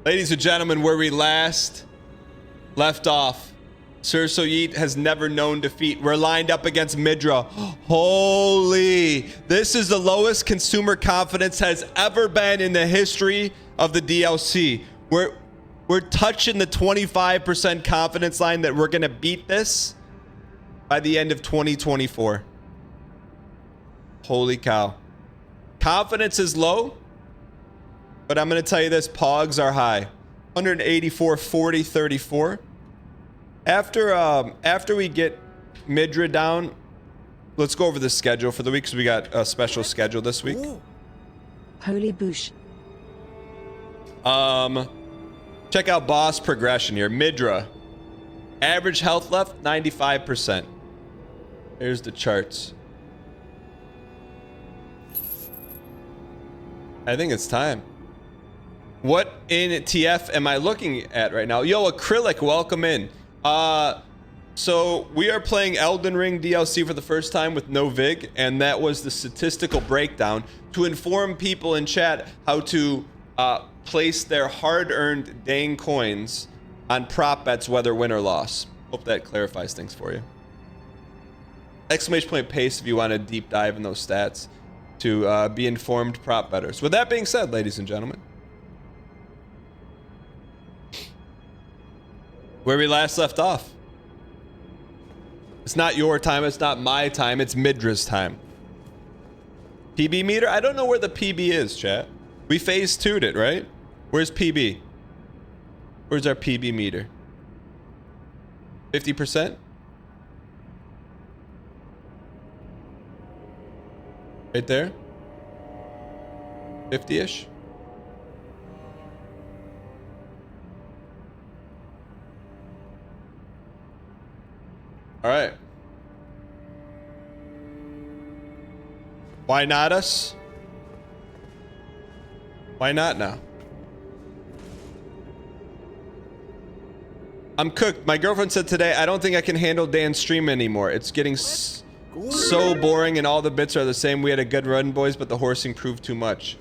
Ladies and gentlemen, where we last left off, Sir Soyit has never known defeat. We're lined up against Midra. Holy, this is the lowest consumer confidence has ever been in the history of the DLC. We're touching the 25% confidence line that we're gonna beat this by the end of 2024. Holy cow. Confidence is low, but I'm gonna tell you this, pogs are high. 184, 40, 34. After we get Midra down, let's go over the schedule for the week, because we got a special schedule this week. Holy boosh. Check out boss progression here. Midra. Average health left, 95%. Here's the charts. I think it's time. What in TF am I looking at right now? Yo, Acrylic, welcome in. So we are playing Elden Ring DLC for the first time with no VIG, and that was the statistical breakdown to inform people in chat how to place their hard-earned dang coins on prop bets, whether win or loss. Hope that clarifies things for you. Exclamation point paste if you want to deep dive in those stats to be informed prop bettors. With that being said, ladies and gentlemen, where we last left off. It's not your time, it's not my time, it's Midra's time. PB meter? I don't know where the PB is, chat. We phase 2'd it, right? Where's PB? Where's our PB meter? 50%? Right there? 50-ish? All right. Why not us? Why not now? I'm cooked. My girlfriend said today, I don't think I can handle Dan's stream anymore. It's getting so boring and all the bits are the same. We had a good run, boys, but the horsing proved too much.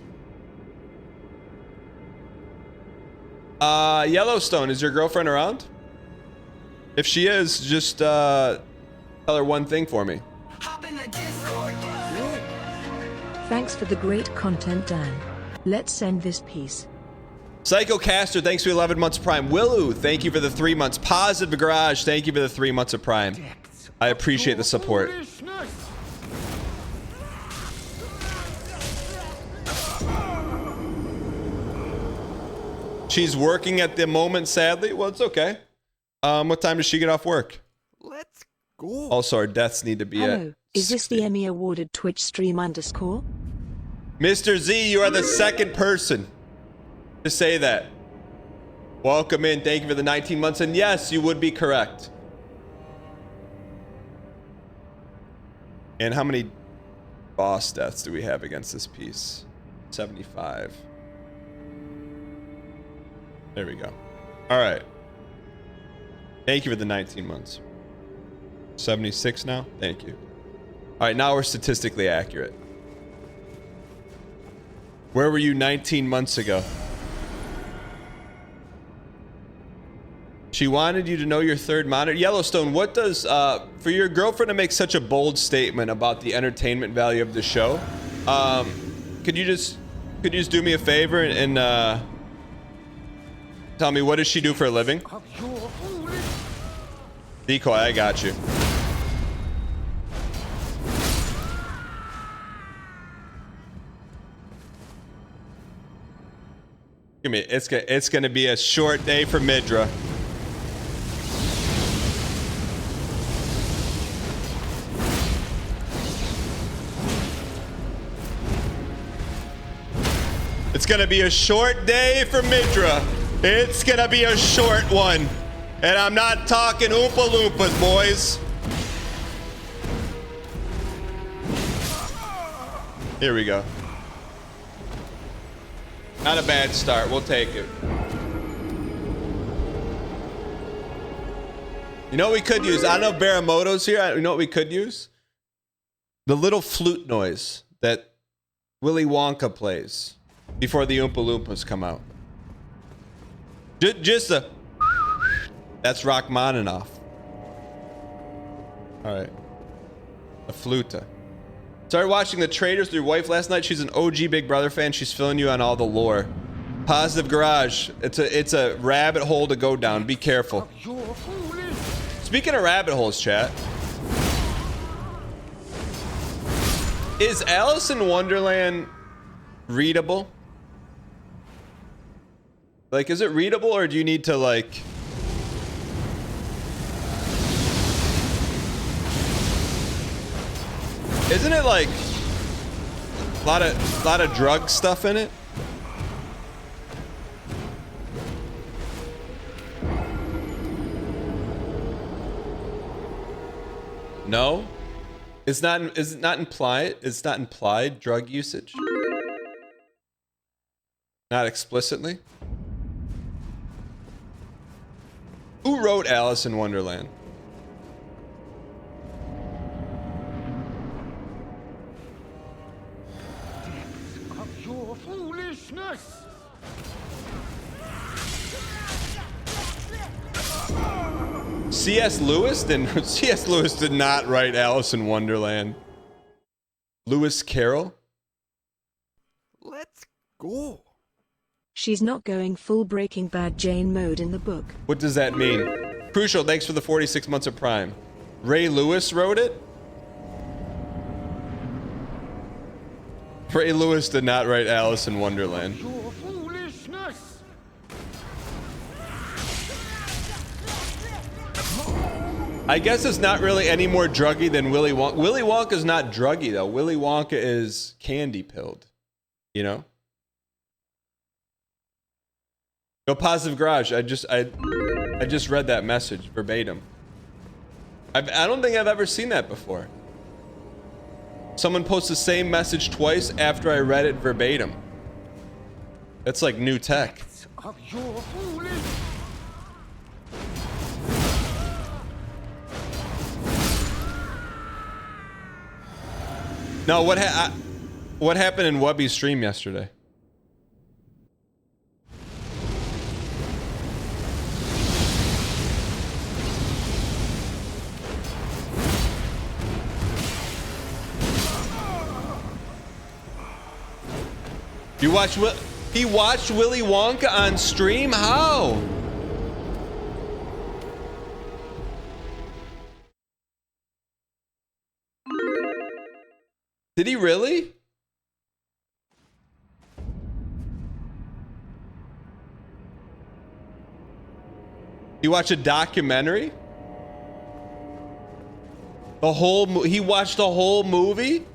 Yellowstone, is your girlfriend around? If she is, just tell her one thing for me. Thanks for the great content, Dan. Let's send this piece. Psycho Caster, thanks for 11 months of Prime. Willu, thank you for the 3 months. Positive Garage, thank you for the 3 months of Prime. I appreciate the support. She's working at the moment, sadly. Well, it's okay. What time does she get off work? Let's go. Also, our deaths need to be Hello, at is this 60. the Emmy awarded Twitch stream underscore? Mr. Z, you are the second person to say that. Welcome in. Thank you for the 19 months. And yes, you would be correct. And how many boss deaths do we have against this piece? 75. There we go. All right. Thank you for the 19 months. 76 now? Thank you. All right, now we're statistically accurate. Where were you 19 months ago? She wanted you to know your third monitor. Yellowstone, what does, for your girlfriend to make such a bold statement about the entertainment value of the show, could you just do me a favor and tell me, what does she do for a living? Decoy, I got you. Give me, it's gonna be a short day for Midra. It's gonna be a short day for Midra. It's gonna be a short one. And I'm not talking Oompa Loompas, boys. Here we go. Not a bad start. We'll take it. You know what we could use? I don't know if Baramoto's here. You know what we could use? The little flute noise that Willy Wonka plays before the Oompa Loompas come out. Just a... That's Rachmaninoff. All right. A fluta. Started watching The Traitors with your wife last night. She's an OG Big Brother fan. She's filling you on all the lore. Positive Garage. It's a rabbit hole to go down. Be careful. Speaking of rabbit holes, chat. Is Alice in Wonderland readable? Like, is it readable, or do you need to, like... Isn't it, like, a lot of drug stuff in it? No? Is it not implied? It's not implied drug usage? Not explicitly? Who wrote Alice in Wonderland? Of your foolishness. C.S. Lewis did not write Alice in Wonderland. Lewis Carroll? Let's go. She's not going full Breaking Bad Jane mode in the book. What does that mean? Crucial, thanks for the 46 months of Prime. Ray Lewis wrote it? Ray Lewis did not write Alice in Wonderland. Your foolishness. I guess it's not really any more druggy than Willy Wonka. Willy Wonka's not druggy though. Willy Wonka is candy pilled. You know? Go Positive Garage. I just read that message verbatim. I don't think I've ever seen that before. Someone posts the same message twice after I read it verbatim. That's like new tech. Of your foolish. No, what happened in Webby's stream yesterday? You watched he watched Willy Wonka on stream? How? Did he really? You watch a documentary? He watched the whole movie?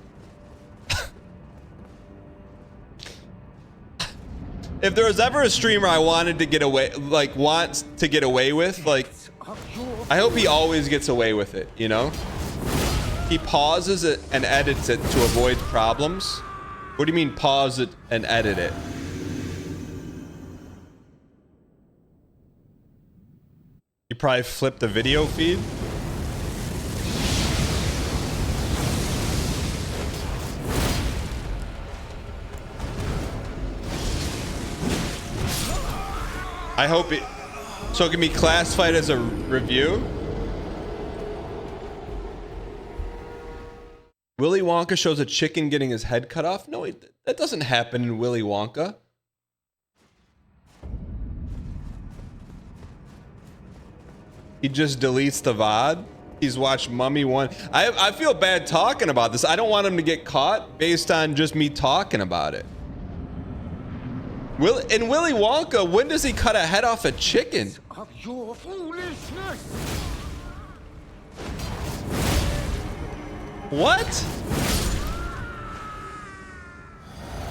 If there was ever a streamer I wanted to get away, wants to get away with, I hope he always gets away with it, you know? He pauses it and edits it to avoid problems. What do you mean pause it and edit it? You probably flipped the video feed? I hope it... So it can be classified as a review? Willy Wonka shows a chicken getting his head cut off? No, that doesn't happen in Willy Wonka. He just deletes the VOD. He's watched Mummy 1. I feel bad talking about this. I don't want him to get caught based on just me talking about it. In Willy Wonka, when does he cut a head off a chicken? Of your foolishness. What?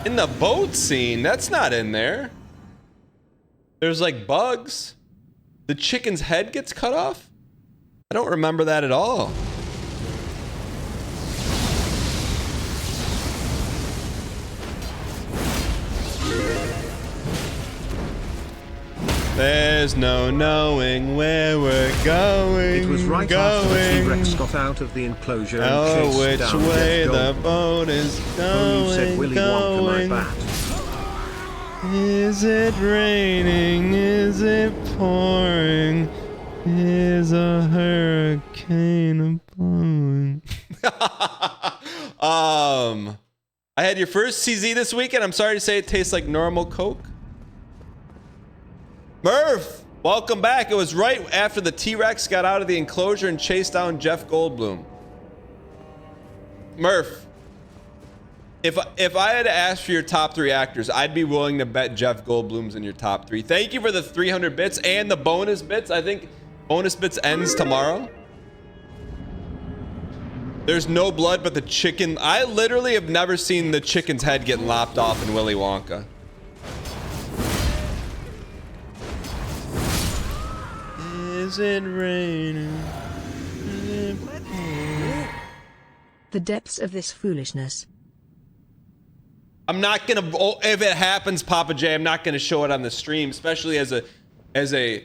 In the boat scene? That's not in there. There's like bugs. The chicken's head gets cut off? I don't remember that at all. There's no knowing where we're going. It was right after the T-Rex got out of the enclosure and chased which down way Jeff the Goldblum. boat is going, Oh, you said Willy Wonka, my going. bad. Is it raining? Is it pouring? Is a hurricane blowing? I had your first CZ this weekend. I'm sorry to say it tastes like normal Coke. Murph, welcome back. It was right after the T-Rex got out of the enclosure and chased down Jeff Goldblum. Murph, if I had to ask for your top 3 actors, I'd be willing to bet Jeff Goldblum's in your top 3. Thank you for the 300 bits and the bonus bits. I think bonus bits ends tomorrow. There's no blood, but the chicken... I literally have never seen the chicken's head get lopped off in Willy Wonka. Is it raining? The depths of this foolishness. I'm not gonna... Oh, if it happens, Papa J, I'm not gonna show it on the stream, especially as a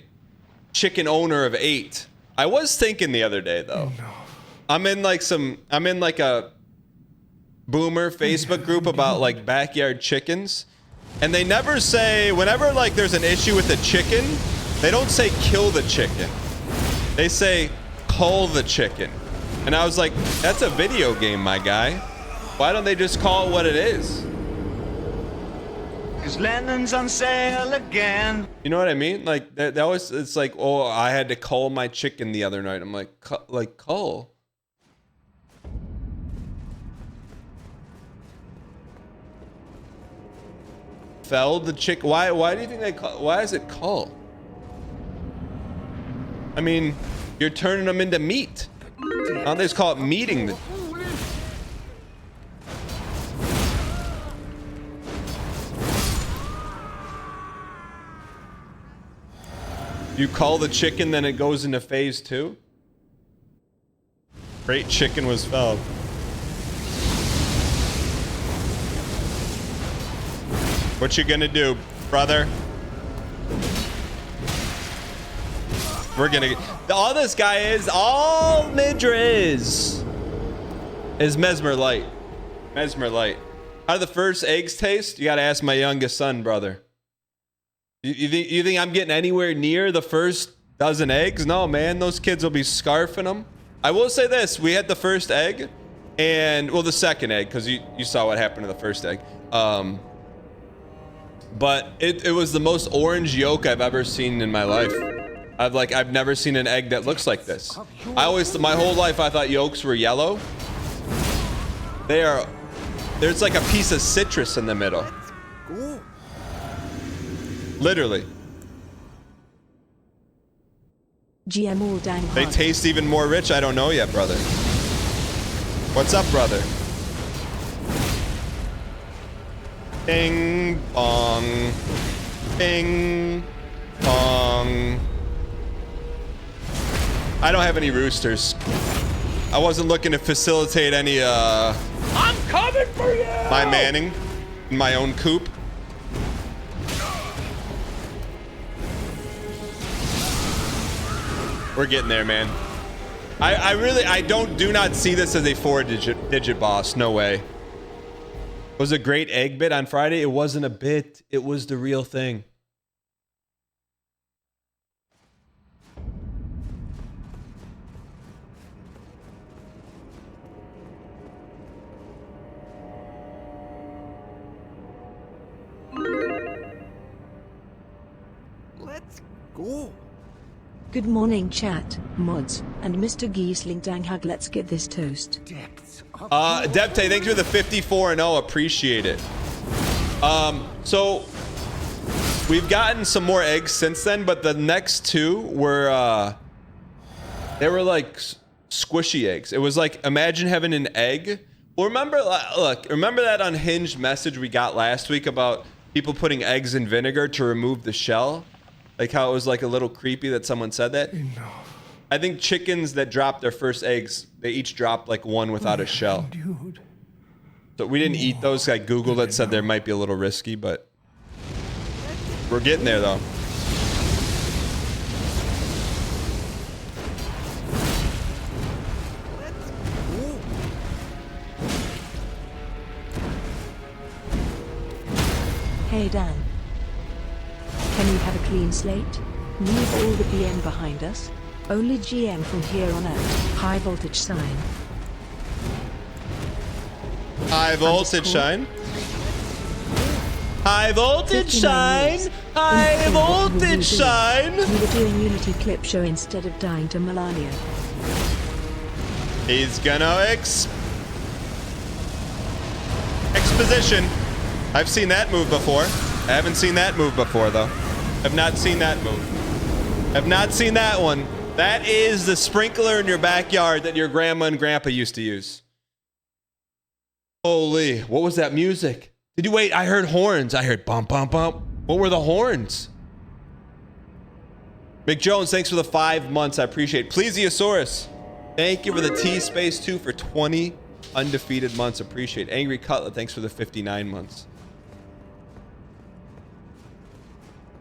chicken owner of 8. I was thinking the other day, though. Oh, no. I'm in like a boomer Facebook group about like backyard chickens, and they never say, whenever like there's an issue with the chicken, they don't say kill the chicken. They say cull the chicken. And I was like, that's a video game, my guy. Why don't they just call it what it is? 'Cause Lennon's on sale again. You know what I mean? Like that always, it's like, oh, I had to cull my chicken the other night. I'm like, cull? Felled the chick. Why do you think they call? Why is it cull? I mean, you're turning them into meat. Now they just call it meating the. You cull the chicken, then it goes into phase 2. Great chicken was felled. What you gonna do, brother? We're gonna... All this guy is... All Midra is Mesmer Light. Mesmer Light. How do the first eggs taste? You gotta ask my youngest son, brother. You think I'm getting anywhere near the first dozen eggs? No, man. Those kids will be scarfing them. I will say this. We had the first egg. And... Well, the second egg. Because you saw what happened to the first egg. But it was the most orange yolk I've ever seen in my life. I've never seen an egg that looks like this. My whole life I thought yolks were yellow. There's like a piece of citrus in the middle. Literally. GM dang. They taste even more rich. I don't know yet, brother. What's up, brother? Bing bong. Bing bong. I don't have any roosters. I wasn't looking to facilitate any I'm coming for you! My manning in my own coop. We're getting there, man. I do not see this as a 4-digit boss. No way. Was a great egg bit on Friday. It wasn't a bit. It was the real thing. Let's go. Good morning, chat, mods, and Mr. Giesling Danghag. Let's get this toast. Depths of Depte, thanks for the 54 and 0. Appreciate it. So we've gotten some more eggs since then, but the next 2 were they were like squishy eggs. It was like, imagine having an egg. Well, remember that unhinged message we got last week about people putting eggs in vinegar to remove the shell? Like how it was like a little creepy that someone said that? Enough. I think chickens that dropped their first eggs, they each dropped like one without a shell. Dude. So we didn't eat those. I Googled it, said they might be a little risky, but we're getting there though. Hey Dan, Can we have a clean slate? Leave all the BM behind us. Only GM from here on out. High voltage sign. High voltage shine. High voltage 59 shine. years. High Understand what we will be voltage doing. shine. We were doing Unity clip show instead of dying to Melania. He's gonna exposition. I've seen that move before. I haven't seen that move before though. I've not seen that move. I've not seen that one. That is the sprinkler in your backyard that your grandma and grandpa used to use. Holy, what was that music? Did you wait? I heard horns. I heard bump, bump, bump. What were the horns? Mick Jones, thanks for the 5 months. I appreciate it. Plesiosaurus, thank you for the T space 2 for 20 undefeated months. Appreciate it. Angry Cutlet, thanks for the 59 months.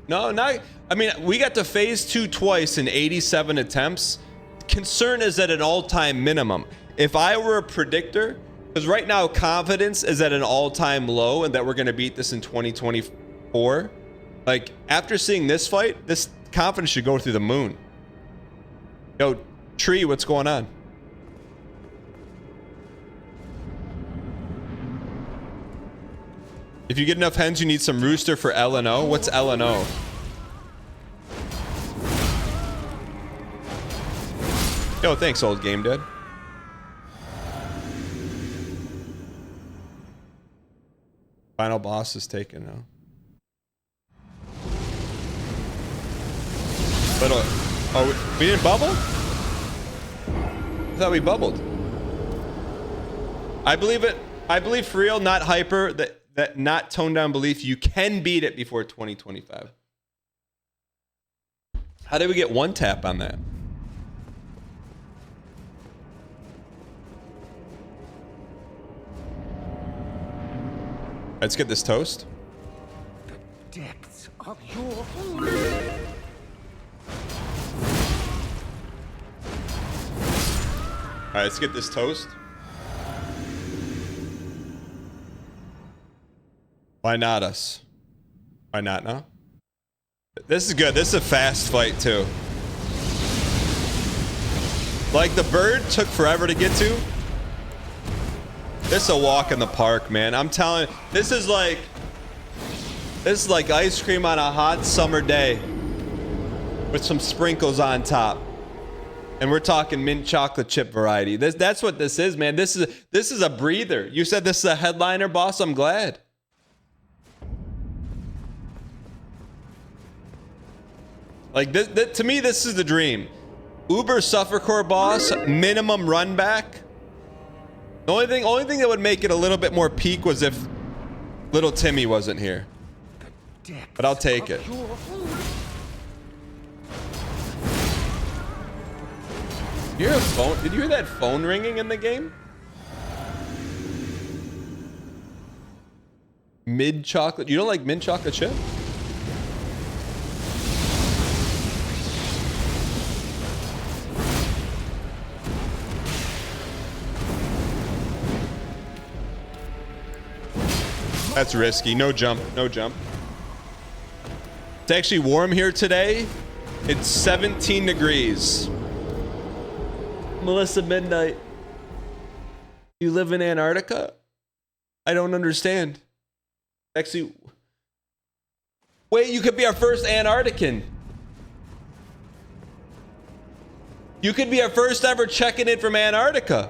No, not. I mean, we got to phase 2 twice in 87 attempts. Concern is at an all-time minimum. If I were a predictor, because right now confidence is at an all-time low and that we're going to beat this in 2024. Like, after seeing this fight, this confidence should go through the moon. Yo, Tree, what's going on? If you get enough hens, you need some rooster for L&O. What's L&O? Yo, thanks, old game dude. Final boss is taken now. But, oh, we didn't bubble? I thought we bubbled. I believe it. I believe for real, not hyper, that not toned down belief, you can beat it before 2025. How did we get one tap on that? Let's get this toast. The depths of your All right, let's get this toast. Why not us? Why not, no? This is good. This is a fast fight, too. Like, the bird took forever to get to. This is a walk in the park, man. I'm telling you, this is like ice cream on a hot summer day with some sprinkles on top. And we're talking mint chocolate chip variety. That's what this is, man. This is a breather. You said this is a headliner, boss. I'm glad. Like this, to me, this is the dream. Uber Suffercore boss, minimum run back. The only thing that would make it a little bit more peak was if little Timmy wasn't here. But I'll take it. You hear a phone? Did you hear that phone ringing in the game? Mid chocolate. You don't like mint chocolate chip? That's risky. No jump. No jump. It's actually warm here today. It's 17 degrees. Melissa Midnight. You live in Antarctica? I don't understand. Actually, wait, you could be our first Antarctican. You could be our first ever checking in from Antarctica.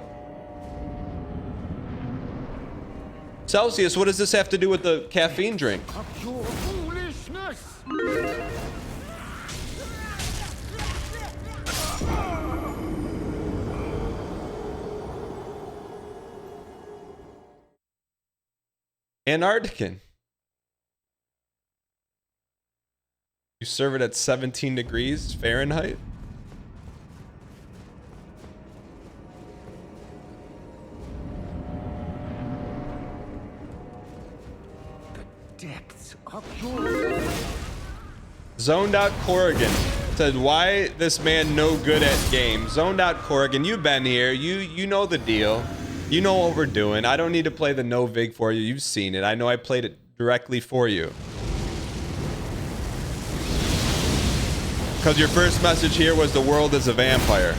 Celsius, what does this have to do with the caffeine drink? of your foolishness. Antarctican. You serve it at 17 degrees Fahrenheit? Depths of your Zoned Out Corrigan said, why this man no good at games? Zoned Out Corrigan, you've been here. You know the deal. You know what we're doing. I don't need to play the no vig for you. You've seen it. I know I played it directly for you. Because your first message here was the world is a vampire.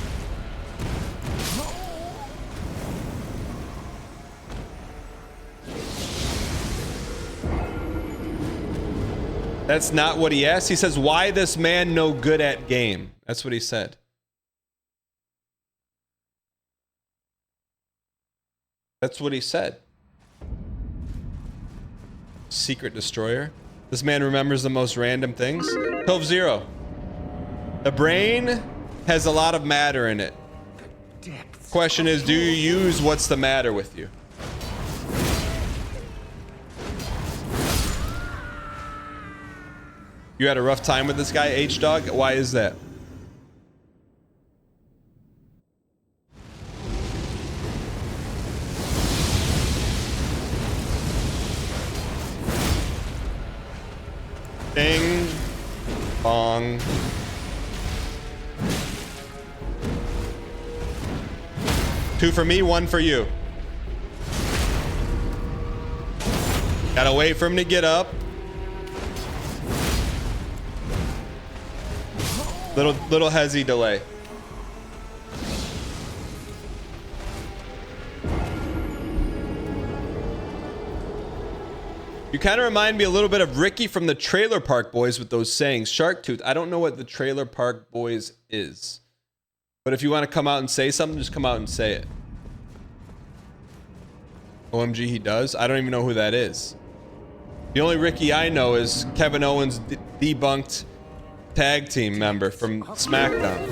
That's not what he asked. He says, why this man no good at game? That's what he said. That's what he said. Secret destroyer. This man remembers the most random things. Cove Zero. The brain has a lot of matter in it. Question is, do you use what's the matter with you? You had a rough time with this guy, H-Dog? Why is that? Bing. Bong. Two for me, one for you. Gotta wait for him to get up. Little hezzy delay. You kind of remind me a little bit of Ricky from the Trailer Park Boys with those sayings. Shark Tooth. I don't know what the Trailer Park Boys is. But if you want to come out and say something, just come out and say it. OMG, he does? I don't even know who that is. The only Ricky I know is Kevin Owens' debunked tag team member from SmackDown.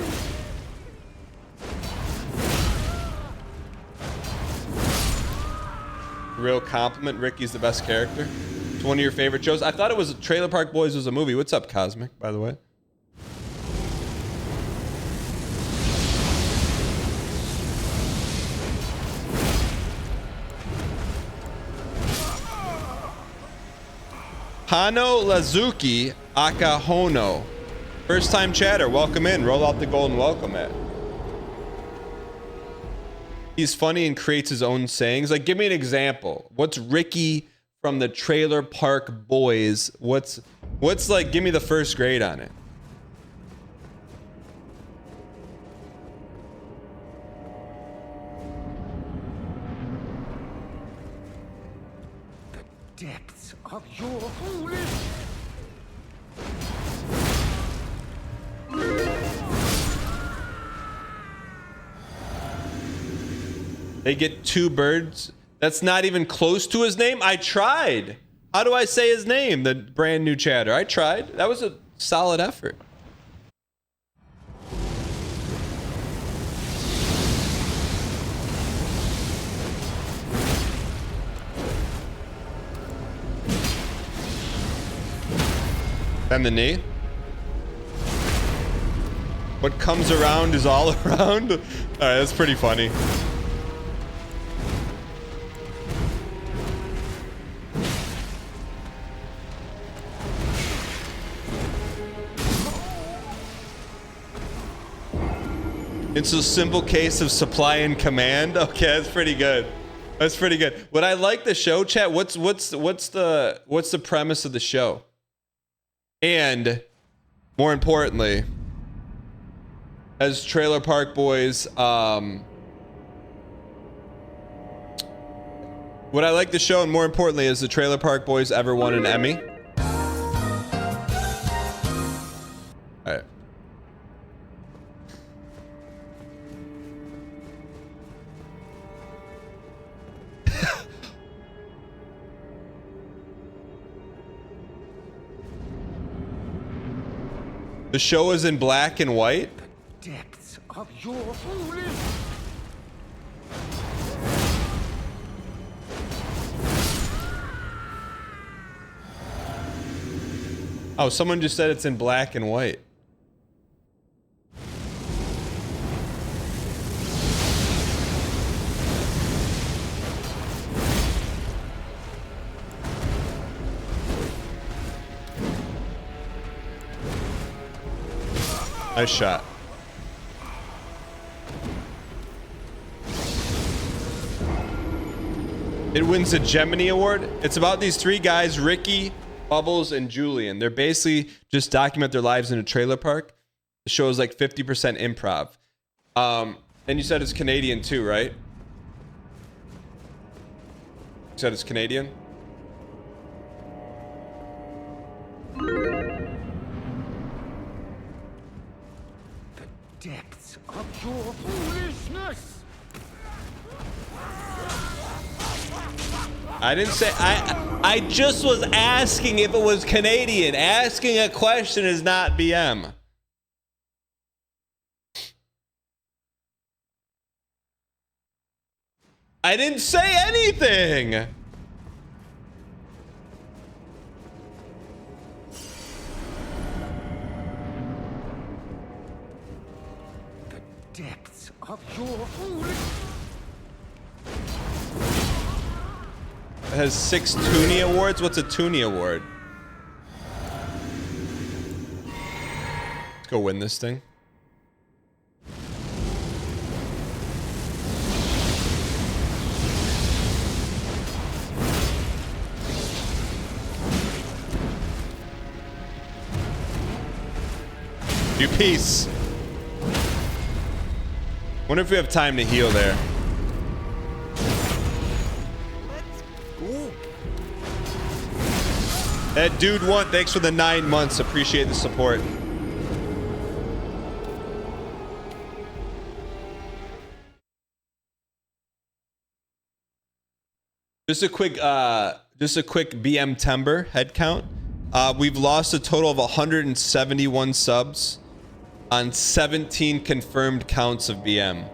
Real compliment. Ricky's the best character. It's one of your favorite shows. I thought it was Trailer Park Boys was a movie. What's up, Cosmic, by the way? Hano Lazuki Akahono. First time chatter. Welcome in. Roll out the golden welcome mat. He's funny and creates his own sayings. Like, give me an example. What's Ricky from the Trailer Park Boys? What's like, give me the first grade on it. The depths of your foolish... They get two birds. That's not even close to his name. I tried. How do I say his name? The brand new chatter. I tried. That was a solid effort. And the knee. What comes around is all around. All right, that's pretty funny. It's a simple case of supply and command. Okay, that's pretty good. That's pretty good. What I like the show, chat. What's the premise of the show? And more importantly, as Trailer Park Boys, what I like the show, and more importantly, is the Trailer Park Boys ever won an Emmy? All right. The show is in black and white. The depths of your foolish... Oh, someone just said it's in black and white. Nice shot. It wins a Gemini Award. It's about these three guys, Ricky, Bubbles, and Julian. They're basically just document their lives in a trailer park. The show is like 50% improv. And you said it's Canadian too, right? You said it's Canadian? The depths of your foolishness. I didn't say I just was asking if it was Canadian. Asking a question is not BM. I didn't say anything. The depths of your foolishness. It has 6 Toonie Awards. What's a Toonie Award? Let's go win this thing. Do peace. Wonder if we have time to heal there. That dude one, thanks for the 9 months. Appreciate the support. Just a quick BM Tember head count. We've lost a total of 171 subs on 17 confirmed counts of BM.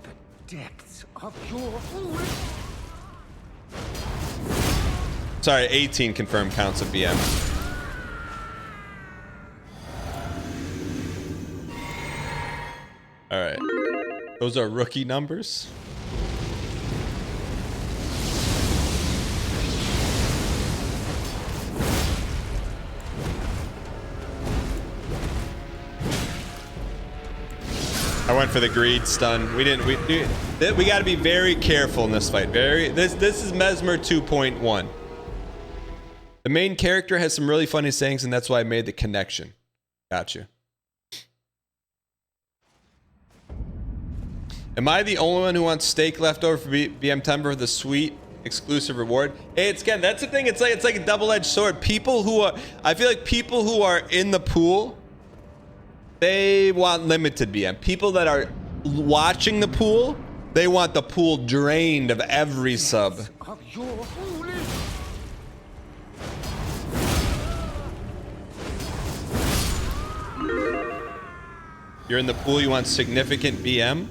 The depths of your foolishness. Sorry, 18 confirmed counts of BM. All right. Those are rookie numbers. I went for the greed stun. We got to be very careful in this fight. This is Mesmer 2.1. The main character has some really funny sayings, and that's why I made the connection. Gotcha. Am I the only one who wants steak left over for BM Tember with the sweet exclusive reward? Hey, it's again, that's the thing. It's like a double-edged sword. I feel like people who are in the pool, they want limited BM. People that are watching the pool, they want the pool drained of every sub. Of your foolishness. You're in the pool, you want significant BM?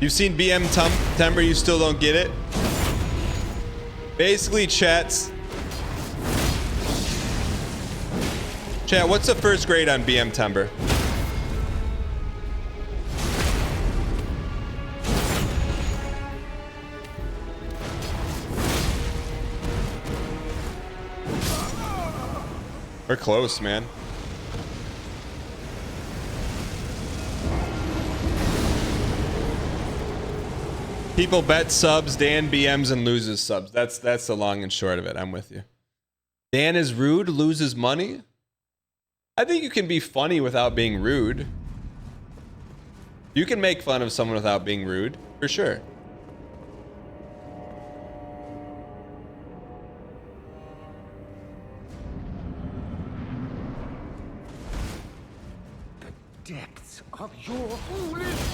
You've seen BM Tember, you still don't get it? Basically, Chat, what's the first grade on BM Tember? We're close, man. People bet subs, Dan BMs and loses subs. That's the long and short of it. I'm with you. Dan is rude, loses money. I think you can be funny without being rude. You can make fun of someone without being rude, for sure. The depths of your foolishness.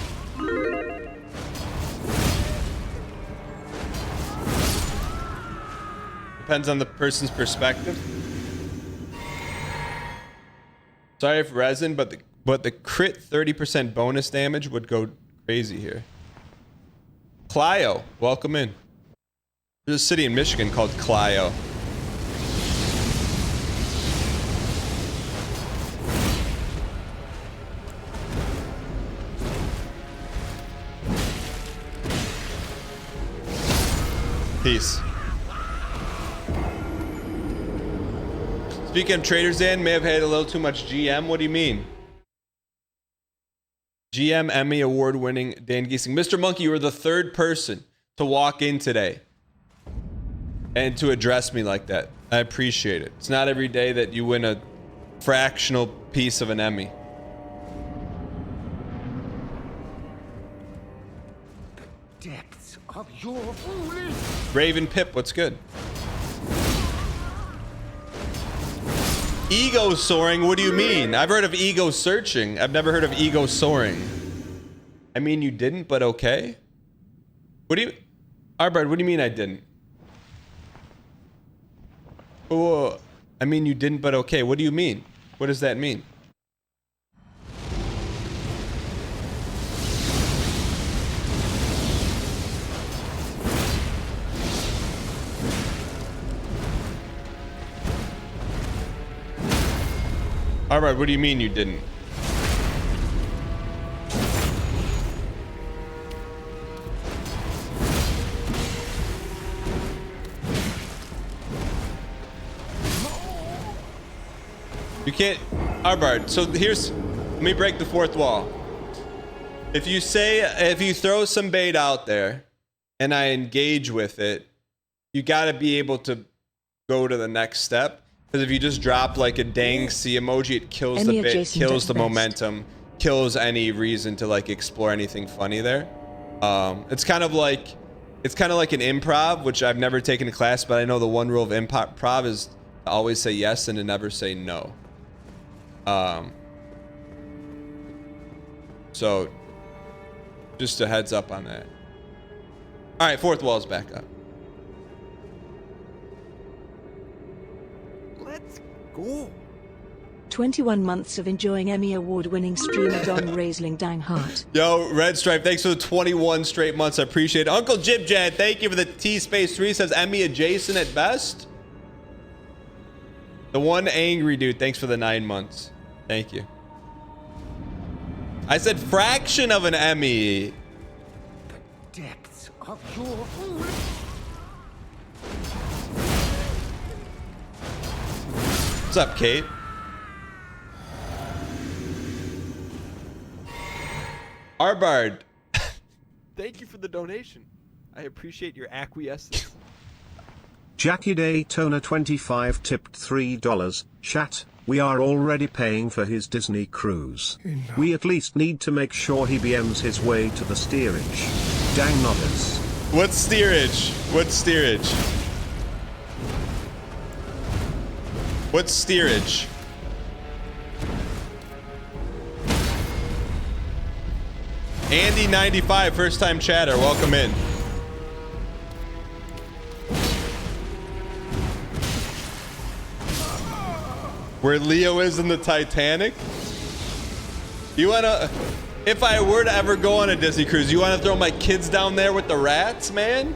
Depends on the person's perspective. Sorry if resin, but the crit 30% bonus damage would go crazy here. Clio, welcome in. There's a city in Michigan called Clio. Peace. Speaking of Trader's Inn, may have had a little too much GM. What do you mean? GM Emmy award-winning Dan Giesing. Mr. Monkey, you were the third person to walk in today and to address me like that. I appreciate it. It's not every day that you win a fractional piece of an Emmy. The depths of your foolish. Raven Pip, what's good? Ego soaring, what do you mean? I've heard of ego searching. I've never heard of ego soaring. I mean, you didn't, but okay. What do you... Arbard, what do you mean I didn't? Oh, I mean, you didn't, but okay. What do you mean? What does that mean? Alright, what do you mean you didn't? You can't... Arbard, so here's... Let me break the fourth wall. If you say... If you throw some bait out there and I engage with it, you gotta be able to go to the next step. Because if you just drop like a dang sea emoji, it kills the bit, kills the momentum, kills any reason to like explore anything funny there. It's kind of like an improv, which I've never taken a class, but I know the one rule of improv is to always say yes and to never say no. So just a heads up on that. All right, fourth wall's back up. Go. 21 months of enjoying Emmy award-winning streamer DANGHEESLING dang heart. Yo, Red Stripe, thanks for the 21 straight months. I appreciate it. Uncle Jib Jad, thank you for the T-Space3. Says Emmy adjacent at best. The one angry dude, thanks for the 9 months. Thank you. I said fraction of an Emmy. The depths of your foolish. What's up, Kate? Arbard. Thank you for the donation. I appreciate your acquiescence. Jackie Daytona 25 tipped $3. Chat, we are already paying for his Disney cruise. We at least need to make sure he BMs his way to the steerage. Dang nodders. What's steerage? What's steerage? What's steerage? Andy95, first time chatter, welcome in. Where Leo is in the Titanic? You wanna, if I were to ever go on a Disney cruise, you wanna throw my kids down there with the rats, man?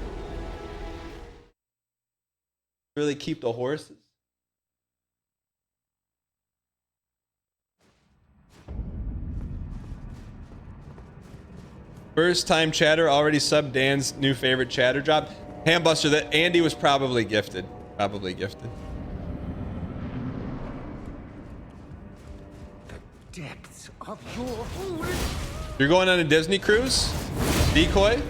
Really keep the horses? First time chatter, already subbed Dan's new favorite chatter drop. Hambuster, that Andy was probably gifted. Probably gifted. The depths of your foolish. You're going on a Disney cruise? Decoy?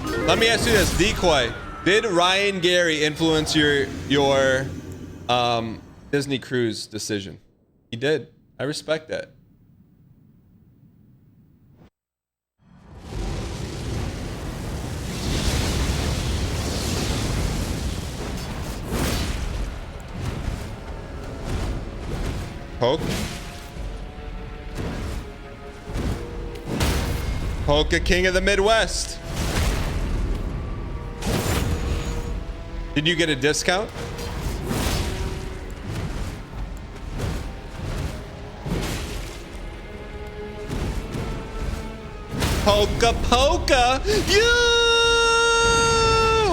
Let me ask you this, Decoy. Did Ryan Gary influence your Disney cruise decision? He did. I respect that. Poke. Polka King of the Midwest. Did you get a discount? Polka Polka. You!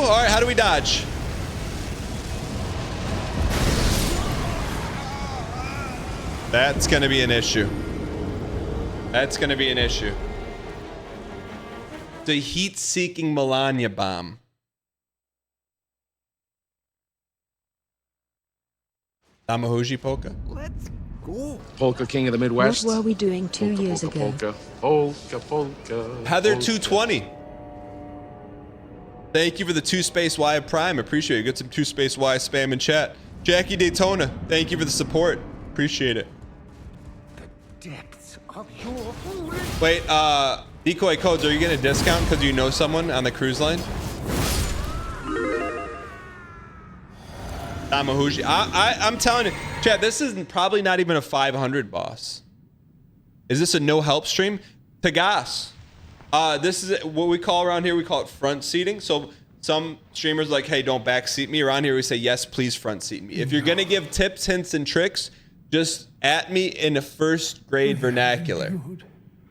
All right, how do we dodge? That's gonna be an issue. That's gonna be an issue. The heat-seeking Melania bomb. Tamahuji Polka. Let's go. Polka King of the Midwest. What were we doing 2 Polka, years polka, ago? polka, polka, polka. Heather polka. 220. Thank you for the 2-space-Y Prime. Appreciate it. Get some 2-space-Y spam in chat. Jackie Daytona. Thank you for the support. Appreciate it. The depths of your foolish. Wait, decoy codes, are you getting a discount because you know someone on the cruise line? Tamahuji. I'm telling you, Chad, this is probably not even a 500 boss. Is this a no help stream? Tagas. This is what we call around here. We call it front seating. So some streamers are like, hey, don't back seat me. Around here, we say, yes, please front seat me. If you're going to give tips, hints, and tricks, just at me in a first grade vernacular.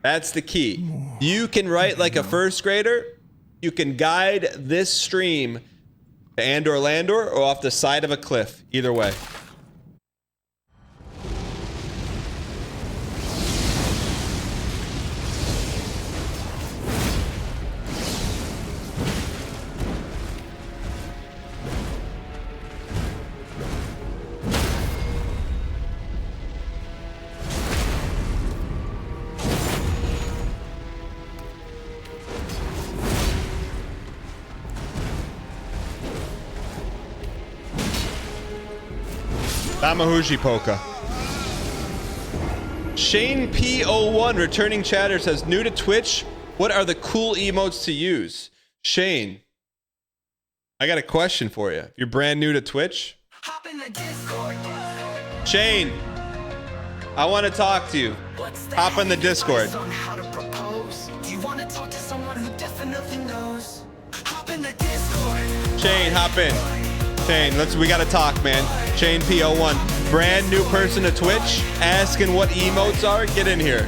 That's the key. You can write like a first grader. You can guide this stream to Andor Landor or off the side of a cliff. Either way. Tamahuji Polka. Shane P01 returning chatter says, new to Twitch, what are the cool emotes to use? Shane, I got a question for you. If you're brand new to Twitch. Shane, I want to talk to you. Hop in the Discord. Shane, hop in. Shane, we gotta talk, man. Shane P01, brand new person to Twitch, asking what emotes are. Get in here.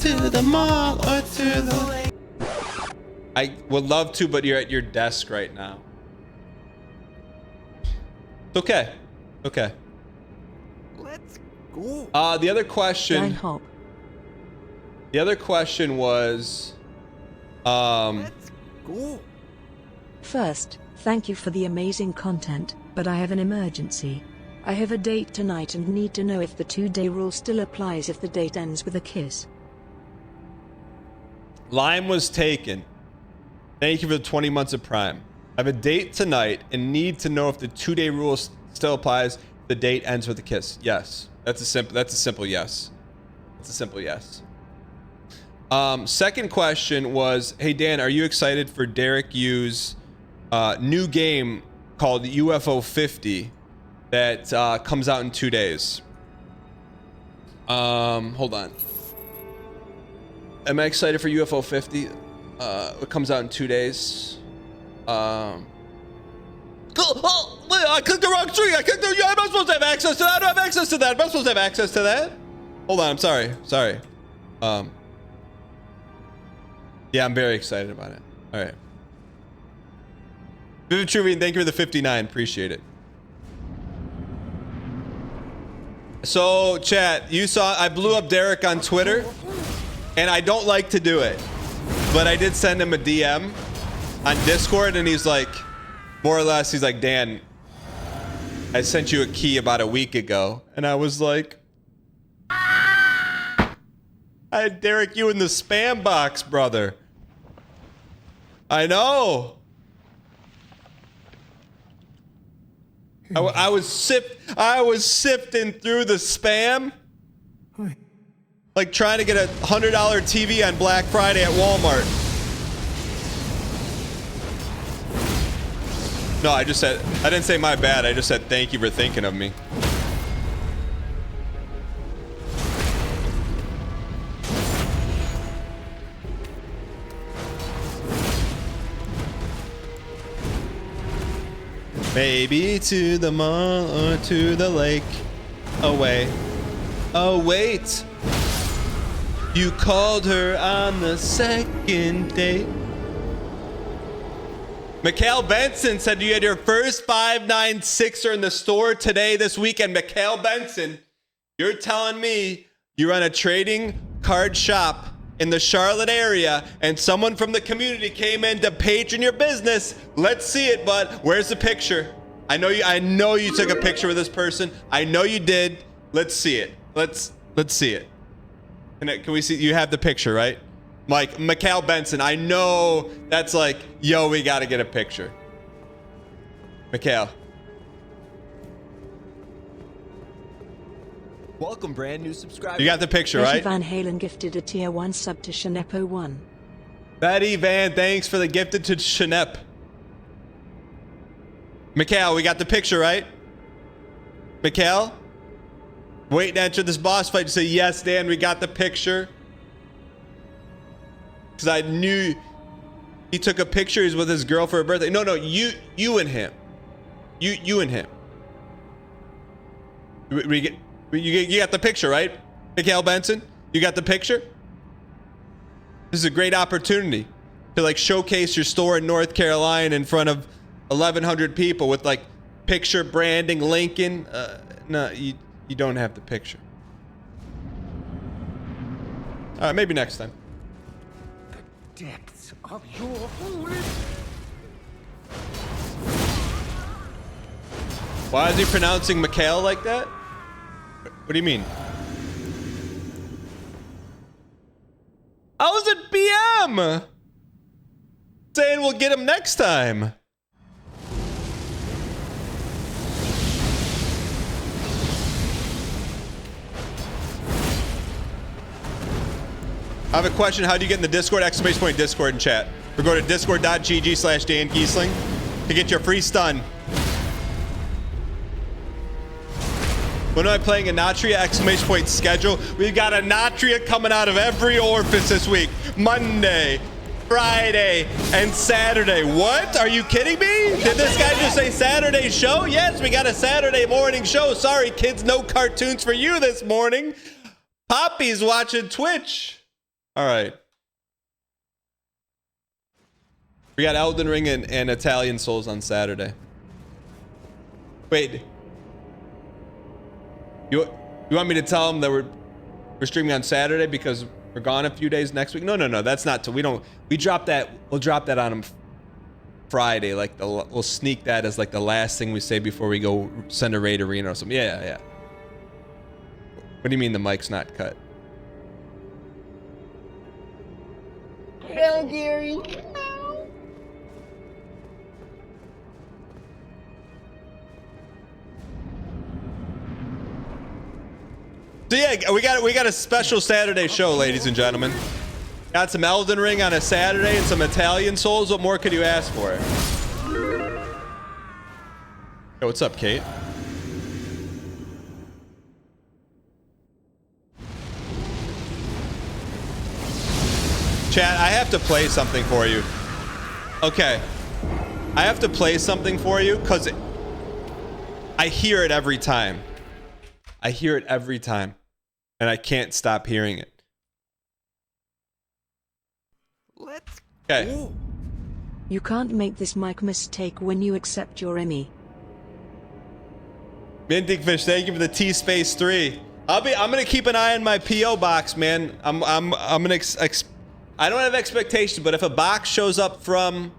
To the mall or to the lake. I would love to, but you're at your desk right now. It's okay. Okay. Let's go. The other question. Hop. The other question was, Let's go. First, thank you for the amazing content, but I have an emergency. I have a date tonight and need to know if the 2-day rule still applies if the date ends with a kiss. Lime was taken. Thank you for the 20 months of Prime. I have a date tonight and need to know if the 2-day rule still applies. The date ends with a kiss. Yes, that's a simple yes. It's a simple yes. Second question was, hey Dan, are you excited for Derek Yu's new game called UFO 50 that comes out in 2 days? Hold on. Am I excited for UFO 50? It comes out in 2 days. I clicked the wrong tree. I'm not supposed to have access to that. I don't have access to that. I'm not supposed to have access to that. Hold on. I'm sorry. Yeah, I'm very excited about it. All right. Vivid Truvian, thank you for the 59. Appreciate it. So, chat, you saw I blew up Derek on Twitter, and I don't like to do it, but I did send him a DM on Discord, and he's like, more or less, he's like, Dan, I sent you a key about a week ago, and I was like, I had Derek you in the spam box, brother. I know. I was sifting through the spam, like trying to get a $100 TV on Black Friday at Walmart. No, I didn't say my bad. I just said thank you for thinking of me. Maybe to the mall or to the lake. Away. Oh, wait. You called her on the second date. Mikhail Benson said you had your first 596er in the store today, this weekend. Mikhail Benson, you're telling me you run a trading card shop in the Charlotte area and someone from the community came in to patron your business, let's see it, bud. Where's the picture? I know you took a picture with this person. I know you did. Let's see it. Let's see it. Can we see? You have the picture, right? Mike, Mikhail Benson. I know that's like, yo, we got to get a picture. Mikhail. – Welcome, brand new subscriber. You got the picture, Betty right? Van Halen gifted a tier 1 sub to Shanepo1. Betty Van, thanks for the gifted to Shanep. Mikhail, we got the picture, right? Mikhail? Waiting to enter this boss fight to say, yes, Dan, we got the picture. Because I knew he took a picture. He's with his girl for her birthday. No, you and him. You and him. You got the picture, right? Mikhail Benson, you got the picture? This is a great opportunity to like showcase your store in North Carolina in front of 1,100 people with like picture branding, Lincoln. No, you don't have the picture. All right, maybe next time. The depths of your foolish. Why is he pronouncing Mikhail like that? What do you mean? I was at BM saying we'll get him next time. I have a question. How do you get in the Discord? ! Discord in chat. Or go to discord.gg/DanGheesling to get your free stun. When am I playing a Natria! Schedule. We've got a Natria coming out of every orifice this week. Monday, Friday, and Saturday. What? Are you kidding me? Did this guy just say Saturday show? Yes, we got a Saturday morning show. Sorry, kids, no cartoons for you this morning. Poppy's watching Twitch. All right. We got Elden Ring and Italian Souls on Saturday. Wait. You want me to tell them that we're streaming on Saturday because we're gone a few days next week? No. That's not. We drop that. We'll drop that on them Friday. Like we'll sneak that as like the last thing we say before we go send a raid arena or something. Yeah. What do you mean the mic's not cut? Hell, Gary. So yeah, we got a special Saturday show, ladies and gentlemen. Got some Elden Ring on a Saturday and some Italian Souls. What more could you ask for? Yo, what's up, Kate? Chat, I have to play something for you. Okay. I have to play something for you because I hear it every time. I hear it every time. And I can't stop hearing it. Let's Okay. You can't make this mic mistake when you accept your Emmy. Minting Fish, thank you for the T-Space 3. I'm gonna keep an eye on my PO box, man. I'm gonna I don't have expectations, but if a box shows up from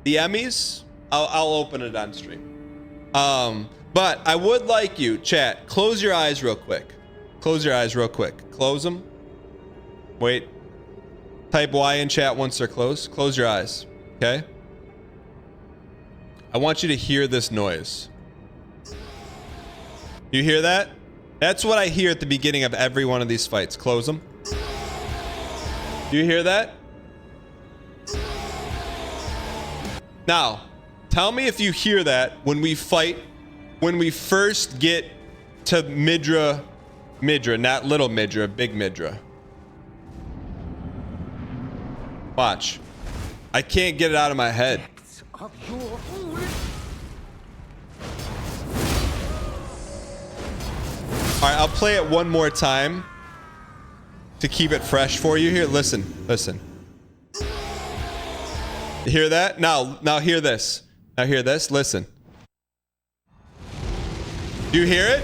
the Emmys, I'll open it on stream. But I would like you, chat, close your eyes real quick. Close your eyes real quick. Close them. Wait. Type Y in chat once they're closed. Close your eyes. Okay? I want you to hear this noise. You hear that? That's what I hear at the beginning of every one of these fights. Close them. Do you hear that? Now, tell me if you hear that when we fight, when we first get to Midra, not little Midra, big Midra. Watch. I can't get it out of my head. Of your foolish. All right, I'll play it one more time to keep it fresh for you here. Listen. You hear that? Now hear this. Now hear this. Listen. Do you hear it?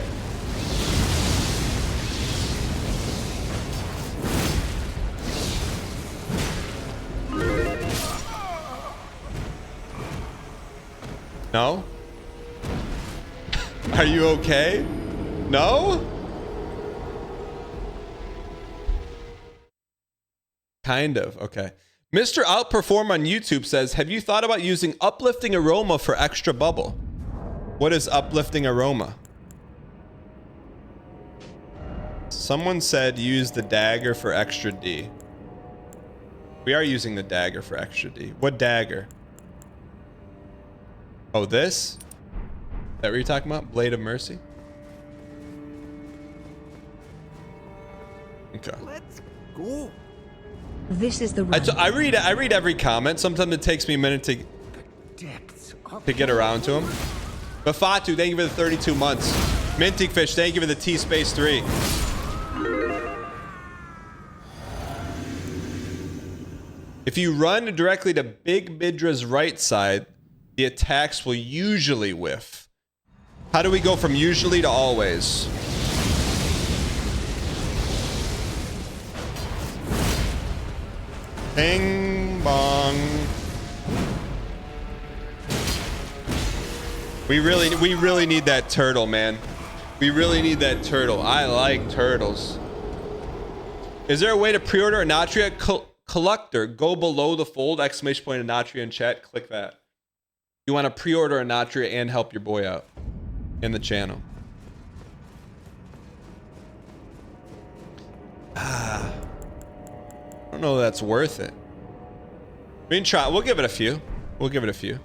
No? Are you okay? No? Kind of. Okay. Mr. Outperform on YouTube says, have you thought about using uplifting aroma for extra bubble? What is uplifting aroma? Someone said use the dagger for extra D. We are using the dagger for extra D. What dagger? Oh, this? Is that what you're talking about? Blade of Mercy? Okay. Let's go. This is the run. I read every comment. Sometimes it takes me a minute to get around to them. But Fatu, thank you for the 32 months. Minting Fish, thank you for the T-Space 3. If you run directly to Big Midra's right side, the attacks will usually whiff. How do we go from usually to always? Bing bong. We really need that turtle, man. We really need that turtle. I like turtles. Is there a way to pre-order a Natria collector? Go below the fold, exclamation point of Natria in chat. Click that. You want to pre-order a Natria and help your boy out in the channel. I don't know if that's worth it. We can try. We'll give it a few. We'll give it a few.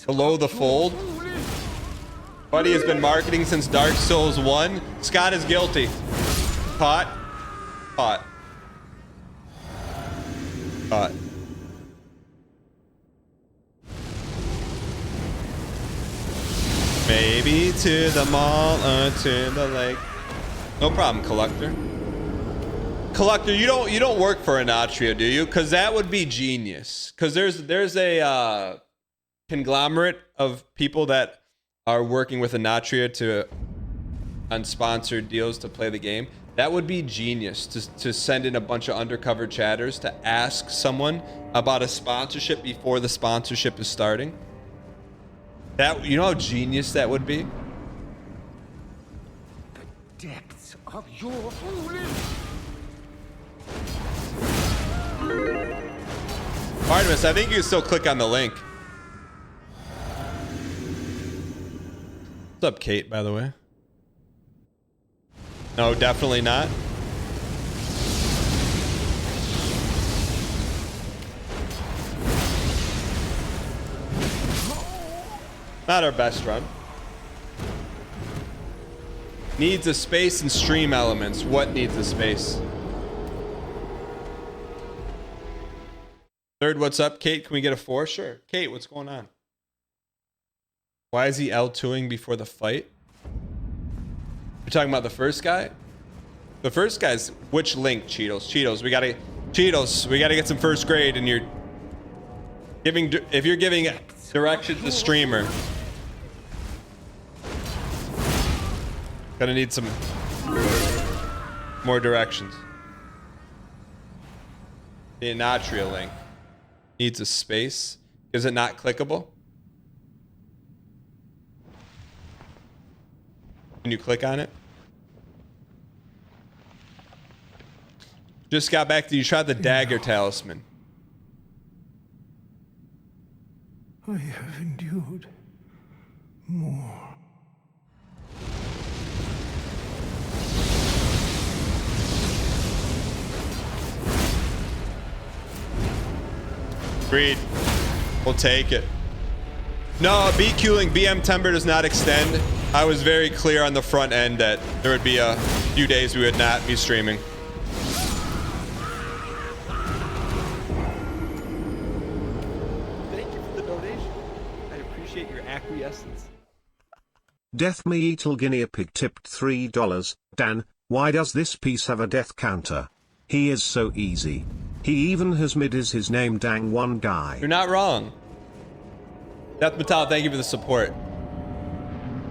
Below the fold. Buddy has been marketing since Dark Souls 1. Scott is guilty. Caught. Caught. Caught. Maybe to the mall or to the lake. No problem, Collector. Collector, you don't work for Anatria, do you? Because that would be genius. Because there's a conglomerate of people that are working with Anatria to on sponsored deals to play the game. That would be genius to send in a bunch of undercover chatters to ask someone about a sponsorship before the sponsorship is starting. That, you know how genius that would be? The depths of your foolish. Artemis, I think you can still click on the link. What's up, Kate, by the way? No, definitely not. Not our best run. Needs a space and stream elements. What needs a space? Third, what's up, Kate? Can we get a 4? Sure. Kate, what's going on? Why is he L2ing before the fight? You're talking about the first guy? The first guy's which link, Cheetos? Cheetos, we gotta get some first grade, and you're giving, if you're giving directions to the streamer, gonna need some more directions. The Anatria link needs a space. Is it not clickable? Can you click on it? Just got back to you. Tried the dagger talisman. I have endured more. Agreed. We'll take it. No, BQ-ing BM Tember does not extend. I was very clear on the front end that there would be a few days we would not be streaming. Thank you for the donation. I appreciate your acquiescence. Death Me Eatle Guinea Pig tipped $3. Dan, why does this piece have a death counter? He is so easy. He even has mid is his name dang one guy. You're not wrong. Death Metal, thank you for the support.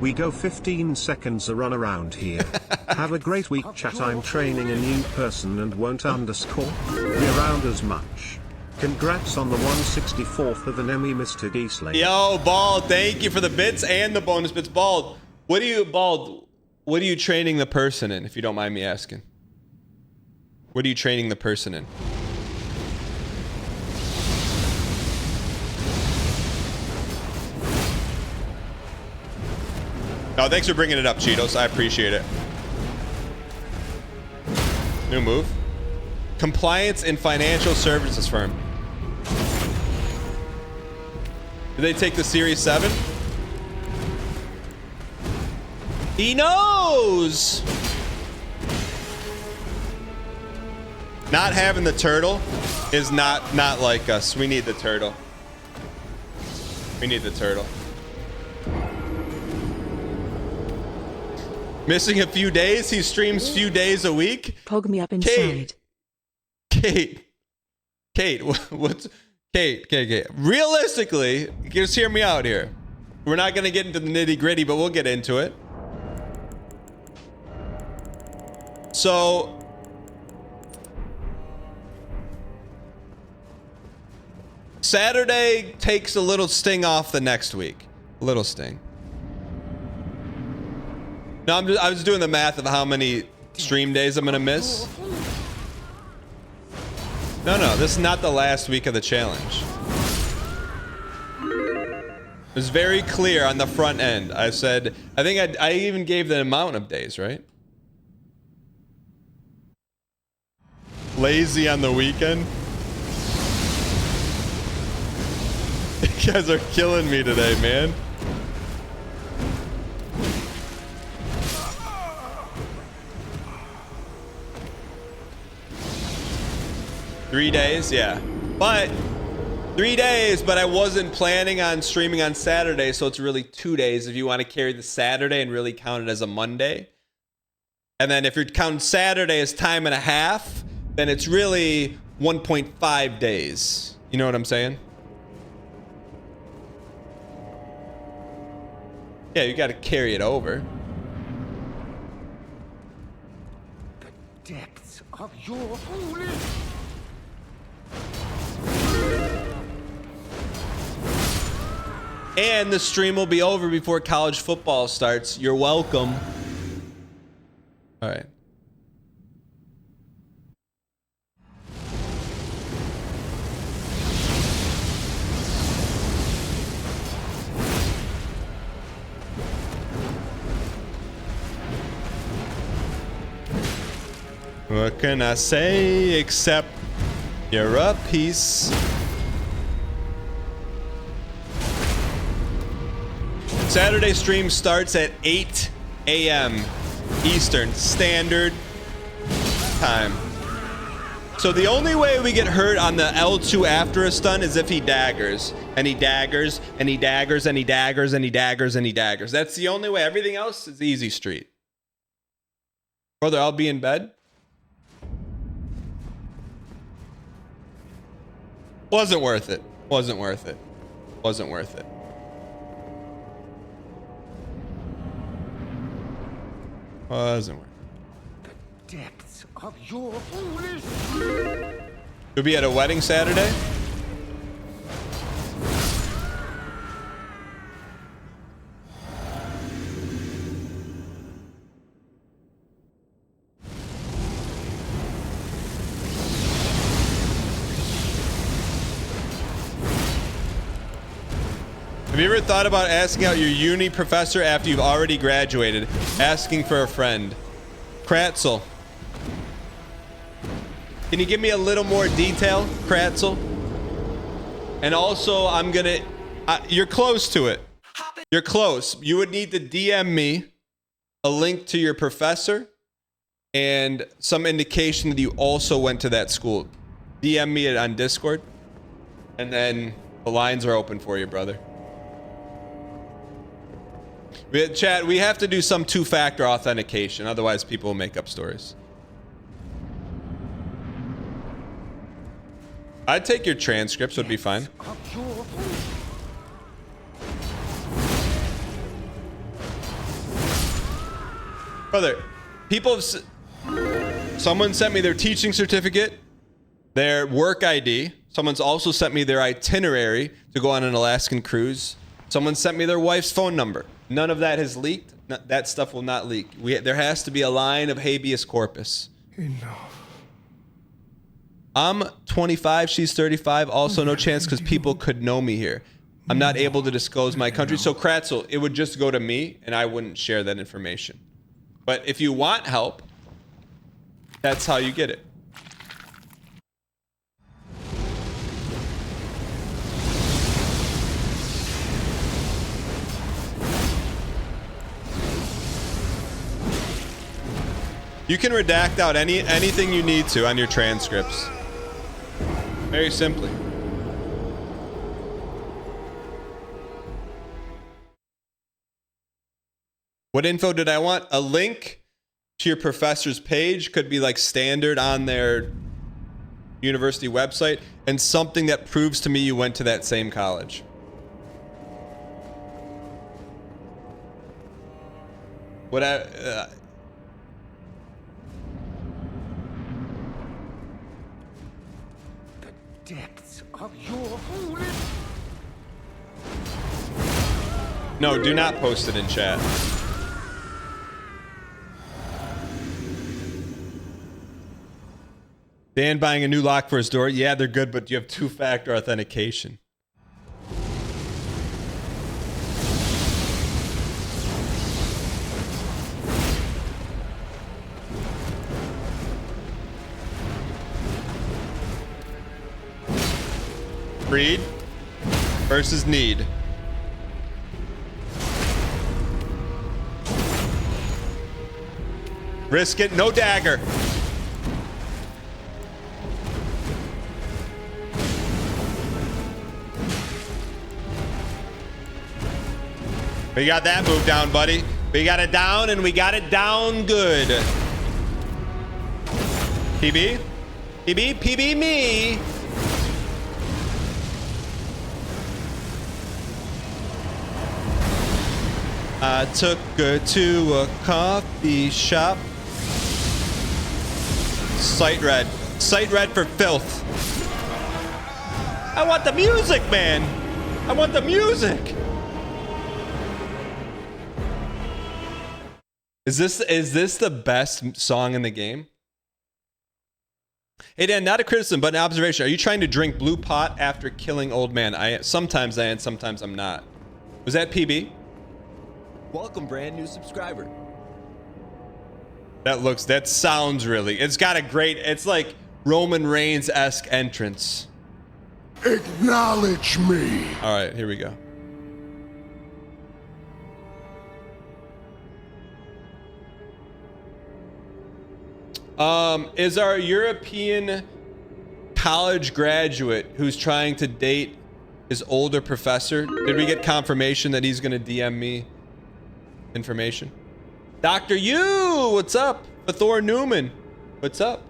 We go 15 seconds a run around here. Have a great week, chat. I'm training a new person and won't underscore be around as much. Congrats on the 164th of an Emmy, Mr. Geesling. Yo, Bald, thank you for the bits and the bonus bits. Bald, what are you training the person in, if you don't mind me asking? What are you training the person in? Oh, thanks for bringing it up, Cheetos. I appreciate it. New move. Compliance and financial services firm. Did they take the Series 7? He knows! Not having the turtle is not like us. We need the turtle. We need the turtle. Missing a few days? He streams few days a week? Pog me up inside. Kate, what's... Kate. Realistically, just hear me out here. We're not going to get into the nitty gritty, but we'll get into it. So... Saturday takes a little sting off the next week. A little sting. No, I was doing the math of how many stream days I'm going to miss. No, this is not the last week of the challenge. It was very clear on the front end. I said, I think I even gave the amount of days, right? Lazy on the weekend. You guys are killing me today, man. Three days, yeah. But 3 days, but I wasn't planning on streaming on Saturday, so it's really 2 days if you want to carry the Saturday and really count it as a Monday. And then if you're counting Saturday as time and a half, then it's really 1.5 days. You know what I'm saying? Yeah, you got to carry it over. The depths of your foolish. And the stream will be over before college football starts. You're welcome. All right. What can I say except you're a piece? Saturday stream starts at 8 a.m. Eastern Standard Time. So the only way we get hurt on the L2 after a stun is if he daggers. And he daggers, and he daggers, and he daggers, and he daggers, and he daggers. That's the only way. Everything else is easy street. Brother, I'll be in bed. Wasn't worth it. Wasn't worth it. Wasn't worth it. Wasn't worth it. The depths of your foolish. You'll be at a wedding Saturday? Have you ever thought about asking out your uni professor after you've already graduated? Asking for a friend. Kratzel. Can you give me a little more detail, Kratzel? And also, I'm gonna... you're close to it. You're close. You would need to DM me a link to your professor and some indication that you also went to that school. DM me it on Discord. And then the lines are open for you, brother. Chat, we have to do some two-factor authentication, otherwise people will make up stories. I'd take your transcripts, would be fine. Brother, people have... Someone sent me their teaching certificate, their work ID, Someone's also sent me their itinerary to go on an Alaskan cruise. Someone sent me their wife's phone number. None of that has leaked. That stuff will not leak. There has to be a line of habeas corpus. Enough. I'm 25, she's 35. Also, no chance because people could know me here. I'm not able to disclose my country. So, Kratzel, it would just go to me, and I wouldn't share that information. But if you want help, that's how you get it. You can redact out anything you need to on your transcripts. Very simply. What info did I want? A link to your professor's page could be like standard on their university website, and something that proves to me you went to that same college. What Depths of your foolish. No, do not post it in chat. Dan buying a new lock for his door. Yeah, they're good, but you have two-factor authentication. Greed versus need. Risk it, no dagger. We got that move down, buddy. We got it down, and we got it down good. PB? PB? PB me! I took her to a coffee shop. Sight red. Sight red for filth. I want the music, man. I want the music. Is this the best song in the game? Hey Dan, not a criticism, but an observation. Are you trying to drink blue pot after killing old man? Sometimes I am, sometimes I'm not. Was that PB? Welcome, brand new subscriber. That sounds really. It's got a great. It's like Roman Reigns-esque entrance. Acknowledge me. All right, here we go. Is our European college graduate who's trying to date his older professor? Did we get confirmation that he's gonna DM me information? Dr. Yu, what's up? Thor Newman, what's up?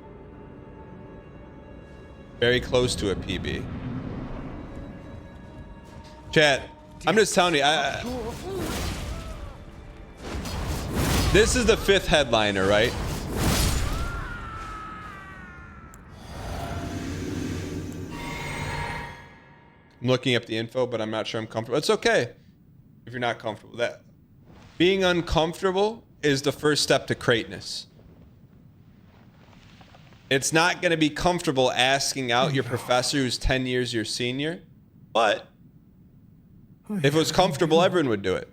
Very close to a PB. Chat, I'm just telling you, this is the 5th headliner, right? I'm looking up the info, but I'm not sure I'm comfortable. It's okay if you're not comfortable. That being uncomfortable is the first step to greatness. It's not going to be comfortable asking out your professor who's 10 years your senior, but if it was comfortable, everyone would do it.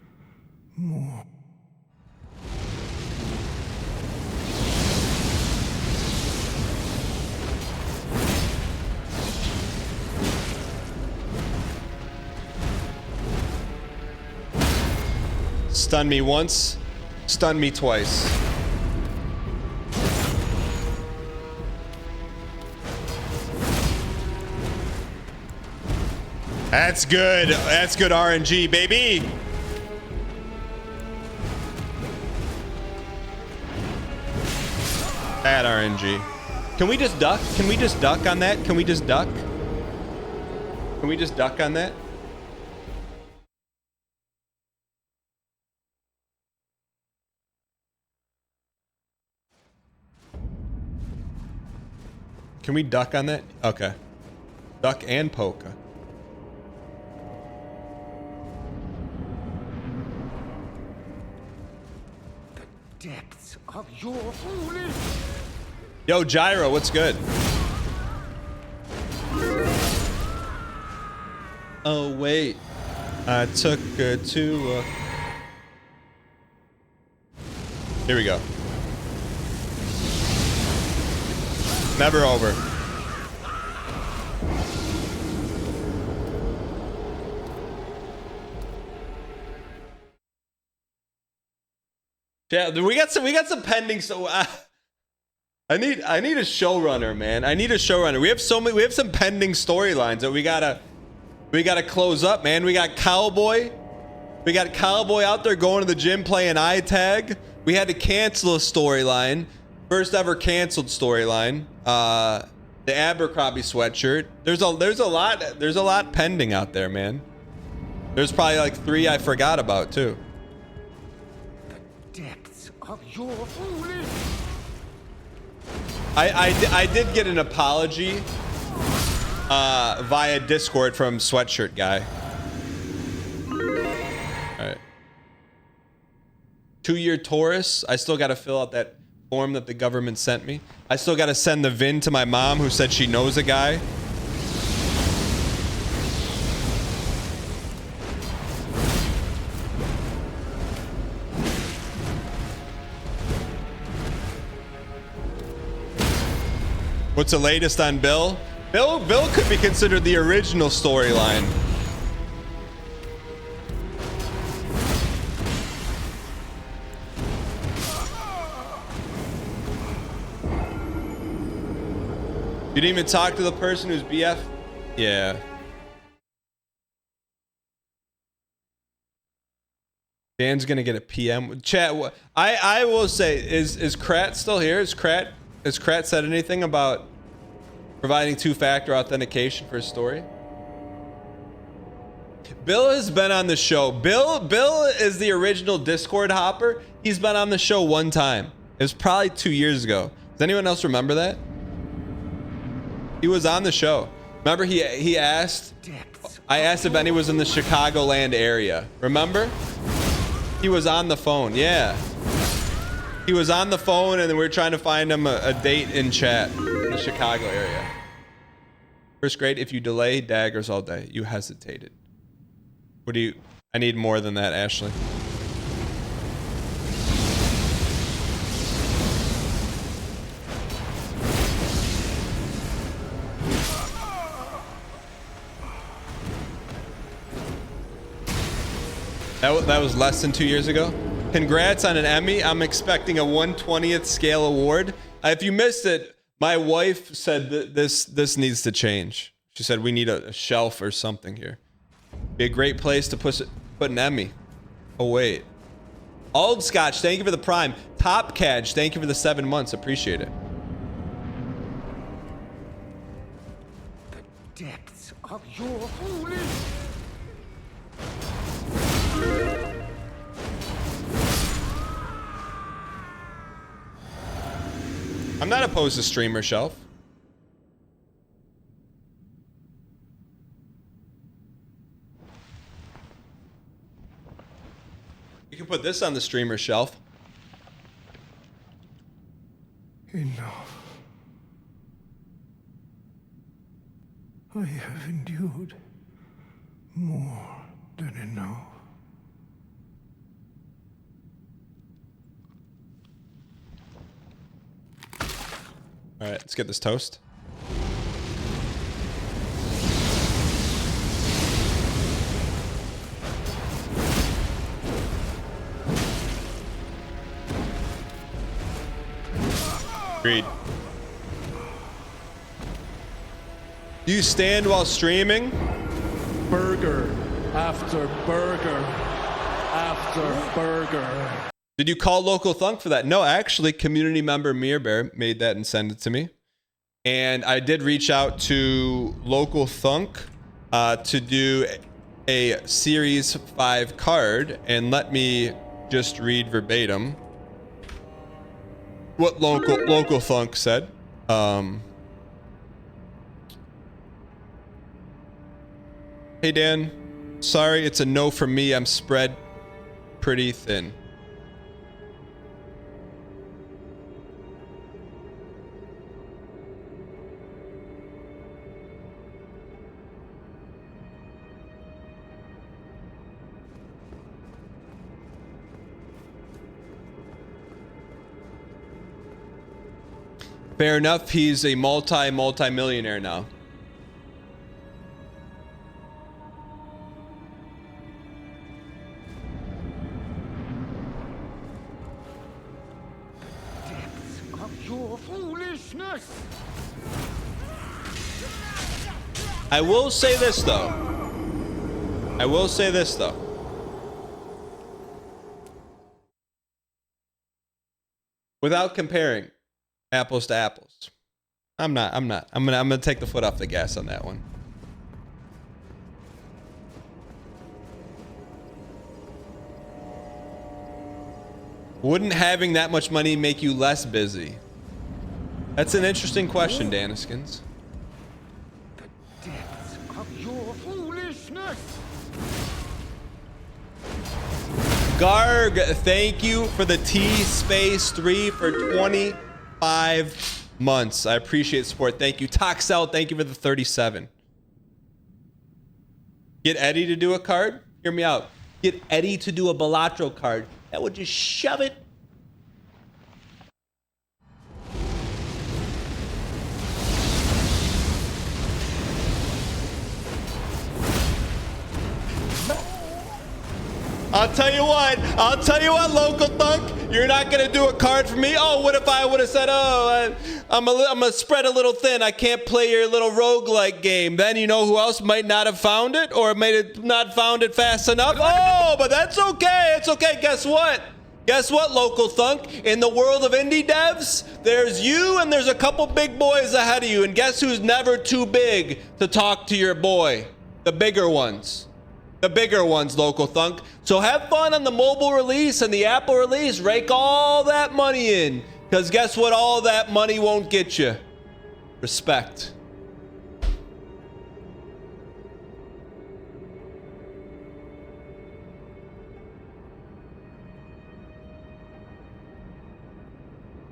Stun me once, stun me twice. That's good. That's good RNG, baby. Bad RNG. Can we just duck? Can we just duck on that? Can we just duck? Can we just duck on that? Can we duck on that? Okay. Duck and polka. The depths of your foolish. Yo, Gyro, what's good? Oh, wait. I took her to... Here we go. Never over. Yeah, we got some pending. So I need a showrunner, man. I need a showrunner. We have some pending storylines that we gotta close up, man. We got Cowboy out there going to the gym playing eye tag. We had to cancel a storyline, first ever canceled storyline. The Abercrombie sweatshirt. There's a lot pending out there, man. There's probably like 3 I forgot about too. Depths of your foolish. I did get an apology via Discord from Sweatshirt Guy. All right. 2-year Taurus. I still got to fill out that form that the government sent me. I still got to send the VIN to my mom who said she knows a guy. What's the latest on Bill? Bill could be considered the original storyline. You didn't even talk to the person who's BF? Yeah. Dan's gonna get a PM. Chat, I will say, is Krat still here? Has Krat said anything about providing 2-factor authentication for his story? Bill has been on the show. Bill is the original Discord hopper. He's been on the show 1 time. It was probably 2 years ago. Does anyone else remember that? He was on the show. Remember he asked, I asked if any was in the Chicagoland area. Remember? He was on the phone. Yeah. He was on the phone and then we were trying to find him a date in chat in the Chicago area. First grade, if you delay daggers all day, you hesitated. What do you... I need more than that, Ashley. That was less than 2 years ago. Congrats on an Emmy. I'm expecting a 1/20th scale award. If you missed it, my wife said that this needs to change. She said we need a shelf or something here. Be a great place to put an Emmy. Oh wait. Old Scotch, thank you for the prime. Top Cadge, thank you for the 7 months. Appreciate it. The depths of your foolish. I'm not opposed to streamer shelf. You can put this on the streamer shelf. Enough. I have endured more than enough. All right, let's get this toast. Agreed. Do you stand while streaming? Burger after burger after burger. Did you call Local Thunk for that? No, actually, community member Mirbear made that and sent it to me. And I did reach out to Local Thunk to do a Series 5 card. And let me just read verbatim what Local Thunk said. Hey Dan, sorry, it's a no for me. I'm spread pretty thin. Fair enough, he's a multi-millionaire now. Depths of your foolishness. I will say this though. I will say this though. Without comparing apples to apples. I'm gonna take the foot off the gas on that one. Wouldn't having that much money make you less busy? That's an interesting question, Daniskins. The depths of your foolishness. Garg, thank you for the T-Space3 for 25 months. I appreciate support. Thank you. Toxel, thank you for the 37. Get Eddie to do a card? Hear me out. Get Eddie to do a Balatro card. That would just shove it. I'll tell you what, Local Thunk, you're not gonna do a card for me. Oh, what if I would have said, oh, I'm gonna spread a little thin. I can't play your little roguelike game. Then you know who else might not have found it or might have not found it fast enough? Oh, but that's okay. It's okay. Guess what? Guess what, Local Thunk? In the world of indie devs, there's you and there's a couple big boys ahead of you. And guess who's never too big to talk to your boy? The bigger ones. The bigger ones, Local Thunk. So have fun on the mobile release and the Apple release. Rake all that money in. Because guess what all that money won't get you? Respect.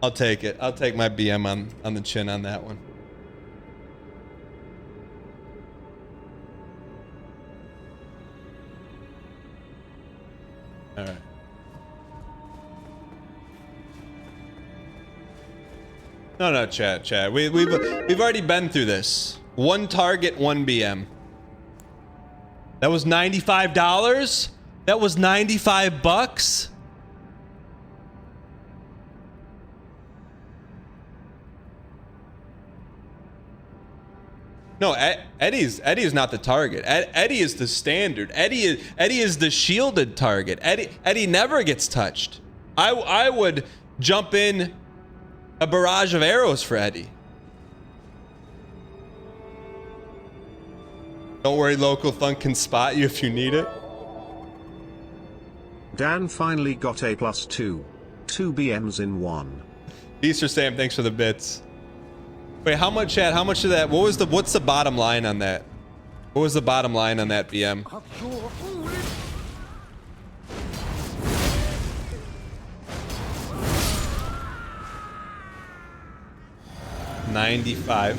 I'll take it. I'll take my BM on the chin on that one. All right. No, chat. We've already been through this. One target, one BM. That was $95. That was 95 bucks. No, Eddie is not the target. Eddie is the standard. Eddie is the shielded target. Eddie never gets touched. I would jump in a barrage of arrows for Eddie. Don't worry, Local Thunk can spot you if you need it. Dan finally got a +2. 2 BMs in one. Easter Sam, thanks for the bits. Wait, how much, Chad? How much of that? What's the bottom line on that? What was the bottom line on that BM? $95.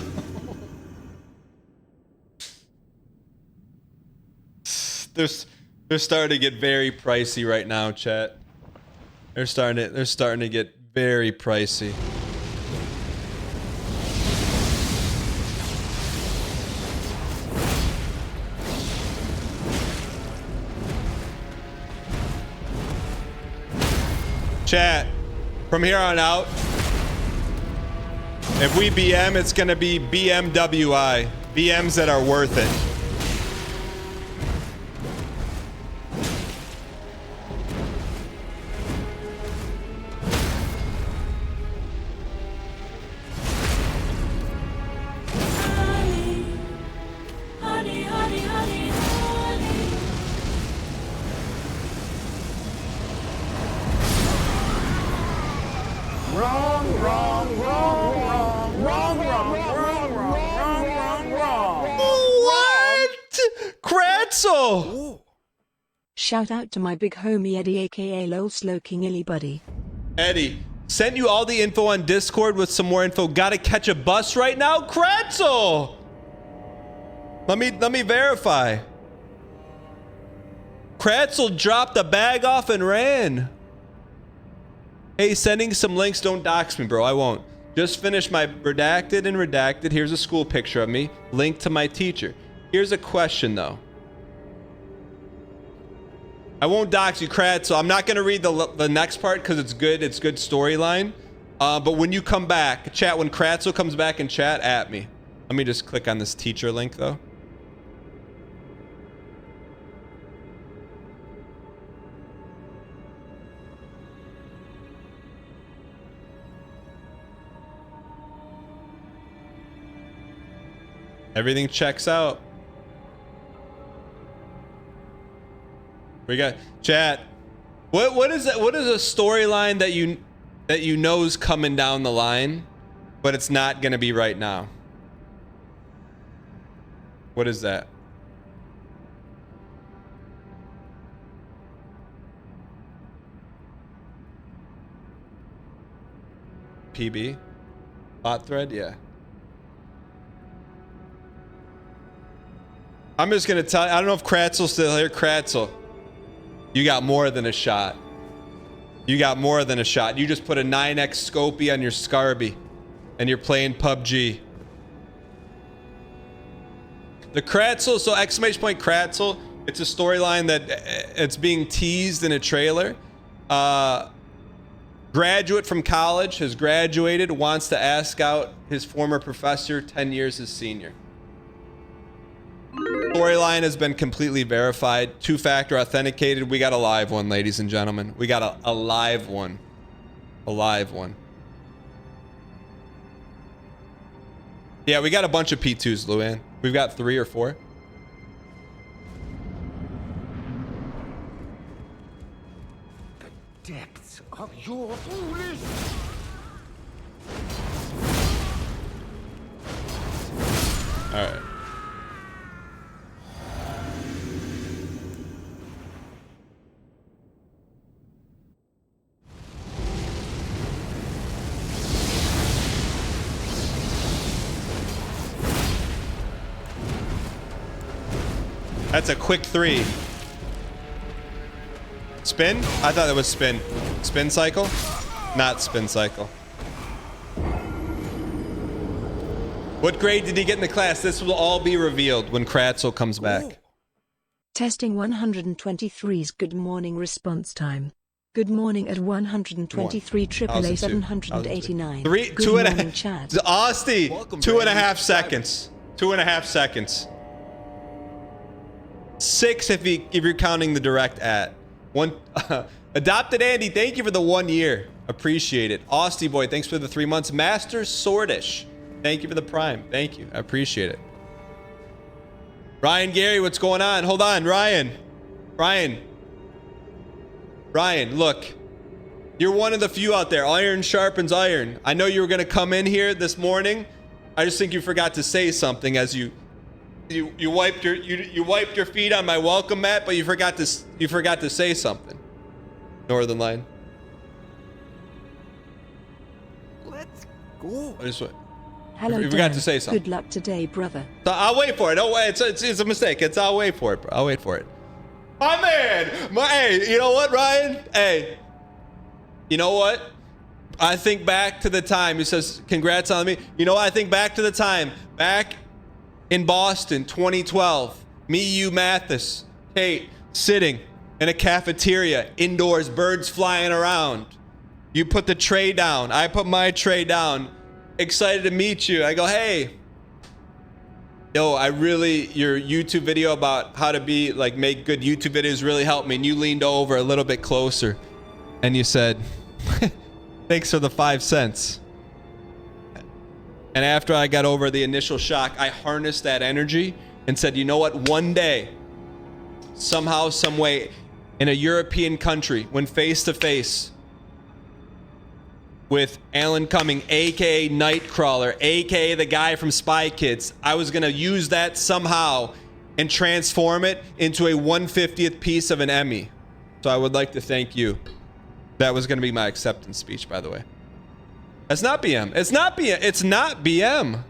They're starting to get very pricey right now, chat. They're starting to get very pricey. Chat, from here on out, if we BM, it's gonna be BMWI. BMs that are worth it. Kratzel! Shout out to my big homie Eddie aka Lol Slow King Illy Buddy. Eddie, sent you all the info on Discord with some more info. Gotta catch a bus right now? Kratzel! Let me verify. Kratzel dropped the bag off and ran. Hey, sending some links. Don't dox me, bro. I won't. Just finished my redacted and redacted. Here's a school picture of me. Link to my teacher. Here's a question, though. I won't dox you, Kratzel. I'm not going to read the next part because it's good. It's good storyline. But when you come back, chat, when Kratzel comes back in chat, at me. Let me just click on this teacher link, though. Everything checks out. We got chat. What is that? What is a storyline that you know is coming down the line, but it's not gonna be right now? What is that? PB? Bot thread? Yeah. I'm just gonna tell you, I don't know if Kratzel's still here. Kratzel, you got more than a shot. You got more than a shot. You just put a 9x Scopey on your Scarby and you're playing PUBG. The Kratzel, so exclamation point Kratzel, it's a storyline that it's being teased in a trailer. Graduate from college, has graduated, wants to ask out his former professor, 10 years his senior. Storyline has been completely verified, 2-factor authenticated. We got a live one, ladies and gentlemen. We got a live one. A live one. Yeah, we got a bunch of P2s, Luann. We've got 3 or 4. The depths of your foolish... All right. That's a quick 3. Spin? I thought it was spin. Spin cycle? Not spin cycle. What grade did he get in the class? This will all be revealed when Kratzel comes back. Testing 123's good morning response time. Good morning at 123 AAA 789. Three, good 2.5. morning, chat. Austin, 2.5 seconds. 2.5 seconds. 6 if you're counting the direct at. One adopted Andy, thank you for the 1 year. Appreciate it. Austin boy, thanks for the 3 months. Master Swordish, thank you for the prime. Thank you. I appreciate it. Ryan Gary, what's going on? Hold on, Ryan, look. You're one of the few out there. Iron sharpens iron. I know you were gonna come in here this morning. I just think you forgot to say something as you wiped your feet on my welcome mat, but you forgot to say something. Northern Line. Let's go. Hello, you forgot to say something. Good luck today, brother. So I'll wait for it. Don't wait. It's a mistake. I'll wait for it, bro. I'll wait for it. My man. Hey, you know what, Ryan? Hey. You know what? I think back to the time. He says, congrats on me. You know what? I think back to the time. Back in Boston, 2012. Me, you, Mathis, Kate, sitting in a cafeteria, indoors, birds flying around. You put the tray down. I put my tray down. Excited to meet you. I go, hey. Yo, your YouTube video about how to make good YouTube videos really helped me. And you leaned over a little bit closer and you said, thanks for the 5 cents. And after I got over the initial shock, I harnessed that energy and said, you know what? One day, somehow, some way, in a European country, when face to face with Alan Cumming, aka Nightcrawler, aka the guy from Spy Kids, I was gonna use that somehow and transform it into a 1/50th piece of an Emmy. So I would like to thank you. That was going to be my acceptance speech, by the way. It's not BM. It's not BM. It's not BM.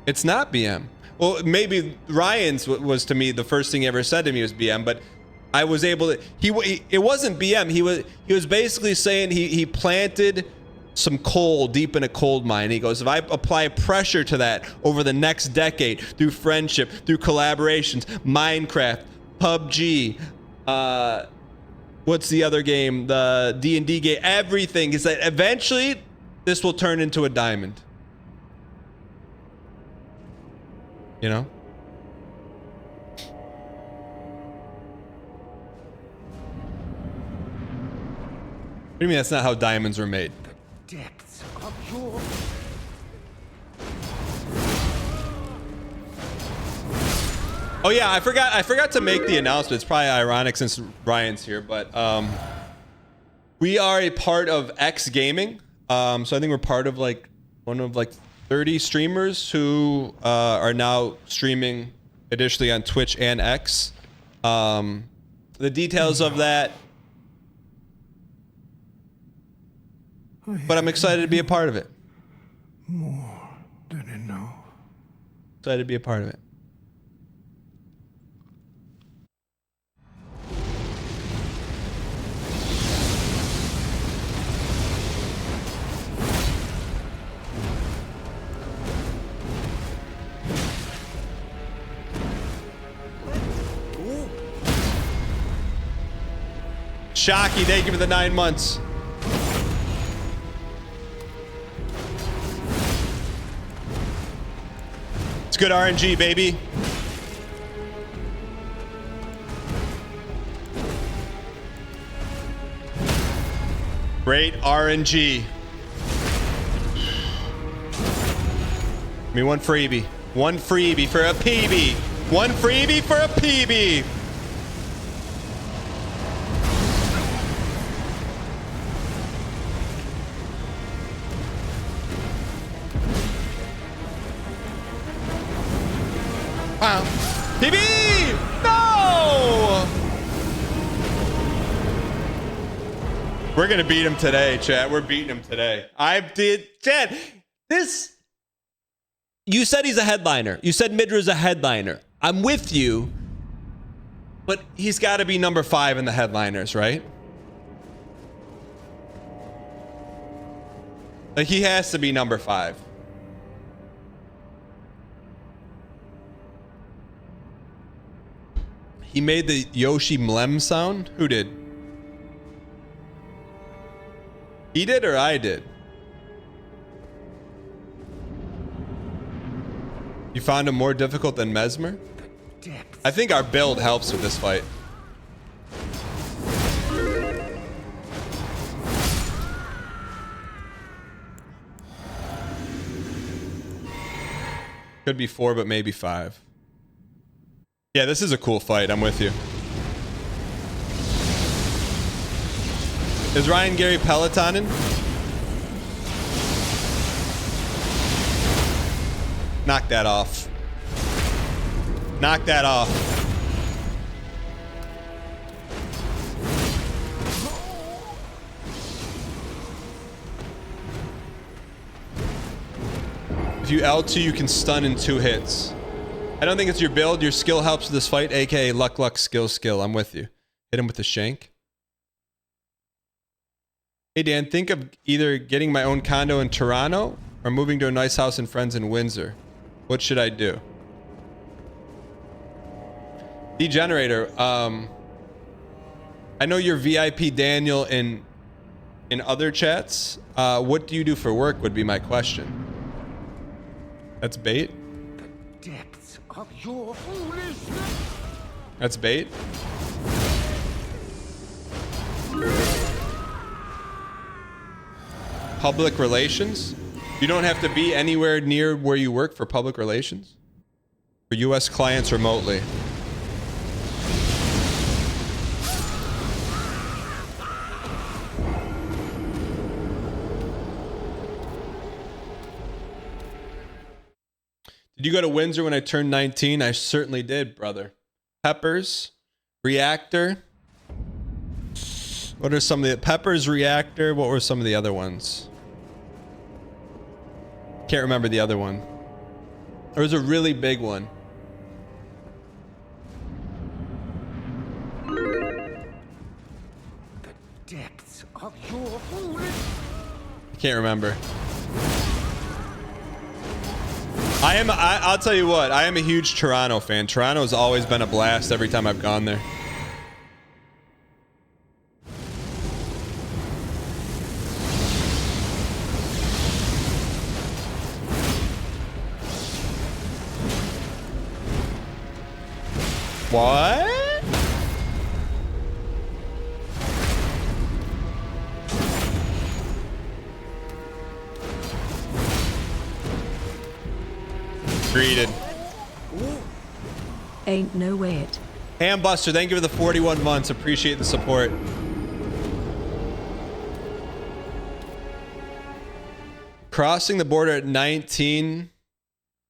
It's not BM. Well, maybe Ryan's was to me the first thing he ever said to me was BM, but I was able to. It wasn't BM. He was basically saying he planted some coal deep in a coal mine. He goes, if I apply pressure to that over the next decade through friendship, through collaborations, Minecraft, PUBG, what's the other game? The D&D game. Everything is that eventually this will turn into a diamond. You know? What do you mean that's not how diamonds are made? The depths of your... Oh yeah, I forgot to make the announcement. It's probably ironic since Ryan's here, but we are a part of X Gaming. So I think we're part of like one of like 30 streamers who are now streaming additionally on Twitch and X. The details of that, but I'm excited to be a part of it. More than enough. Excited to be a part of it. Shocky, thank you for the 9 months. It's good RNG, baby. Great RNG. Give me one freebie. One freebie for a PB. One freebie for a PB. Wow. PB! No! We're gonna beat him today, chat. We're beating him today. Chad, this... You said he's a headliner. You said Midra's a headliner. I'm with you, but he's got to be number 5 in the headliners, right? Like, he has to be number 5. He made the Yoshi Mlem sound? Who did? He did or I did? You found him more difficult than Mesmer? I think our build helps with this fight. Could be 4, but maybe 5. Yeah, this is a cool fight. I'm with you. Is Ryan Gary Pelotonin? Knock that off. Knock that off. If you L2, you can stun in 2 hits. I don't think it's your build. Your skill helps with this fight, aka luck, skill. I'm with you. Hit him with the shank. Hey, Dan, think of either getting my own condo in Toronto or moving to a nice house and friends in Windsor. What should I do? Degenerator, I know you're VIP Daniel in other chats. What do you do for work would be my question. That's bait? The depths of your foolishness. That's bait? Public relations? You don't have to be anywhere near where you work for public relations? For US clients remotely. Did you go to Windsor when I turned 19? I certainly did, brother. Peppers, Reactor. What are some of the Peppers, Reactor? What were some of the other ones? Can't remember the other one. There was a really big one. The depths of your foolish. I can't remember. I'll tell you what, I am a huge Toronto fan. Toronto's always been a blast every time I've gone there. What? Greeted. Ain't no way it. Hambuster, thank you for the 41 months. Appreciate the support. Crossing the border at 19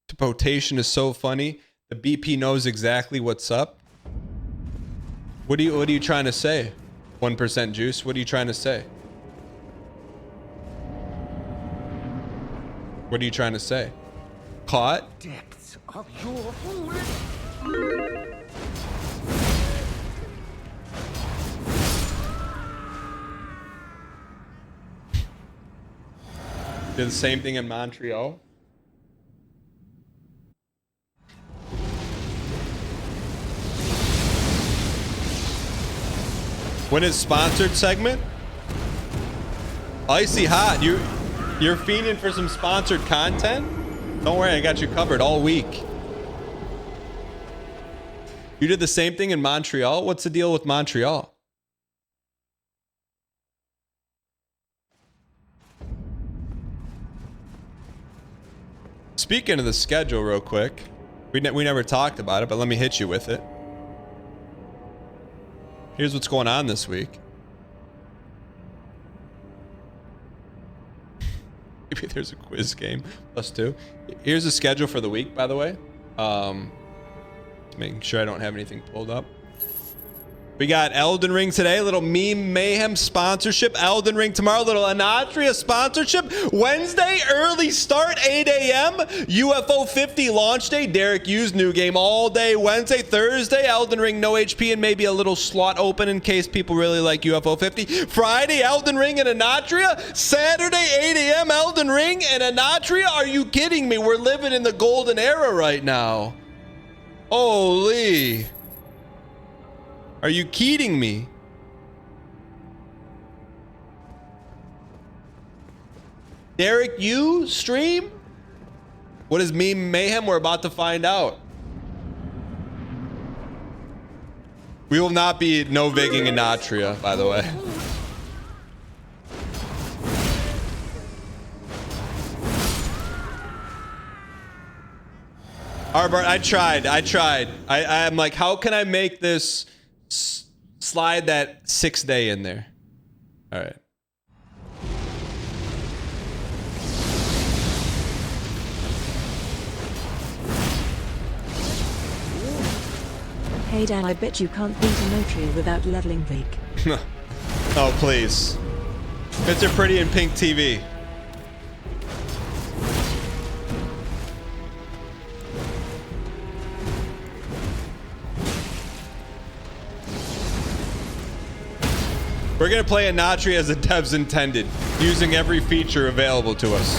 to potation is so funny. The BP knows exactly what's up. What are you trying to say? 1% juice. What are you trying to say? What are you trying to say? Caught? Depths of your foolish. Did the same thing in Montreal. When it's sponsored segment? Icy hot. You're fiending for some sponsored content? Don't worry, I got you covered all week. You did the same thing in Montreal? What's the deal with Montreal? Speaking of the schedule real quick, we never talked about it, but let me hit you with it. Here's what's going on this week. Maybe there's a quiz game +2. Here's the schedule for the week, by the way. Making sure I don't have anything pulled up. We got Elden Ring today, little Meme Mayhem sponsorship. Elden Ring tomorrow, little ERDTREE sponsorship. Wednesday, early start, 8 a.m. UFO 50 launch day. Derek Hughes, new game all day. Wednesday, Thursday, Elden Ring, no HP, and maybe a little slot open in case people really like UFO 50. Friday, Elden Ring and ERDTREE. Saturday, 8 a.m. Elden Ring and ERDTREE. Are you kidding me? We're living in the golden era right now. Holy. Are you kidding me? Derek, you stream? What is Meme Mayhem? We're about to find out. We will not be no-vigging in ERDTREE, by the way. Arbart, I tried. I'm like, how can I make this slide that 6th day in there? All right. Hey Dan, I bet you can't beat ERDTREE without leveling Vic. Oh, please. Mr. Pretty in Pink TV. We're gonna play ERDTREE as the devs intended, using every feature available to us.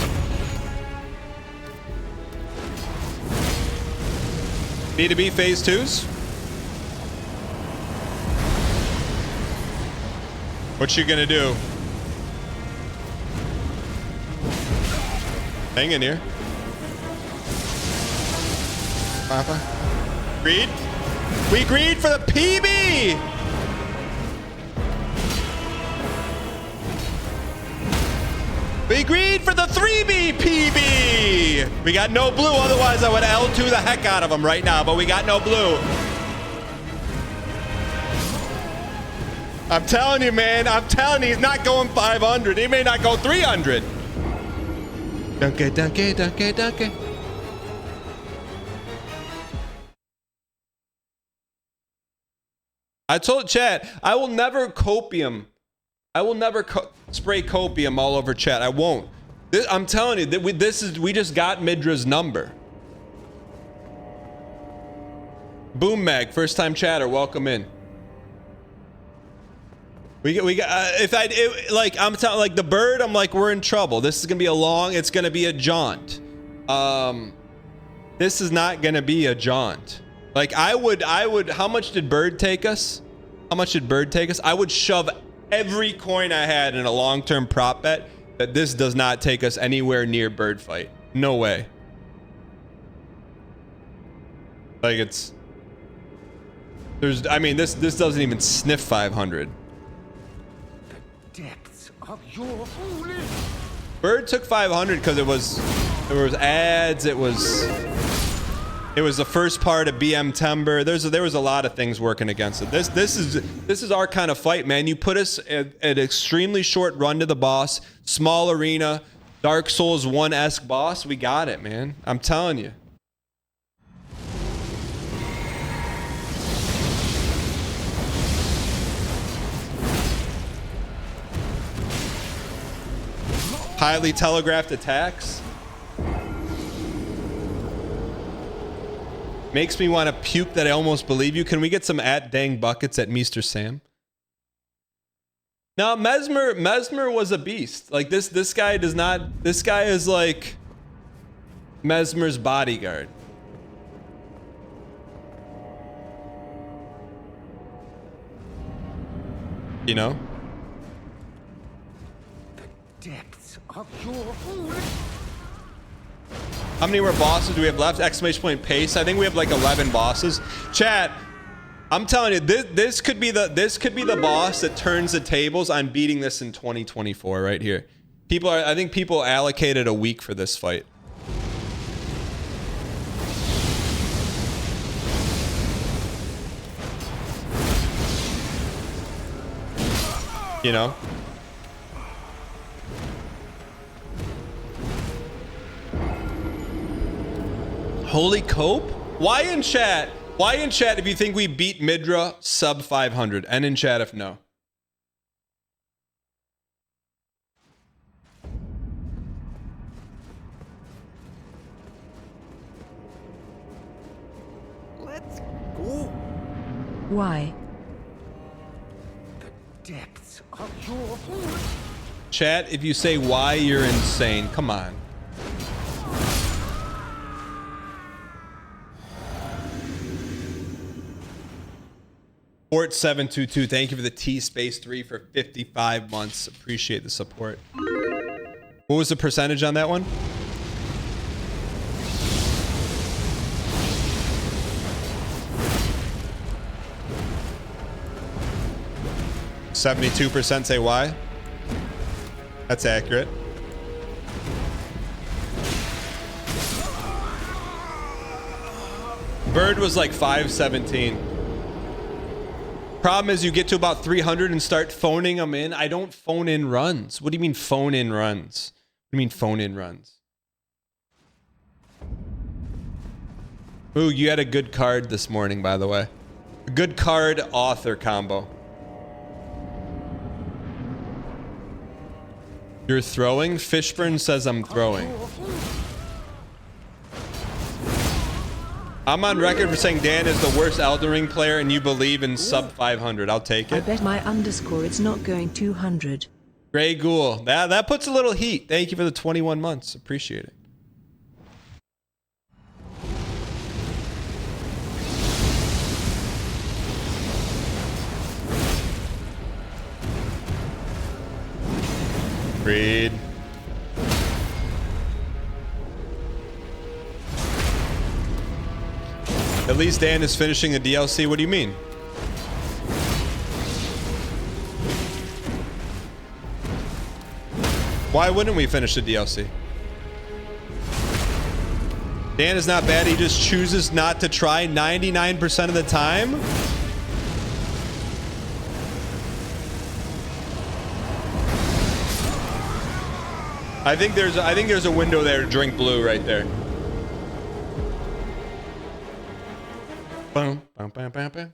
B2B phase 2s? What you gonna do? Hang in here. Papa. Greed? We greed for the PB! We agreed for the 3B PB! We got no blue, otherwise I would L2 the heck out of him right now, but we got no blue. I'm telling you, man, I'm telling you, he's not going 500. He may not go 300. Donkey, donkey, donkey, donkey. 「I told chat, I will never copium. I will never spray copium all over chat. I won't. I'm telling you that we just got Midra's number. Boom Mag, first time chatter, welcome in. We got I'm telling, like the bird, I'm like, we're in trouble. This is gonna be it's gonna be a jaunt. This is not gonna be a jaunt. Like I would, how much did bird take us? How much did bird take us? I would shove every coin I had in a long-term prop bet that this does not take us anywhere near bird fight. No way. Like I mean, this doesn't even sniff 500. The depths of your foolish. Bird took 500 because there was ads. It was the first part of BM Tember. There was a lot of things working against it. This is our kind of fight, man. You put us at an extremely short run to the boss, small arena, Dark Souls 1-esque boss. We got it, man. I'm telling you. Highly telegraphed attacks. Makes me want to puke that I almost believe you. Can we get some @dang buckets at Mr. Sam? Now Mesmer was a beast. Like this guy does not. This guy is like Mesmer's bodyguard. You know? The depths of your foolish. How many more bosses do we have left? Exclamation point pace. I think we have like 11 bosses. Chat, I'm telling you, this could be the boss that turns the tables on beating this in 2024 right here. I think people allocated a week for this fight. You know? Holy cope? Why in chat? Why in chat if you think we beat Midra sub 500? And in chat if no. Let's go. Why? The depths of your foolish. Chat, if you say why, you're insane. Come on. Port722, thank you for the T-Space3 for 55 months. Appreciate the support. What was the percentage on that one? %72% say why? That's accurate. Bird was like 517. Problem is you get to about 300 and start phoning them in. I don't phone in runs. What do you mean phone in runs? What do you mean phone in runs? Ooh, you had a good card this morning, by the way. A good card author combo. You're throwing? Fishburne says I'm throwing. I'm on record for saying Dan is the worst Elden Ring player and you believe in sub 500. I'll take I it. bet my underscore it's not going 200. Grey Ghoul. That puts a little heat. Thank you for the 21 months. Appreciate it. Read. At least Dan is finishing the DLC. What do you mean? Why wouldn't we finish the DLC? Dan is not bad. He just chooses not to try 99% of the time. I think there's a window there to drink blue right there. Boom, bam, bam, bam, bam.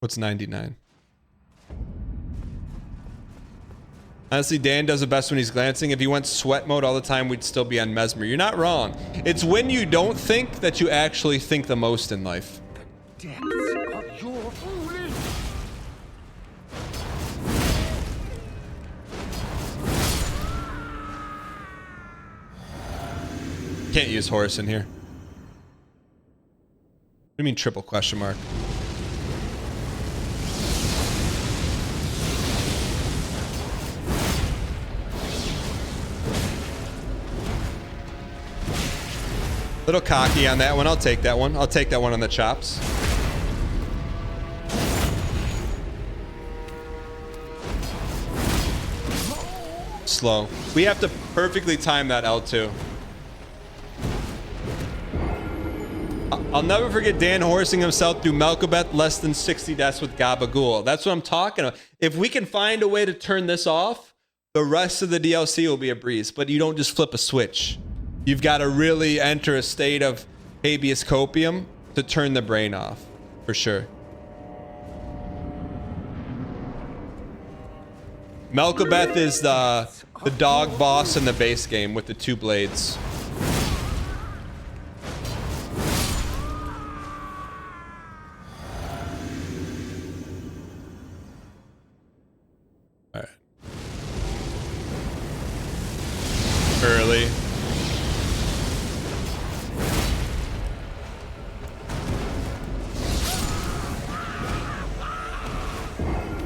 What's 99? Honestly, Dan does the best when he's glancing. If he went sweat mode all the time, we'd still be on Mesmer. You're not wrong. It's when you don't think that you actually think the most in life. The depths of your foolish. Can't use horse in here. What do you mean triple question mark? Little cocky on that one. I'll take that one. I'll take that one on the chops. Slow. We have to perfectly time that L2. I'll never forget Dan horsing himself through Melkobeth less than 60 deaths with Gabagool. That's what I'm talking about. If we can find a way to turn this off, the rest of the DLC will be a breeze. But you don't just flip a switch. You've got to really enter a state of habeas copium to turn the brain off, for sure. Melkobeth is the dog boss in the base game with the 2 blades. All right. Early.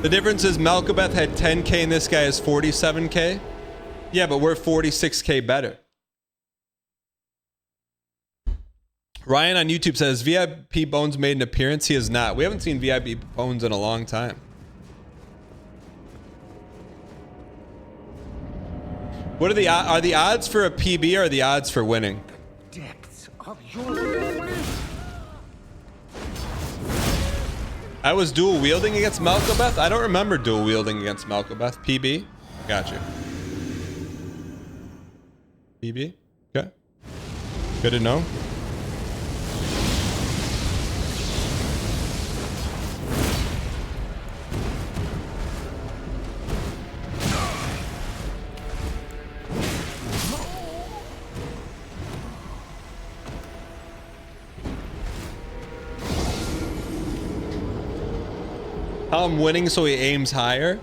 The difference is Melkobeth had 10k and this guy is 47k. Yeah, but we're 46k better. Ryan on YouTube says VIP Bones made an appearance. He has not. We haven't seen VIP Bones in a long time. What are the odds for a PB or are the odds for winning? The depths of your. I was dual wielding against Melkobeth. I don't remember dual wielding against Melkobeth. PB? Gotcha. PB? Okay. Good to know. I'm winning so he aims higher?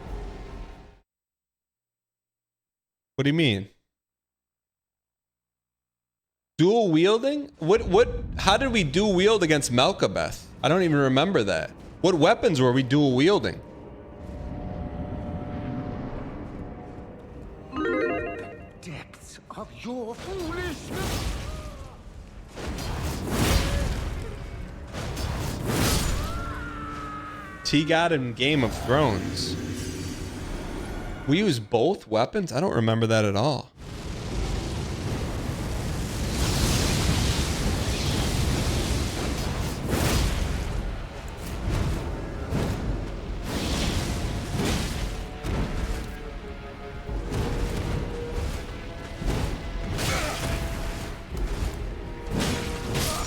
What do you mean? Dual wielding? How did we dual wield against Melkobeth? I don't even remember that. What weapons were we dual wielding? The depths of your foolishness. T-God in Game of Thrones. We use both weapons? I don't remember that at all.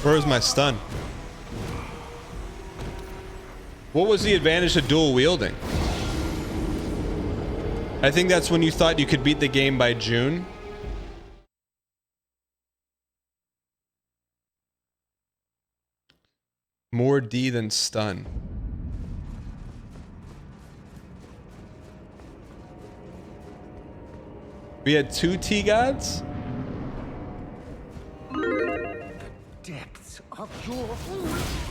Where's my stun? What was the advantage to dual wielding? I think that's when you thought you could beat the game by June. More D than stun. We had 2 T-Gods? The depths of your foolishness.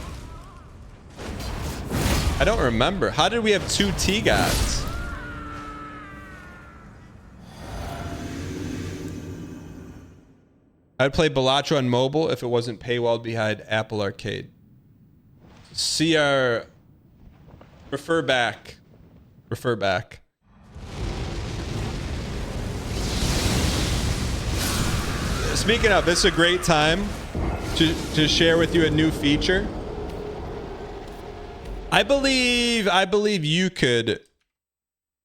I don't remember. How did we have 2 T-Gods? I'd play Balatro on mobile if it wasn't paywalled behind Apple Arcade. CR... Refer back. Refer back. Speaking of, this is a great time to share with you a new feature. I believe you could.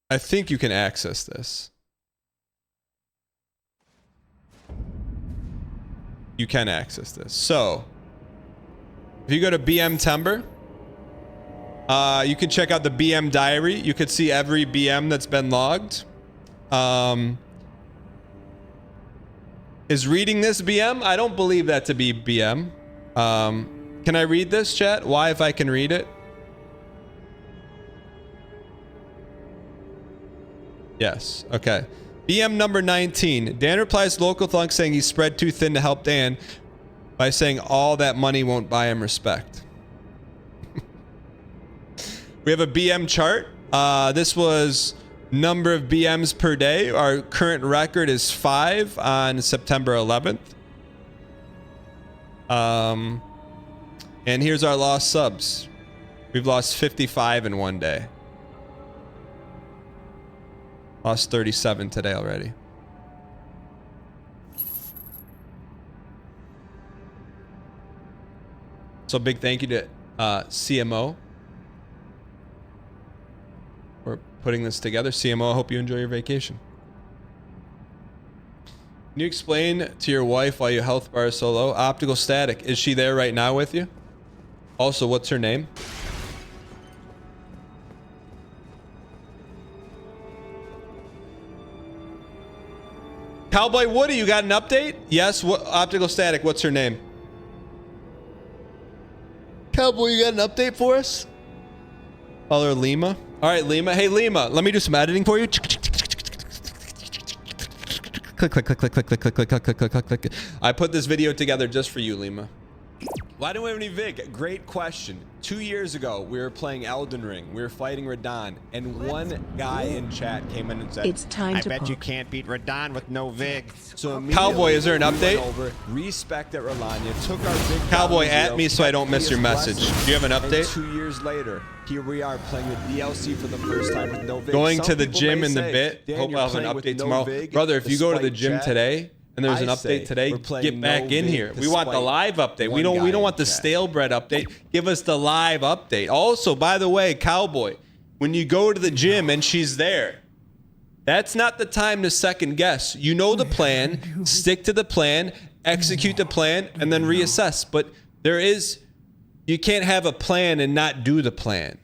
I think you can access this. You can access this. So, if you go to BM Tember, You can check out the BM diary. You could see every BM that's been logged. Is reading this BM? I don't believe that to be BM. Can I read this, chat? Why, if I can read it? Yes. Okay. BM number 19. Dan replies to Local Thunk saying he's spread too thin to help Dan by saying all that money won't buy him respect. We have a BM chart. This was number of BMs per day. Our current record is 5 on September 11th. And here's our lost subs. We've lost 55 in one day. Lost 37 today already. So big thank you to CMO for putting this together. CMO, I hope you enjoy your vacation. Can you explain to your wife why your health bar is so low? Optical static. Is she there right now with you? Also, what's her name? Cowboy Woody, you got an update? Yes. What optical static? What's her name? Cowboy, you got an update for us? Call her Lima. All right, Lima. Hey, Lima. Let me do some editing for you. Click, click, click, click, click, click, click, click, click, click, click, click, click. I put this video together just for you, Lima. Why don't we have any Vig? Great question. 2 years ago, we were playing Elden Ring. We were fighting Radon, and one guy in chat came in and said, It's time I to bet you pop. can't beat Radon with no Vig. So Cowboy, is there an update? Over, respect at Rolania, took our Vig Cowboy, down to at zero, me so I don't miss he your is message. blessed. Do you have an And update? 2 years later, here we are playing the DLC for the first time with no Vig. Going Some to the people gym may in the say, bit. Dan, Hope you're I'll have an playing with update no tomorrow. Vig, Brother, if you go to the despite gym chat. today and there's an I update say today, we're playing get back no in Vig here. We want the despite live update. We one don't guy want in the chat. stale bread update. Give us the live update. Also, by the way, Cowboy, when you go to the gym and she's there, that's not the time to second guess. You know the plan, stick to the plan, execute the plan, and then reassess. But you can't have a plan and not do the plan.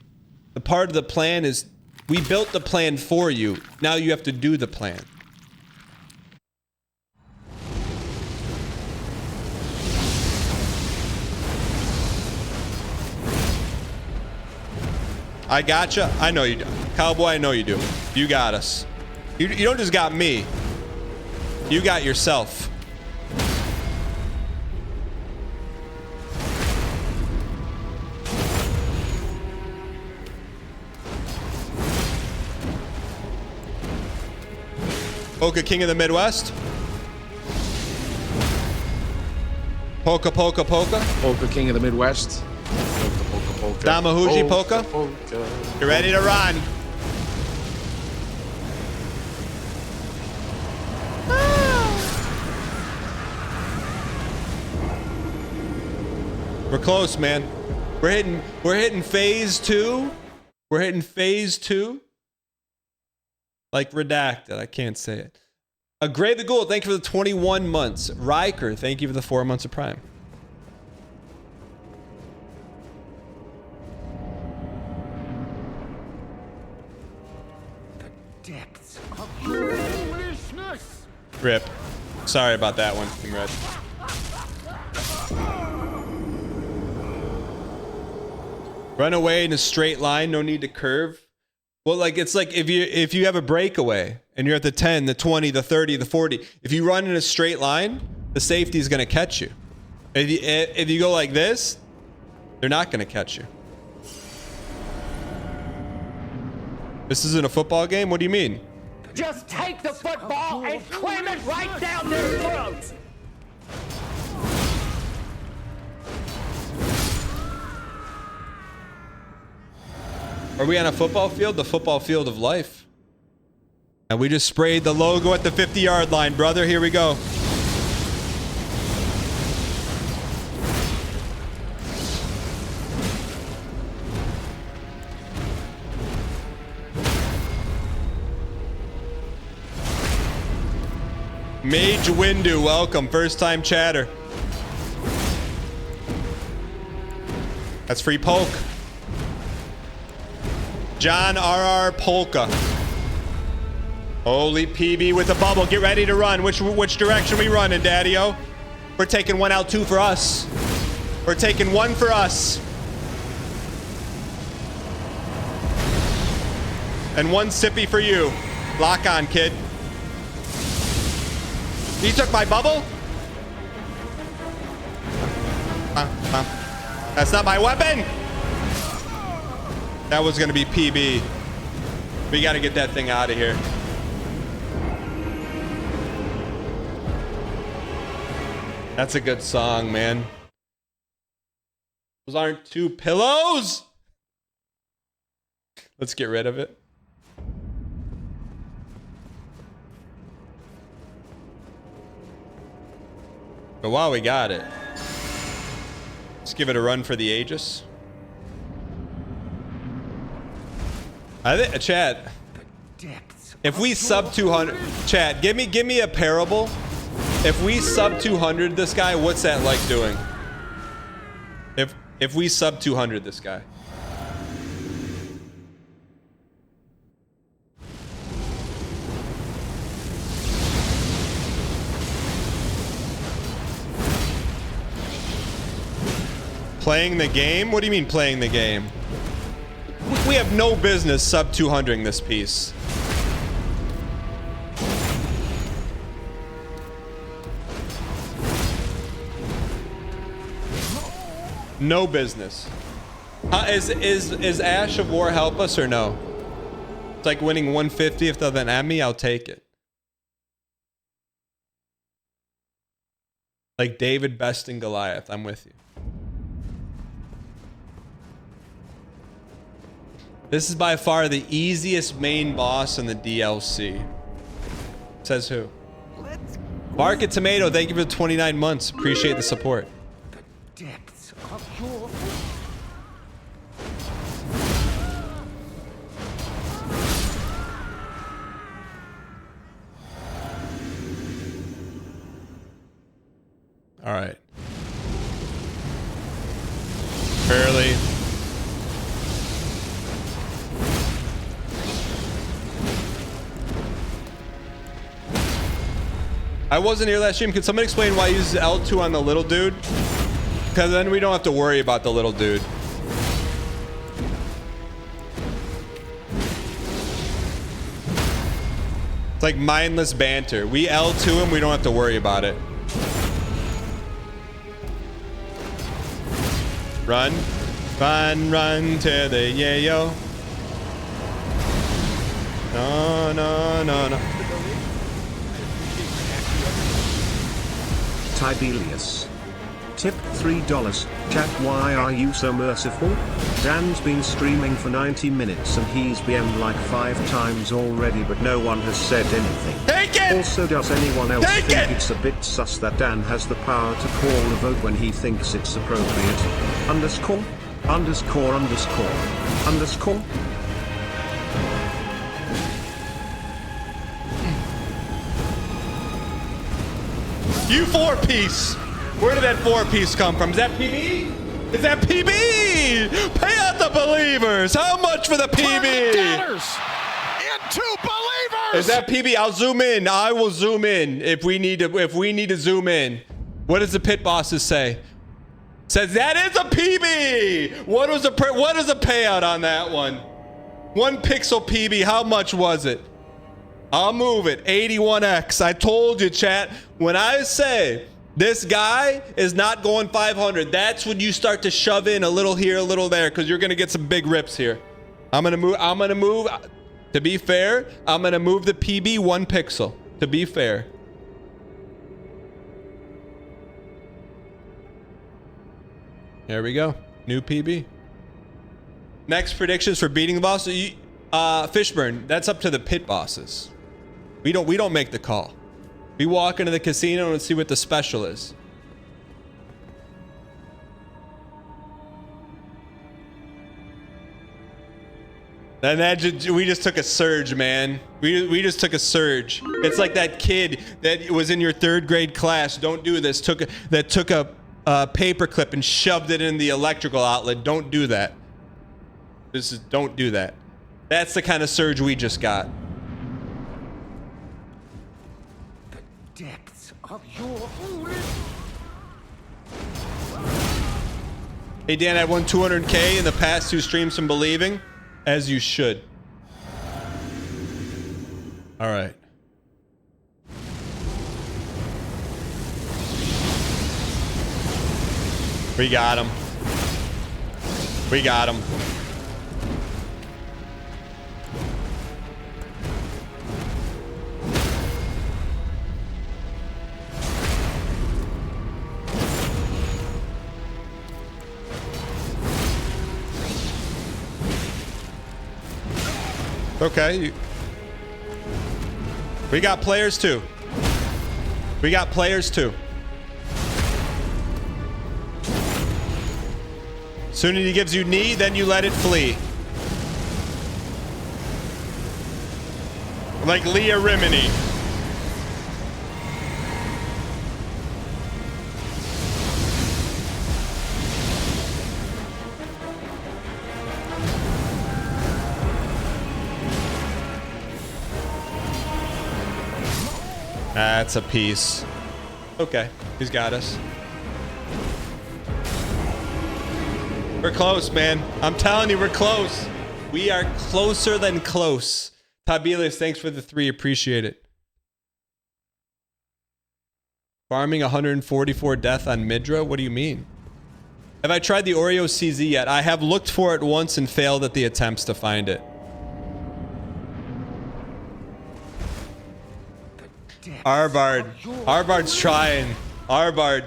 The part of the plan is, we built the plan for you. Now you have to do the plan. I gotcha. I know you do. Cowboy, I know you do. You got us. You don't just got me. You got yourself. Polka King of the Midwest. Polka, polka, polka. Polka King of the Midwest. Polka, polka, polka. Damahuji polka. Polka. You ready to run? We're close, man. We're hitting phase 2. We're hitting phase 2. Like redacted. I can't say it. Gray the Ghoul, thank you for the 21 months. Riker, thank you for the 4 months of Prime. The depths of your foolishness. Rip. Sorry about that one, King Red. Run away in a straight line, no need to curve. Well, like it's like if you have a breakaway and you're at the 10, the 20, the 30, the 40, if you run in a straight line, the safety is going to catch you. If you go like this, they're not going to catch you. This isn't a football game? What do you mean? Just take the football and cram it right down their throats. Are we on a football field? The football field of life. And we just sprayed the logo at the 50-yard line, brother. Here we go. Mage Windu, welcome. First time chatter. That's free poke. John RR Polka. Holy PB with the bubble. Get ready to run. Which direction we running, Daddy-O? We're taking one out, two for us. We're taking one for us. And one sippy for you. Lock on, kid. He took my bubble? That's not my weapon. That was gonna be PB. We gotta get that thing out of here. That's a good song, man. Those aren't two pillows. Let's get rid of it. But while we got it, let's give it a run for the ages. I think, chat. If we sub 200, chat, give me a parable. If we sub 200 this guy, what's that like doing? If we sub 200 this guy. Playing the game? What do you mean playing the game? We have no business sub 200ing this piece. No business. Is Ash of War help us or no? It's like winning 150 if they'll then add me, I'll take it. Like David besting Goliath, I'm with you. This is by far the easiest main boss in the DLC. Says who? Market Tomato, thank you for the 29 months. Appreciate the support. Depths of your... All right. Early. I wasn't here last stream. Can someone explain why he uses L2 on the little dude? Because then we don't have to worry about the little dude. It's like mindless banter. We L2 him, we don't have to worry about it. Run, run, run to the yayo. No, no, no, no. Tibelius. Tip $3. Chat, why are you so merciful? Dan's been streaming for 90 minutes and he's BM'd like 5 times already, but no one has said anything. Take it! Also, does anyone else think it's a bit sus that Dan has the power to call a vote when he thinks it's appropriate? Underscore? Underscore underscore? Underscore? You 4-piece. Where did that 4-piece come from? Is that PB? Is that PB? Pay out the believers. How much for the PB? Into believers. Is that PB? I'll zoom in. I will zoom in if we need to. If we need to zoom in. What does the pit bosses say? Says that is a PB. What is the payout on that one? 1 pixel PB. How much was it? I'll move it. 81x. I told you, chat. When I say this guy is not going 500, that's when you start to shove in a little here, a little there, because you're gonna get some big rips here. I'm gonna move. To be fair, I'm gonna move the PB 1 pixel. To be fair. There we go. New PB. Next predictions for beating the boss. Fishburne. That's up to the pit bosses. We don't make the call. We walk into the casino and see what the special is. And we just took a surge, man. We just took a surge. It's like that kid that was in your 3rd grade class. Don't do this. Took a paper clip and shoved it in the electrical outlet. Don't do that. Don't do that. That's the kind of surge we just got. The depths of your Hey Dan, I won 200K in the past 2 streams from believing, as you should. All right. We got him. We got him. Okay. We got players too. We got players too. Soon as he gives you knee, then you let it flee. Like Leah Rimini. That's a piece. Okay, he's got us. We're close, man. I'm telling you, we're close. We are closer than close. Tabilis, thanks for the 3. Appreciate it. Farming 144 death on Midra? What do you mean? Have I tried the Oreo CZ yet? I have looked for it once and failed at the attempts to find it. Arbard. Arbard's trying. Arbard.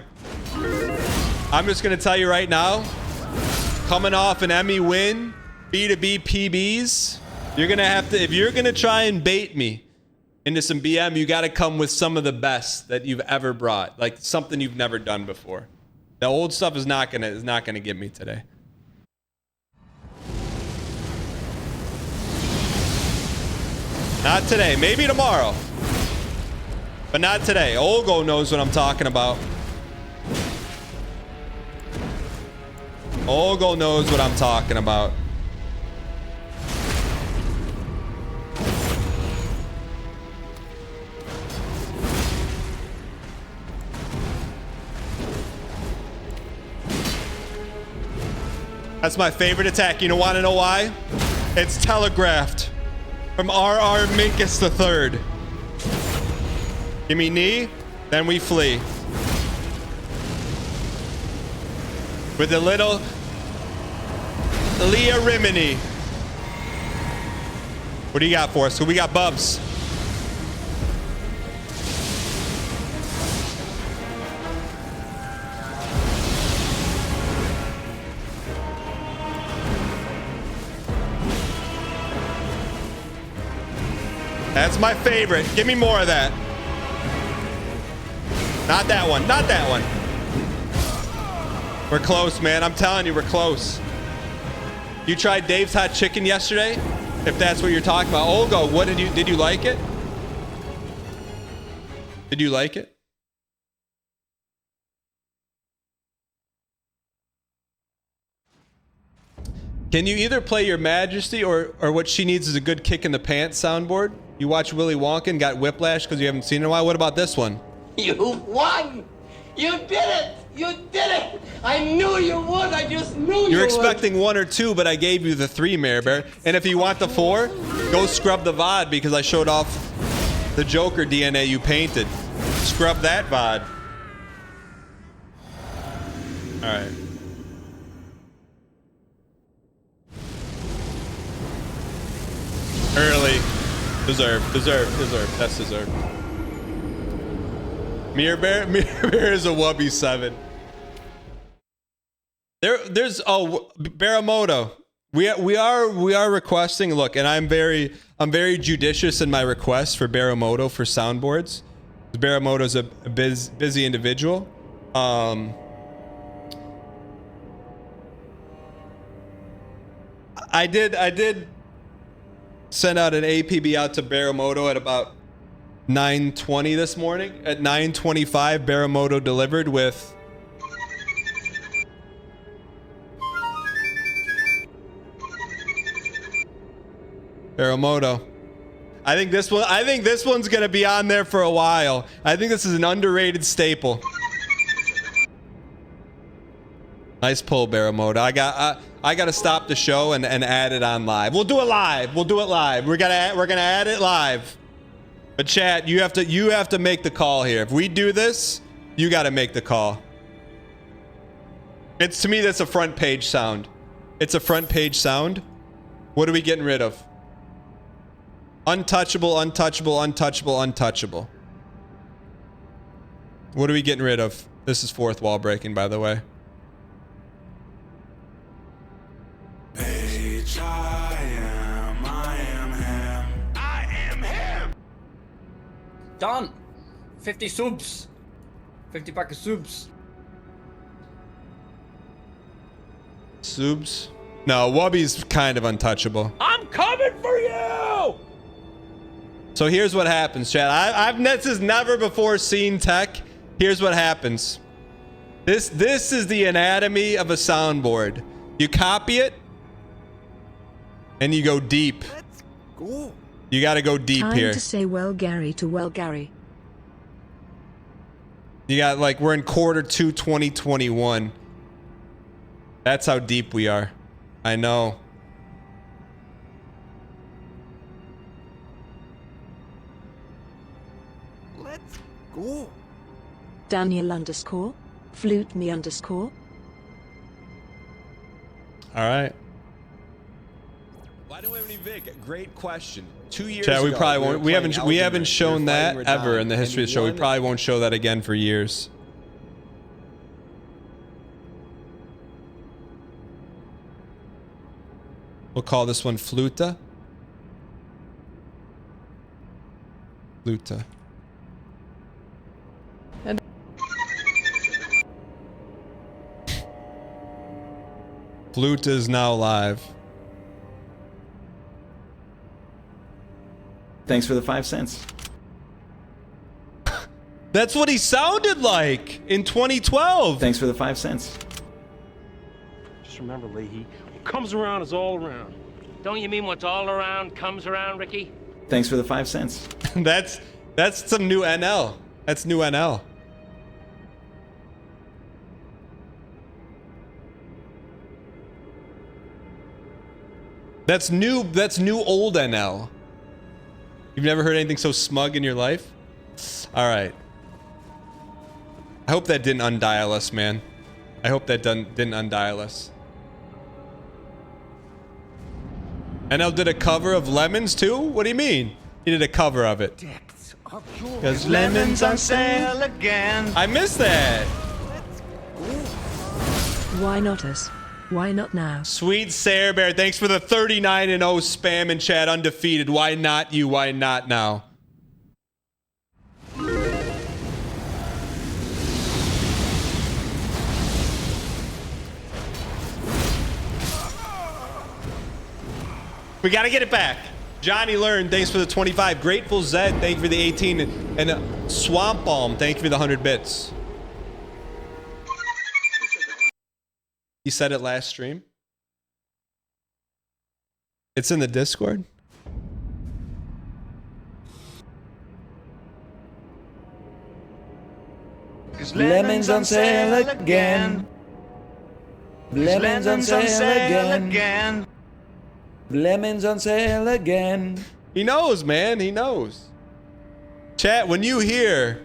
I'm just going to tell you right now, coming off an Emmy win, B2B PBs, you're going to have to, if you're going to try and bait me into some BM, you got to come with some of the best that you've ever brought, like something you've never done before. The old stuff is not going to get me today. Not today, maybe tomorrow. But not today. Olgo knows what I'm talking about. Olgo knows what I'm talking about. That's my favorite attack. You want to know why? It's telegraphed from R.R. Minkus III. Give me knee, then we flee. With a little Leah Rimini. What do you got for us? Who we got, Bubs? That's my favorite. Give me more of that. Not that one. Not that one. We're close, man. I'm telling you, we're close. You tried Dave's Hot Chicken yesterday? If that's what you're talking about. Olgo, what did you like it? Did you like it? Can you either play Your Majesty or what she needs is a good kick in the pants soundboard? You watch Willy Wonka and got whiplash because you haven't seen it in a while? What about this one? You won! You did it! You did it! I knew you would! I just knew you would! You're expecting 1 or 2, but I gave you the 3, Mayor Bear. And if you want the 4, go scrub the VOD because I showed off the Joker DNA you painted. Scrub that VOD. Alright. Early. Deserved. That's deserved. Mirror Bear is a Wubby 7. There's Baramoto. We are requesting. Look, and I'm very judicious in my request for Baramoto for soundboards. Baramoto's a busy individual. I did send out an APB out to Baramoto at about 9:20 this morning. At 9:25, Baramoto delivered with Baramoto. I think this one's gonna be on there for a while. I think this is an underrated staple. Nice pull, Baramoto. I gotta stop the show and add it on live. We'll do it live. We'll do it live. We're gonna add it live. But chat, you have to make the call here. If we do this, you gotta make the call. It's, to me, that's a front page sound. It's a front page sound. What are we getting rid of? Untouchable, untouchable, untouchable, untouchable. What are we getting rid of? This is fourth wall breaking, by the way. I am him. Done. 50 subs. 50 pack of subs. Subs? No, Wubby's kind of untouchable. I'm coming for you. So here's what happens, chat. This is never before seen tech. Here's what happens. This is the anatomy of a soundboard. You copy it, and you go deep. Let's go. You gotta go deep here. Time to say well Gary to well Gary. You got, like, we're in quarter 2 2021. That's how deep we are. I know. Let's go. Daniel _ flute me _ All right. Why don't we have any Vic? Great question. 2 years Chat, we ago, probably won't. We playing haven't Elden Ring. shown We were that fighting ever Radon, in the history of the show. We and probably won't show that again for years. We'll call this one Fluta. Fluta. And Fluta is now live. Thanks for the 5 cents. That's what he sounded like in 2012. Thanks for the 5 cents. Just remember, Leahy, what comes around is all around. Don't you mean what's all around comes around, Ricky? Thanks for the 5 cents. That's some new NL. That's new NL. That's new old NL. You've never heard anything so smug in your life? All right. I hope that didn't undial us, man. I hope that didn't undial us. NL did a cover of Lemons too? What do you mean? He did a cover of it. Because Lemons on sale again. I missed that. Why not us? Why not now? Sweet Sarah Bear, thanks for the 39-0 spam in chat, undefeated. Why not you? Why not now? We gotta get it back. Johnny Learn, thanks for the 25. Grateful Zed, thank you for the 18. And Swamp Balm, thank you for the 100 bits. He said it last stream. It's in the Discord. Lemons on sale again. Lemons on sale again. Lemons on sale again. He knows, man. He knows. Chat, when you hear...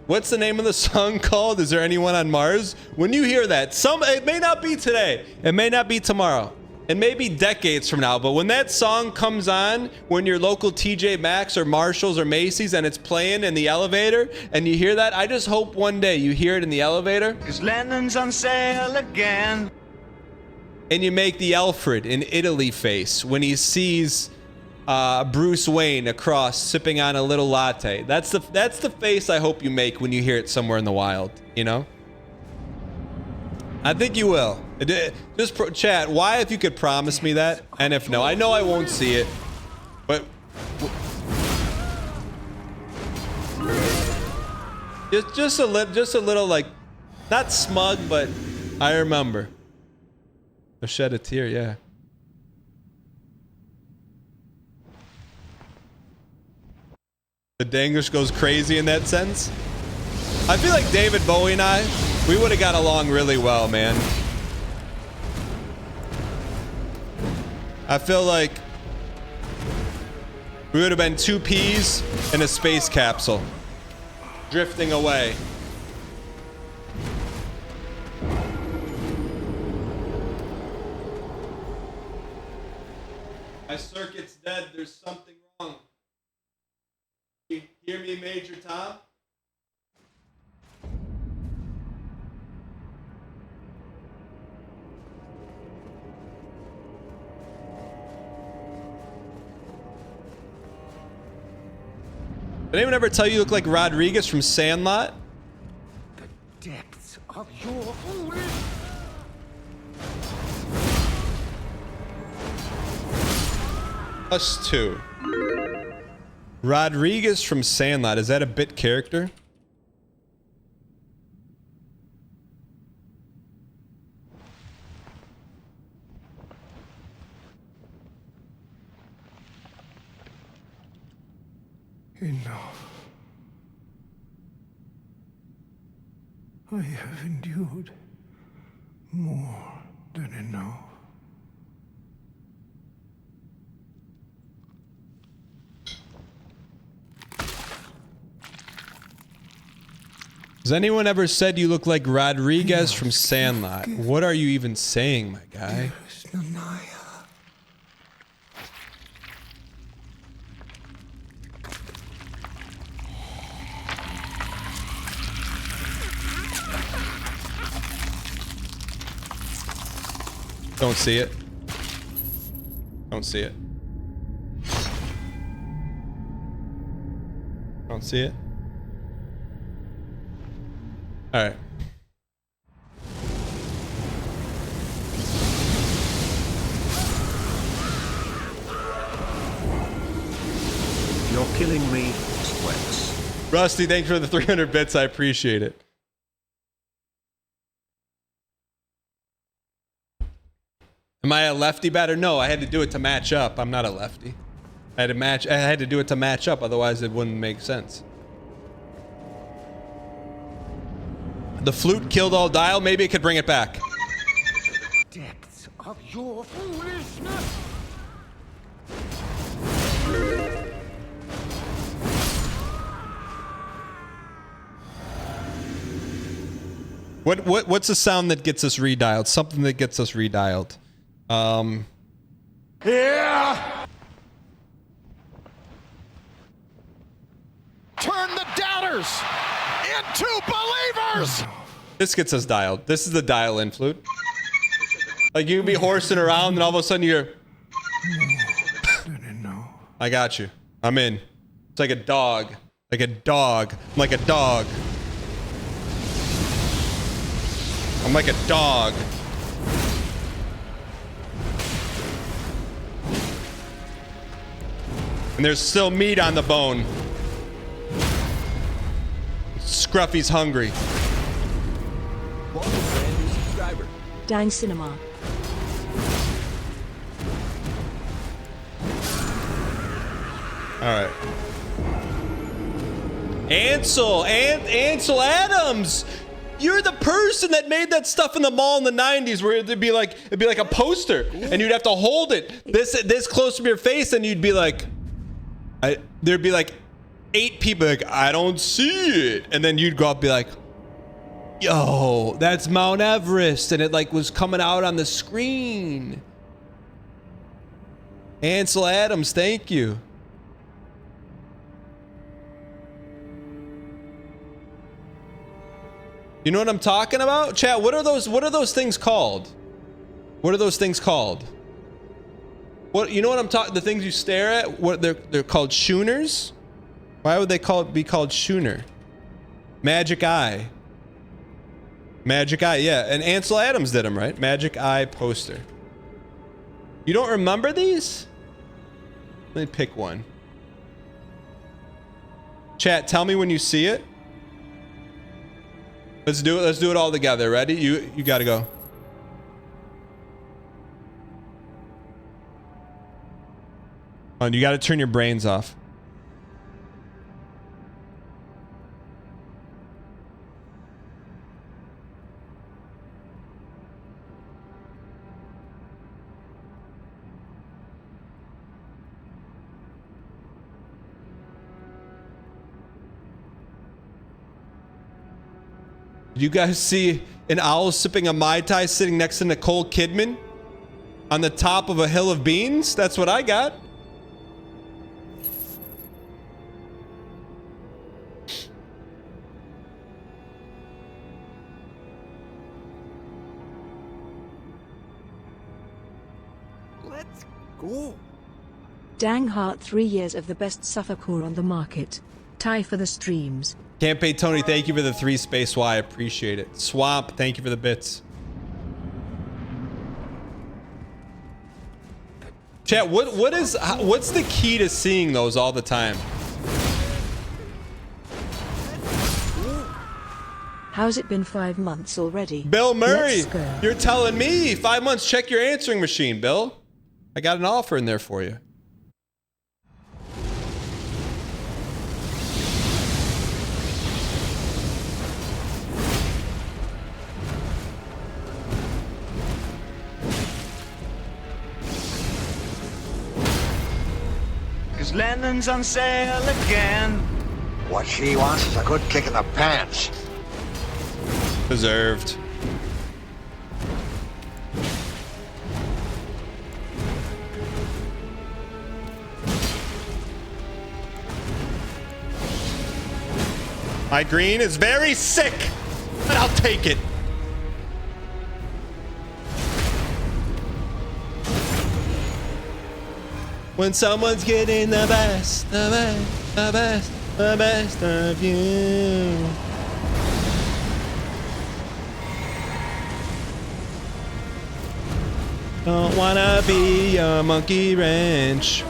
What's the name of the song called? Is there anyone on Mars? When you hear that, it may not be today. It may not be tomorrow. It may be decades from now. But when that song comes on, when your local TJ Maxx or Marshalls or Macy's and it's playing in the elevator, and you hear that, I just hope one day you hear it in the elevator. 'Cause Lennon's on sale again. And you make the Alfred in Italy face when he sees Bruce Wayne across sipping on a little latte. That's the face I hope you make when you hear it somewhere in the wild, you know? I think you will. Just chat, why if you could promise me that? And if no, I know I won't see it. But just a little like, not smug, but I remember. Or shed a tear, yeah. The Danglish goes crazy in that sense. I feel like David Bowie and I, we would have got along really well, man. I feel like we would have been two peas in a space capsule, drifting away. My circuit's dead. There's something wrong. You hear me, Major Tom? Did anyone ever tell you look like Rodriguez from Sandlot? The depths of your foolish. Us two. Rodriguez from Sandlot. Is that a bit character? Enough. I have endured more than enough. Has anyone ever said you look like Rodriguez from Sandlot? What are you even saying, my guy? Don't see it. Don't see it. Don't see it. All right. You're killing me, Sweats. Rusty, thanks for the 300 bits. I appreciate it. Am I a lefty batter? No, I had to do it to match up. I'm not a lefty. I had to do it to match up, otherwise it wouldn't make sense. The flute killed all dial. Maybe it could bring it back. Depths of your foolishness. What's a sound that gets us redialed? Something that gets us redialed. Yeah! Turn the doubters into believers! This gets us dialed. This is the dial-in flute. Like you'd be horsing around and all of a sudden you're... I got you. I'm in. It's like a dog. Like a dog. I'm like a dog. I'm like a dog. And there's still meat on the bone. Scruffy's hungry. Dang Cinema. All right. Ansel Adams. You're the person that made that stuff in the mall in the 90s where it'd be like a poster and you'd have to hold it this close from your face and you'd be like there'd be like 8 people like I don't see it, and then you'd go up and be like, yo, that's Mount Everest, and it like was coming out on the screen. Ansel Adams, thank you. You know what I'm talking about? Chat, what are those things called? What are those things called? What, you know what I'm talking, the things you stare at, what they're called schooners? Why would they be called schooner? Magic Eye. Magic Eye, yeah, and Ansel Adams did them, right? Magic Eye poster. You don't remember these? Let me pick one. Chat, tell me when you see it. Let's do it. Let's do it all together. Ready? You gotta go. You gotta turn your brains off. Did you guys see an owl sipping a Mai Tai sitting next to Nicole Kidman on the top of a hill of beans? That's what I got. Let's go. Dang heart, 3 years of the best suffercore on the market. Tie for the streams. Campaign Tony, thank you for the 3 space Y. I appreciate it. Swamp, thank you for the bits. Chat, what's the key to seeing those all the time? How's it been 5 months already? Bill Murray, Let's go. you're telling me 5 months. Check your answering machine, Bill. I got an offer in there for you. Lennon's on sale again. What she wants is a good kick in the pants. Deserved. My green is very sick, but I'll take it. When someone's getting the best, the best, the best, the best of you. Don't wanna be a monkey wrench.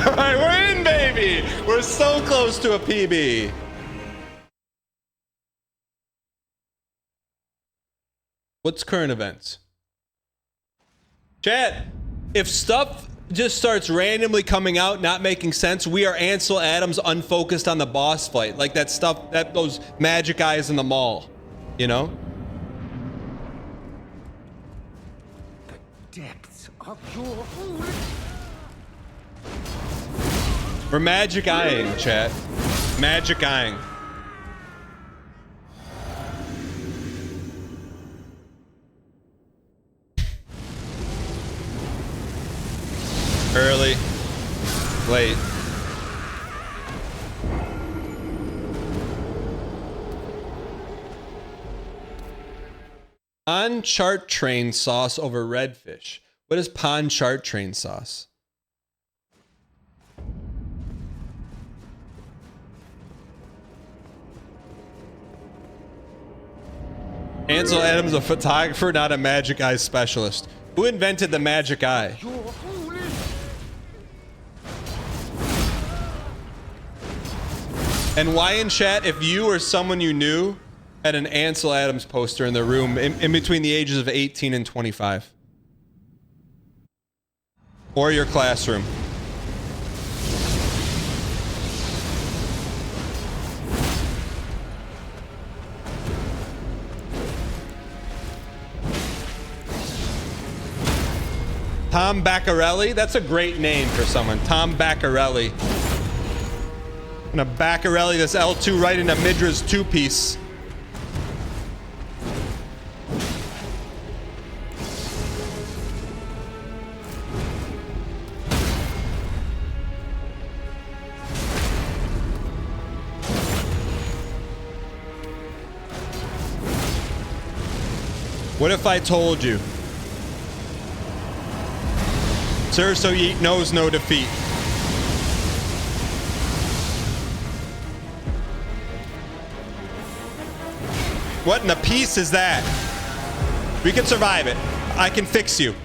Alright, we're in, baby! We're so close to a PB. What's current events? Chat, if stuff just starts randomly coming out, not making sense, we are Ansel Adams unfocused on the boss fight. Like that stuff, those magic eyes in the mall, you know? The depths of your foolish... We're magic eyeing, chat. Magic eyeing. Early, late. Panchartrain train sauce over redfish. What is panchartrain train sauce? Ansel Adams, a photographer, not a magic eye specialist. Who invented the magic eye? And why in chat, if you or someone you knew had an Ansel Adams poster in their room in between the ages of 18 and 25? Or your classroom? Tom Baccarelli? That's a great name for someone. Tom Baccarelli. I'm gonna Baccarelli this L2 right into Midra's two-piece. What if I told you? Sir, so ye knows no defeat. What in the piece is that? We can survive it. I can fix you.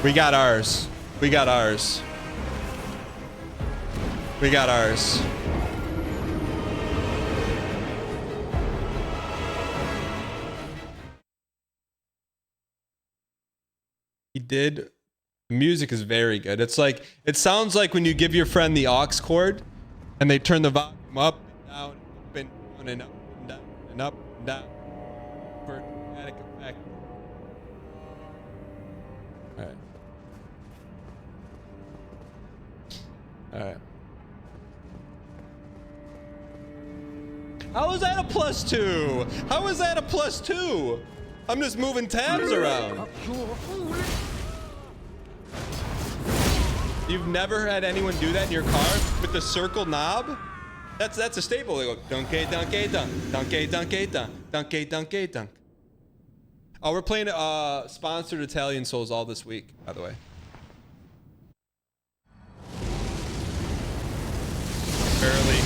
We got ours. We got ours. We got ours. He did. The music is very good. It's like, it sounds like when you give your friend the aux cord and they turn the volume up and down and up and down and up and down for dramatic effect. All right. All right. How is that a +2? How is that a +2? I'm just moving tabs around. You've never had anyone do that in your car with the circle knob? That's a staple. They go donkey donkey dunk, donkey donkey dunk, donkey donkey dunk. Oh, we're playing sponsored Italian Souls all this week, by the way. Early.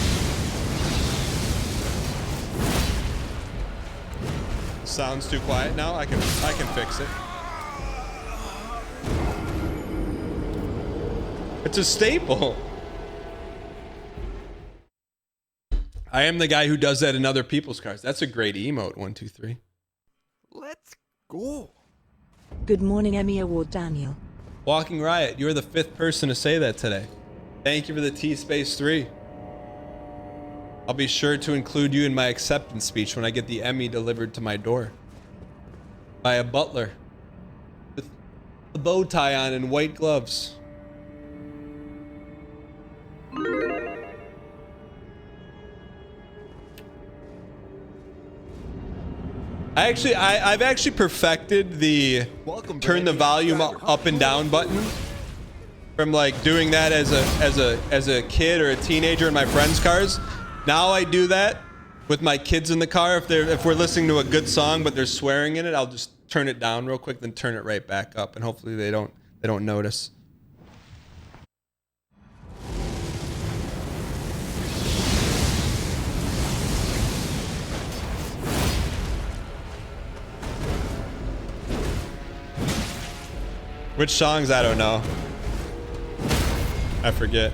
Sounds too quiet now. I can fix it. It's a staple. I am the guy who does that in other people's cars. That's a great emote. 1, 2, 3. Let's go. Good morning, Emmy Award Daniel. Walking Riot, you're the 5th person to say that today. Thank you for the T-Space3. I'll be sure to include you in my acceptance speech when I get the Emmy delivered to my door. By a butler. With a bow tie on and white gloves. I've actually perfected the turn the volume up and down button from like doing that as a kid or a teenager in my friends' cars. Now I do that with my kids in the car. If we're listening to a good song but they're swearing in it, I'll just turn it down real quick, then turn it right back up, and hopefully they don't notice. Which songs? I don't know. I forget.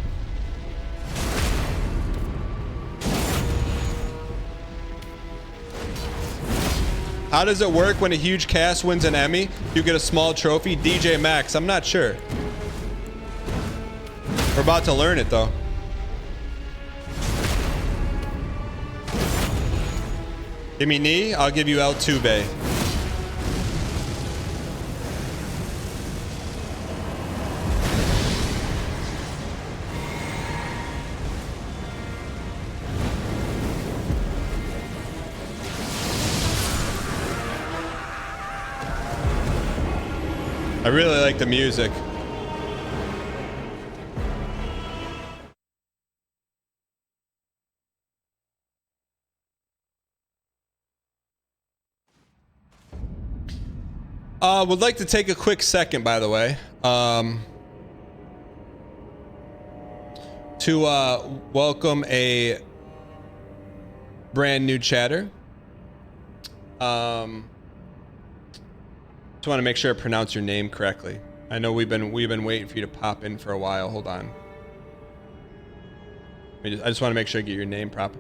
How does it work when a huge cast wins an Emmy? You get a small trophy? DJ Max, I'm not sure. We're about to learn it though. Give me knee, I'll give you L2 Bay. I really like the music. Would like to take a quick second, by the way, to welcome a brand new chatter. Just want to make sure I pronounce your name correctly. I know we've been waiting for you to pop in for a while. Hold on. I just want to make sure I get your name proper.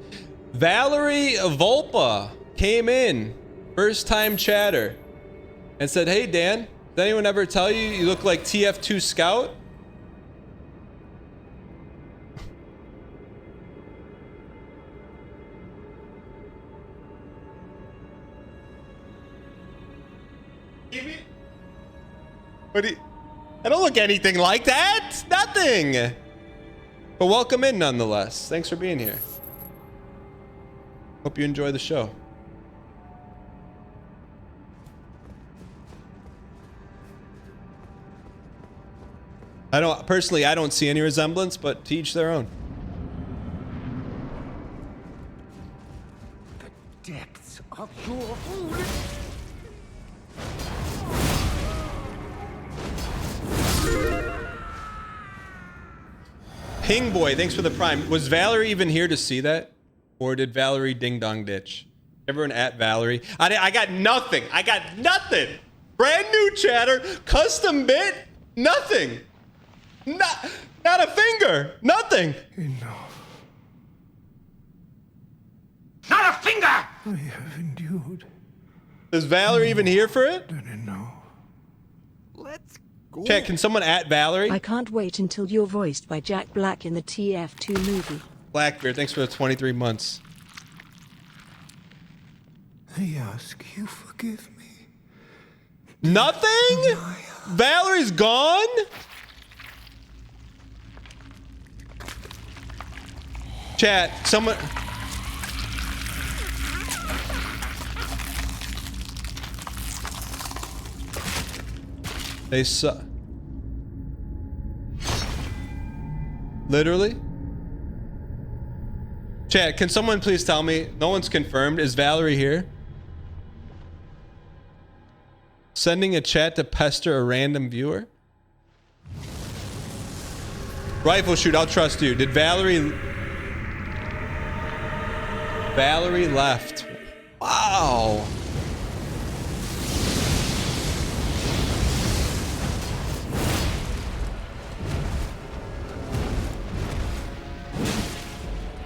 Valerie Volpa came in, first time chatter, and said, "Hey Dan, did anyone ever tell you you look like TF2 Scout?" I don't look anything like that. Nothing. But welcome in nonetheless. Thanks for being here. Hope you enjoy the show. I don't see any resemblance, but to each their own. The depths of your foolish. Ping Boy, thanks for the prime. Was Valerie even here to see that? Or did Valerie ding dong ditch? Everyone at Valerie. I got nothing. I got nothing. Brand new chatter, custom bit, nothing. Not a finger. Nothing. Enough. Not a finger! I have endured. Is Valerie even here for it? Let's go. Chat, can someone at Valerie? I can't wait until you're voiced by Jack Black in the TF2 movie. Blackbeard, thanks for the 23 months. I ask you forgive me. Nothing? Valerie's gone? Chat, someone... They suck. Literally? Chat, can someone please tell me? No one's confirmed. Is Valerie here? Sending a chat to pester a random viewer? Rifle shoot, I'll trust you. Did Valerie... Valerie left. Wow.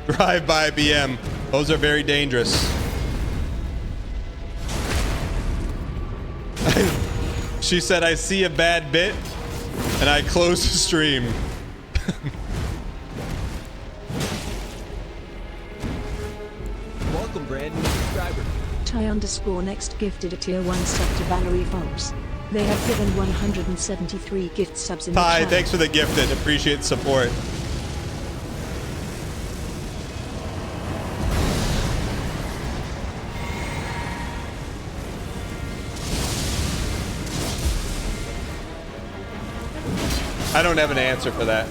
Drive by BM. Those are very dangerous. She said, I see a bad bit, and I close the stream. Welcome, brand new subscriber. Ty_next gifted a tier 1 sub to Valerie Fox. They have given 173 gift subs in the Ty, channel. thanks for the gifted. Appreciate the support. I don't have an answer for that.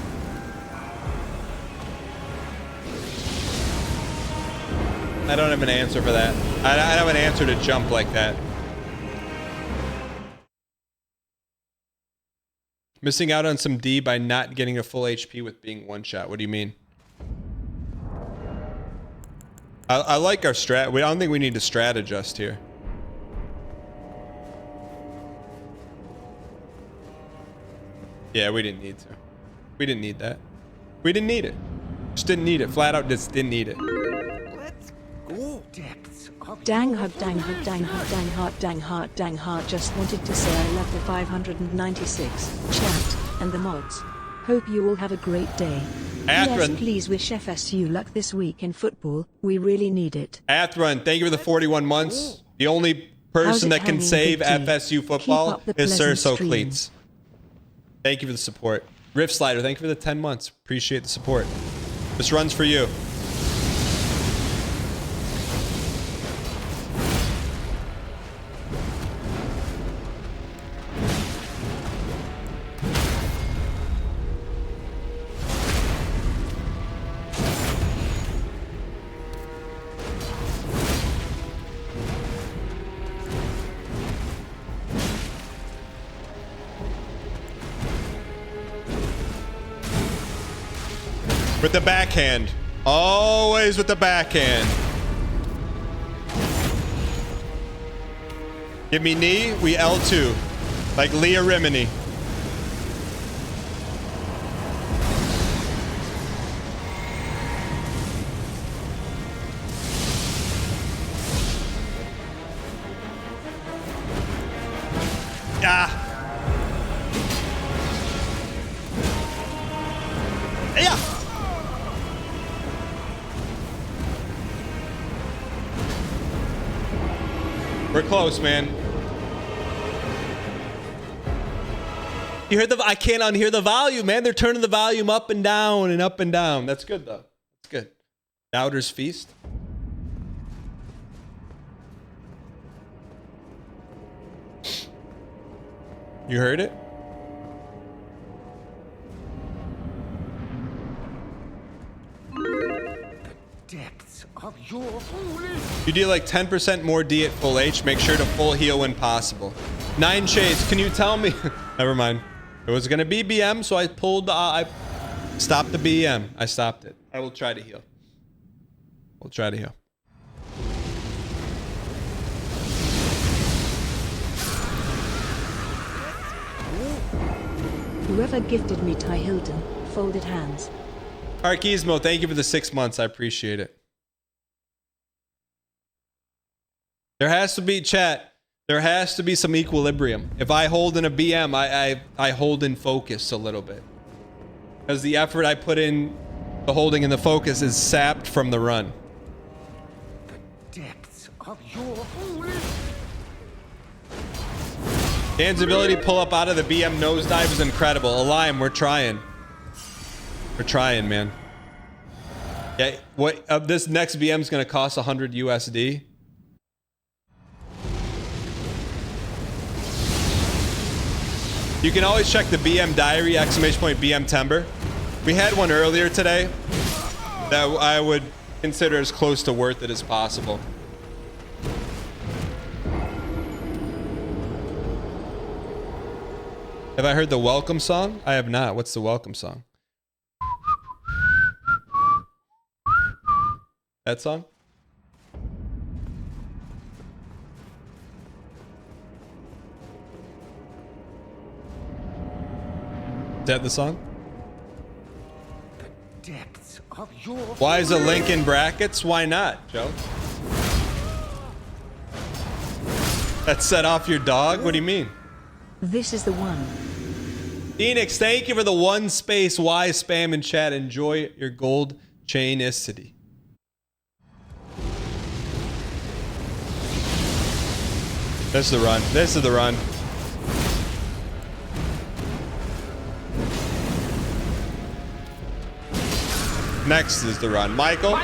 I don't have an answer for that. I don't have an answer to jump like that. Missing out on some D by not getting a full HP with being one shot. What do you mean? I like our strat. I don't think we need to strat adjust here. Yeah, we didn't need to. We didn't need that. We didn't need it. Just didn't need it. Flat out just didn't need it. Let's go. Depths of Dang hug, dang hug, dang hug, dang heart, dang heart, dang heart. Just wanted to say I love the 596 chat and the mods. Hope you all have a great day. Yes, please wish FSU luck this week in football. We really need it. Athrun, thank you for the 41 months. The only person that can save FSU football is Sir Cleats. Thank you for the support. Rift Slider, thank you for the 10 months. Appreciate the support. This run's for you. With the backhand. Always with the backhand. Give me knee, we L2. Like Leah Remini. Ah. Yeah. We're close, man. You heard the... I can't unhear the volume, man. They're turning the volume up and down and up and down. That's good, though. That's good. Doubter's Feast. You heard it? depths of your foolish. You do like 10% more D at full H. Make sure to full heal when possible. 9 Shades, can you tell me? Never mind. It was gonna be BM, so I pulled. I stopped the BM. I stopped it. I will try to heal. We'll try to heal. Whoever gifted me Ty Hilton, folded hands. Arkismo, thank you for the 6 months. I appreciate it. There has to be, chat. There has to be some equilibrium. If I hold in a BM, I hold in focus a little bit. Because the effort I put in the holding and the focus is sapped from the run. The depths of your foolish. Dan's ability to pull up out of the BM nosedive is incredible. Alime, we're trying. We're trying, man. Yeah, what this next BM is gonna cost 100 USD. You can always check the BM diary, !BM Tember. We had one earlier today that I would consider as close to worth it as possible. Have I heard the welcome song? I have not. What's the welcome song? That song? Is that the song? The depths of your Why is a link in brackets? Why not, Joe? That set off your dog? What do you mean? This is the one. Phoenix, thank you for the one space Y spam in chat. Enjoy your gold chainicity. This is the run. This is the run. Next is the run. Michael?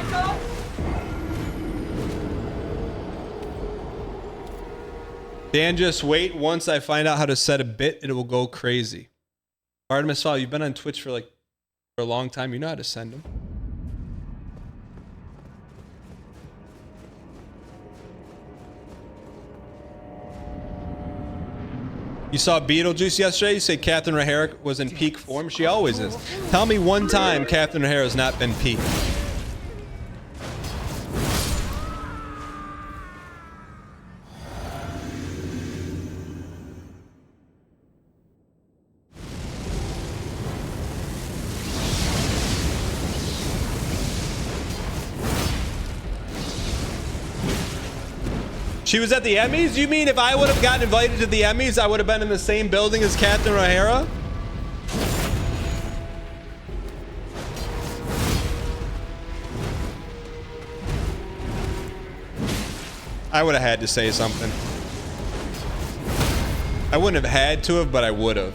Dan, just wait. Once I find out how to set a bit, it will go crazy. Artemis Fall, you've been on Twitch for a long time. You know how to send them. You saw Beetlejuice yesterday? You say Catherine O'Hara was in peak form? She always is. Tell me one time Catherine O'Hara has not been peak. She was at the Emmys? You mean if I would have gotten invited to the Emmys, I would have been in the same building as Catherine O'Hara? I would have had to say something. I wouldn't have had to have, but I would have.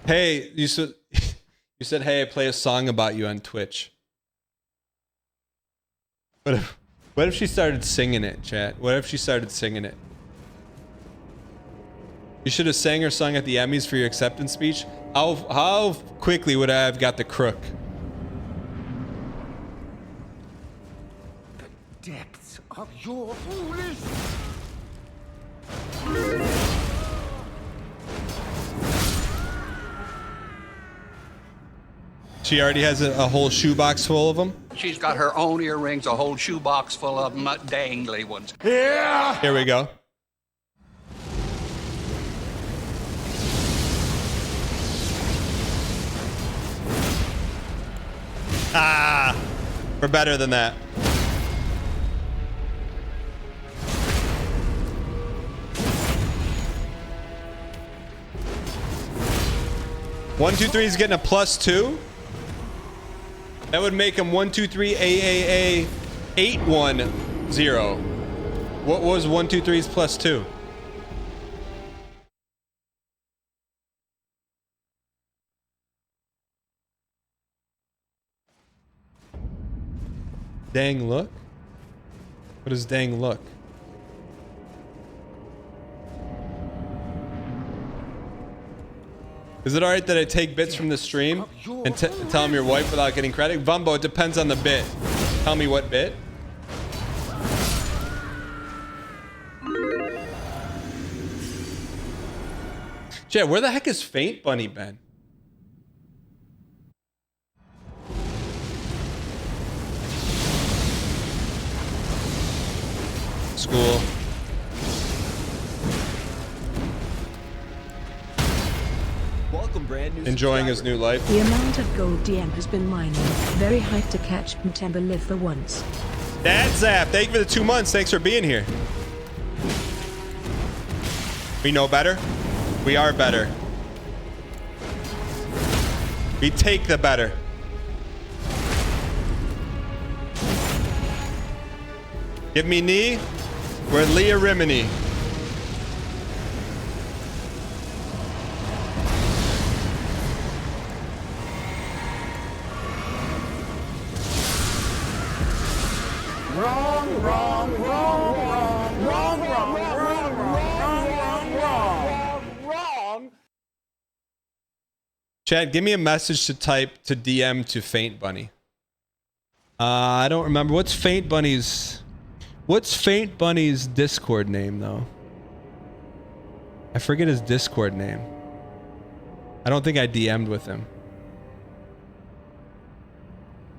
Hey, you said, hey, I play a song about you on Twitch. What if she started singing it, chat? What if she started singing it? You should have sang her song at the Emmys for your acceptance speech. How quickly would I have got the crook? The depths of your foolish. She already has a whole shoebox full of them. She's got her own earrings, a whole shoebox full of them, dangly ones. Yeah! Here we go. Ah! We're better than that. One, 2, 3 is getting a +2. That would make him 1, 2, 3 AAA 810. What was 1, 2, 3's +2? Dang look? What does dang look? Is it alright that I take bits from the stream and tell him your wife without getting credit? Vumbo, it depends on the bit. Tell me what bit. Jay, where the heck is Faint Bunny been? School. Welcome, brand new Enjoying his new life. The amount of gold DM has been mining. Very hyped to catch Tember live for once. Dad Zap, thank you for the 2 months. Thanks for being here. We know better. We are better. We take the better. Give me knee. We're Leah Rimini. Wrong, wrong, wrong, wrong, wrong, wrong, wrong, wrong, wrong. Chad, give me a message to type to DM to Faint Bunny. I don't remember. What's Faint Bunny's Discord name though? I forget his Discord name. I don't think I DM'd with him.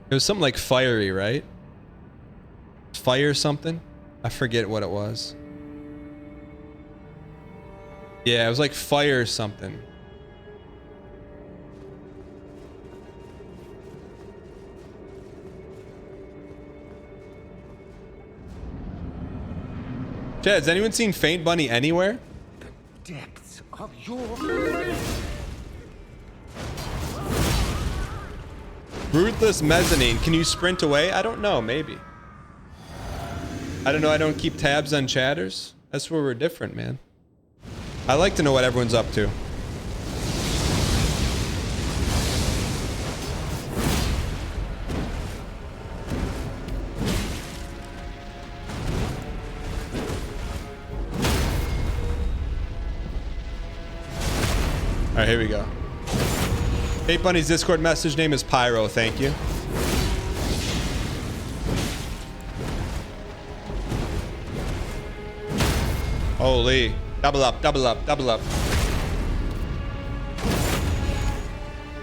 It was something like Fiery, right? Fire something? I forget what it was. Yeah, it was like Fire something. Chad, has anyone seen Faint Bunny anywhere? The depths of your... Ruthless Mezzanine. Can you sprint away? I don't know. Maybe. I don't know. I don't keep tabs on chatters. That's where we're different, man. I like to know what everyone's up to. All right, here we go. Faint Bunny's Discord message name is Pyro. Thank you. Holy. Double up, double up, double up.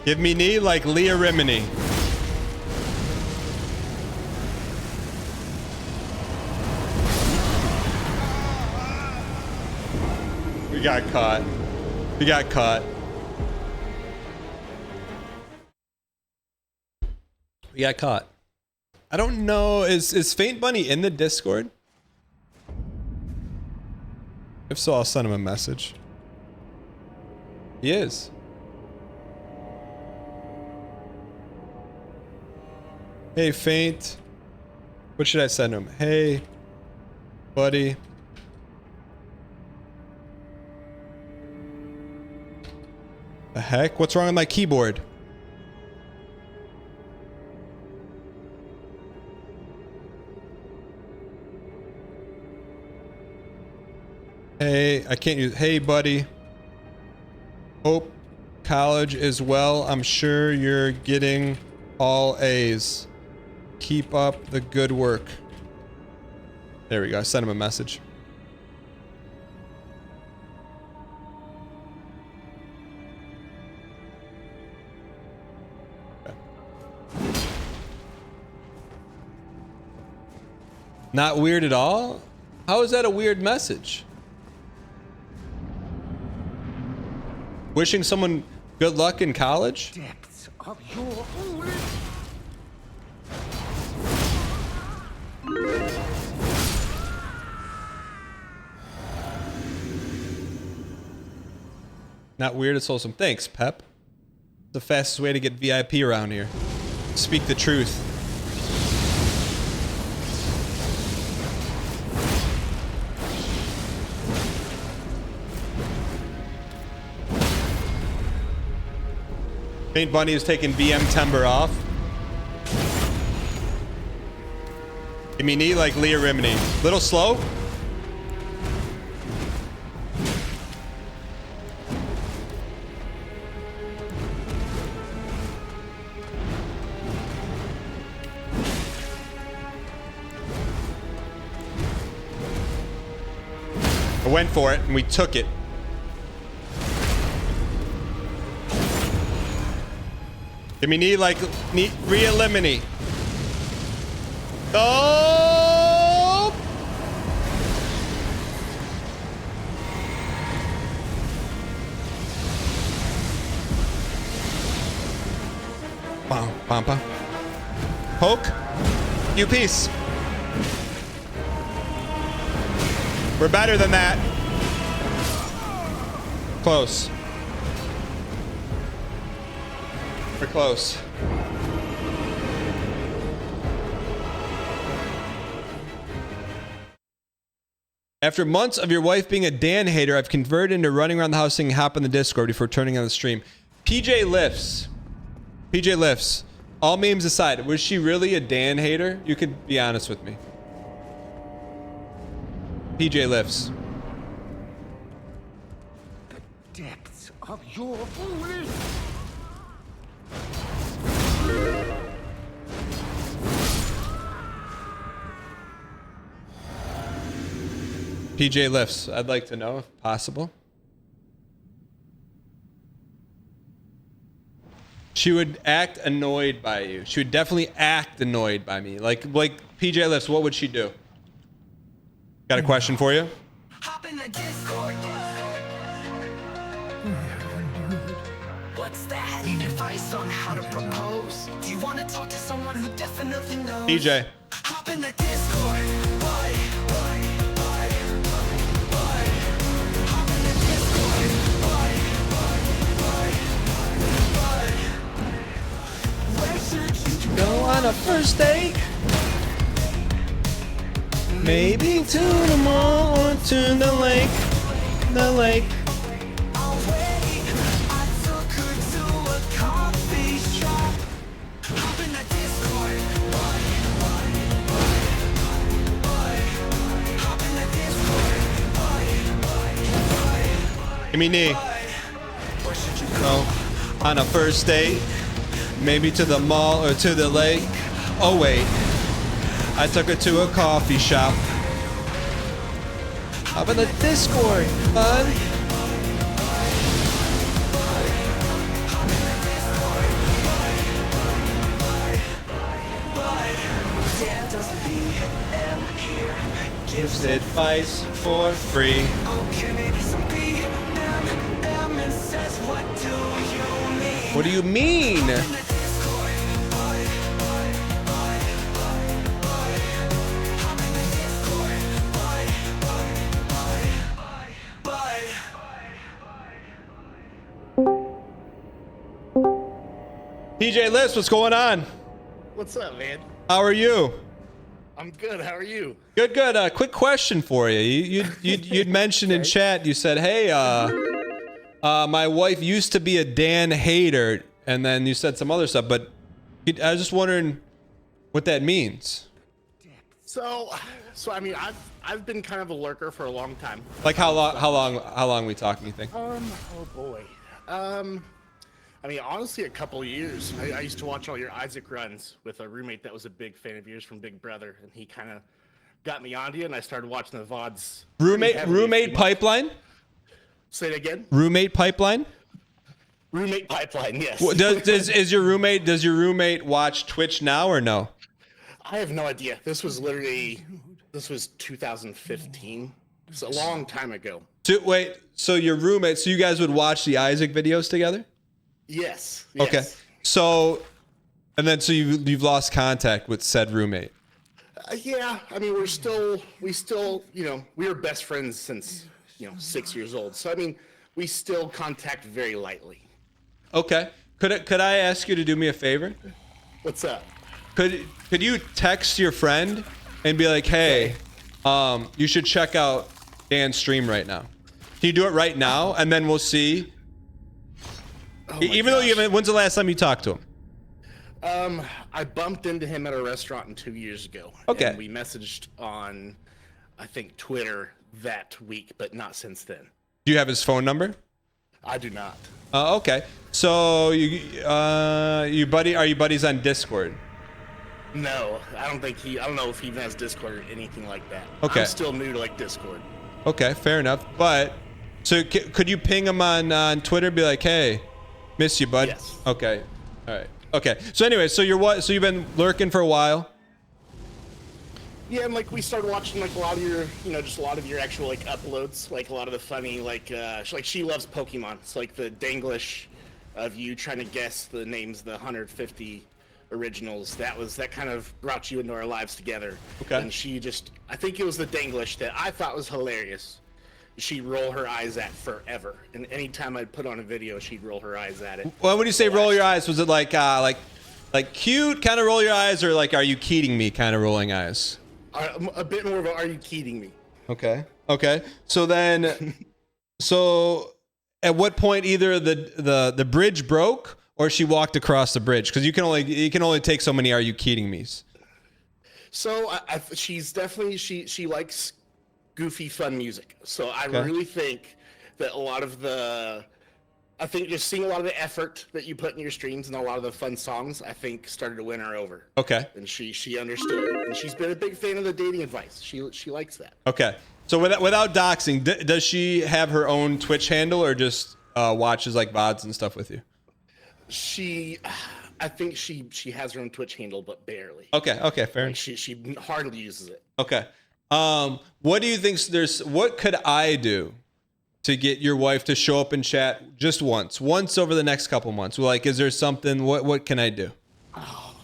Give me knee like Leah Rimini. We got caught. We got caught. We got caught. I don't know. Is Faint Bunny in the Discord? If so, I'll send him a message. He is. Hey, Faint. What should I send him? Hey, buddy. The heck? What's wrong with my keyboard? Hey, I can't use... Hey, buddy. Hope college is well. I'm sure you're getting all A's. Keep up the good work. There we go. I sent him a message. Okay. Not weird at all? How is that a weird message? Wishing someone good luck in college? Depths of your... Not weird, it's wholesome. Thanks, Pep. It's the fastest way to get VIP around here. Speak the truth. Faint Bunny is taking BM Tember off. Give me knee like Leah Rimini. Little slow. I went for it and we took it. Give me knee like Rhea Lemony. Oh! Bam, bam, bam. Poke. You piece. We're better than that. Close. We're close. After months of your wife being a Dan hater, I've converted into running around the house saying hop on the Discord before turning on the stream. PJ lifts. PJ lifts. All memes aside, was she really a Dan hater? You could be honest with me. PJ lifts. The depths of your foolish. PJ lifts. I'd like to know if possible. She would act annoyed by you. She would definitely act annoyed by me. Like PJ lifts, what would she do? Got a question for you? Hop in the Discord. What's that? Need advice on how to propose? Do you want to talk to someone who definitely knows? PJ. Hop in the Discord. Go on a first date. Maybe to the mall or to the lake. The lake. Give me knee. Oh, on a first date. Maybe to the mall or to the lake. Oh wait, I took her to a coffee shop. Hop in the Discord, bud. Gives advice for free. What do you mean? PJ Lips, what's going on? What's up, man? How are you? I'm good. How are you? Good, good. Quick question for you. You'd mentioned in chat. You said, "Hey, my wife used to be a Dan hater," and then you said some other stuff. But I was just wondering what that means. So I mean, I've been kind of a lurker for a long time. Like how long? How long are we talking? You think? Oh boy. I mean, honestly, a couple of years. I used to watch all your Isaac runs with a roommate that was a big fan of yours from Big Brother, and he kind of got me onto you, and I started watching the VODs. Roommate pipeline? Say it again. Roommate pipeline? Roommate pipeline, yes. Does your roommate watch Twitch now or no? I have no idea. This was 2015. It's a long time ago. So your roommate, so you guys would watch the Isaac videos together? Yes. Okay. So, and then so you've lost contact with said roommate. Yeah. I mean, we still, we were best friends since 6 years old. So I mean, we still contact very lightly. Okay. Could I ask you to do me a favor? What's up? Could you text your friend and be like, "Hey, you should check out Dan's stream right now." Can you do it right now, and then we'll see. Even though you haven't, when's the last time you talked to him? I bumped into him at a restaurant 2 years ago. Okay. And we messaged on, I think, Twitter that week, but not since then. Do you have his phone number? I do not. Okay. So are you buddies on Discord? No, I don't know if he even has Discord or anything like that. Okay. I'm still new to Discord. Okay, fair enough. But so could you ping him on Twitter? Be like, "Hey, miss you, bud." Yes. Okay. All right. Okay. So anyway, so you've been lurking for a while. Yeah, and we started watching a lot of your, just a lot of your actual uploads, a lot of the funny she loves Pokemon. It's the Danglish of you trying to guess the names of the 150 originals. That kind of brought you into our lives together. Okay. And she just, I think it was the Danglish that I thought was hilarious. She'd roll her eyes at forever, and anytime I'd put on a video, she'd roll her eyes at it. Well, when you say roll your eyes, was it like cute kind of roll your eyes, or like are you kidding me kind of rolling eyes? A bit more of a, are you kidding me? Okay. So then, at what point either the bridge broke or she walked across the bridge? Because you can only take so many "are you kidding me's." So she's definitely she likes goofy, fun music. So I really think that a lot of just seeing a lot of the effort that you put in your streams and a lot of the fun songs, I think started to win her over. Okay. And she understood, and she's been a big fan of the dating advice. She likes that. Okay. So without doxing, does she have her own Twitch handle or just watches like VODs and stuff with you? I think she has her own Twitch handle, but barely. Okay, fair. Like she hardly uses it. Okay. What do you think what could I do to get your wife to show up in chat just once over the next couple months? Like, is there something, what can I do? Oh,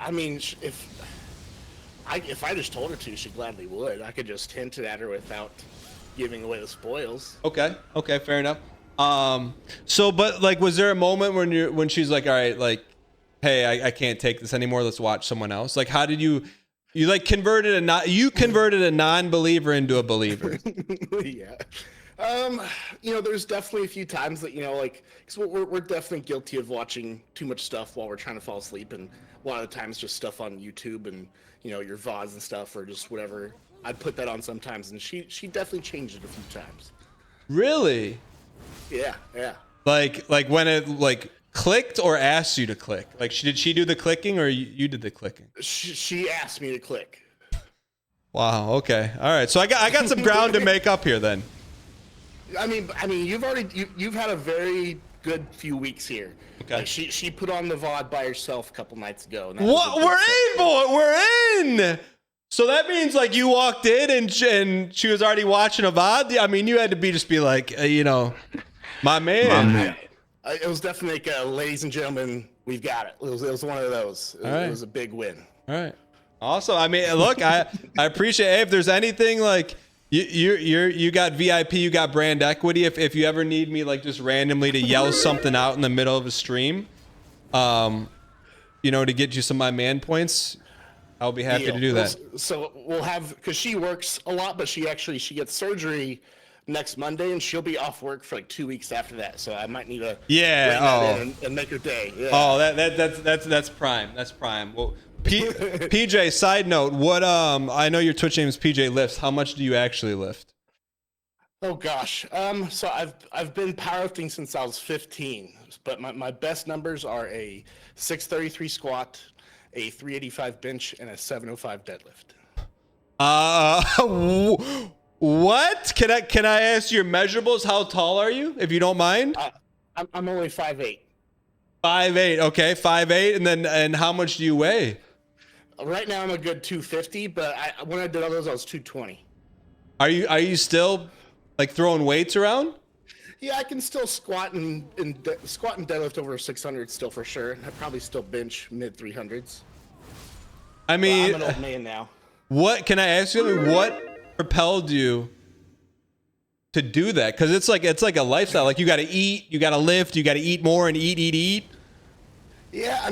I mean, if I just told her to, she gladly would. I could just hint it at her without giving away the spoils. Okay, fair enough. But like, was there a moment when she's like, all right, like, hey, I can't take this anymore. Let's watch someone else. Like, how did you like converted a non-believer into a believer? Yeah. There's definitely a few times that, like, because we're definitely guilty of watching too much stuff while we're trying to fall asleep, and a lot of the times just stuff on YouTube and, your VODs and stuff, or just whatever. I'd put that on sometimes, and she definitely changed it a few times. Really? Yeah. Like when it like clicked or asked you to click? Like, did she do the clicking or you did the clicking? She asked me to click. Wow. Okay. All right. So I got some ground to make up here then. I mean, you've had a very good few weeks here. Okay. Like she put on the VOD by herself a couple nights ago. What? We're in, boy. We're in. So that means like you walked in and she was already watching a VOD. I mean, you had to be like, my man. It was definitely like, ladies and gentlemen, we've got it. It was one of those. It was a big win. All right. Awesome. I mean, look, I appreciate it. If there's anything like you got VIP, you got brand equity. If you ever need me like just randomly to yell something out in the middle of a stream, to get you some my man points, I'll be happy to do that. So we'll have, because she works a lot, but she gets surgery next Monday, and she'll be off work for like 2 weeks after that. So I might need to and make her day. Yeah. Oh, that's prime. That's prime. Well, PJ, side note, what I know your Twitch name is PJ Lifts. How much do you actually lift? Oh gosh. So I've been powerlifting since I was 15, but my best numbers are a 633 squat, a 385 bench, and a 705 deadlift. What? Can I ask your measurables? How tall are you, if you don't mind? I'm only 5'8". 5'8". Okay, 5'8". And how much do you weigh? Right now I'm a good 250, but when I did all those, I was 220. Are you still like throwing weights around? Yeah, I can still squat and deadlift over 600 still for sure. I probably still bench mid 300s. I mean, I'm an old man now. What can I ask you? What propelled you to do that? Because it's like a lifestyle. Like you got to eat, you got to lift, you got to eat more and eat. Yeah, I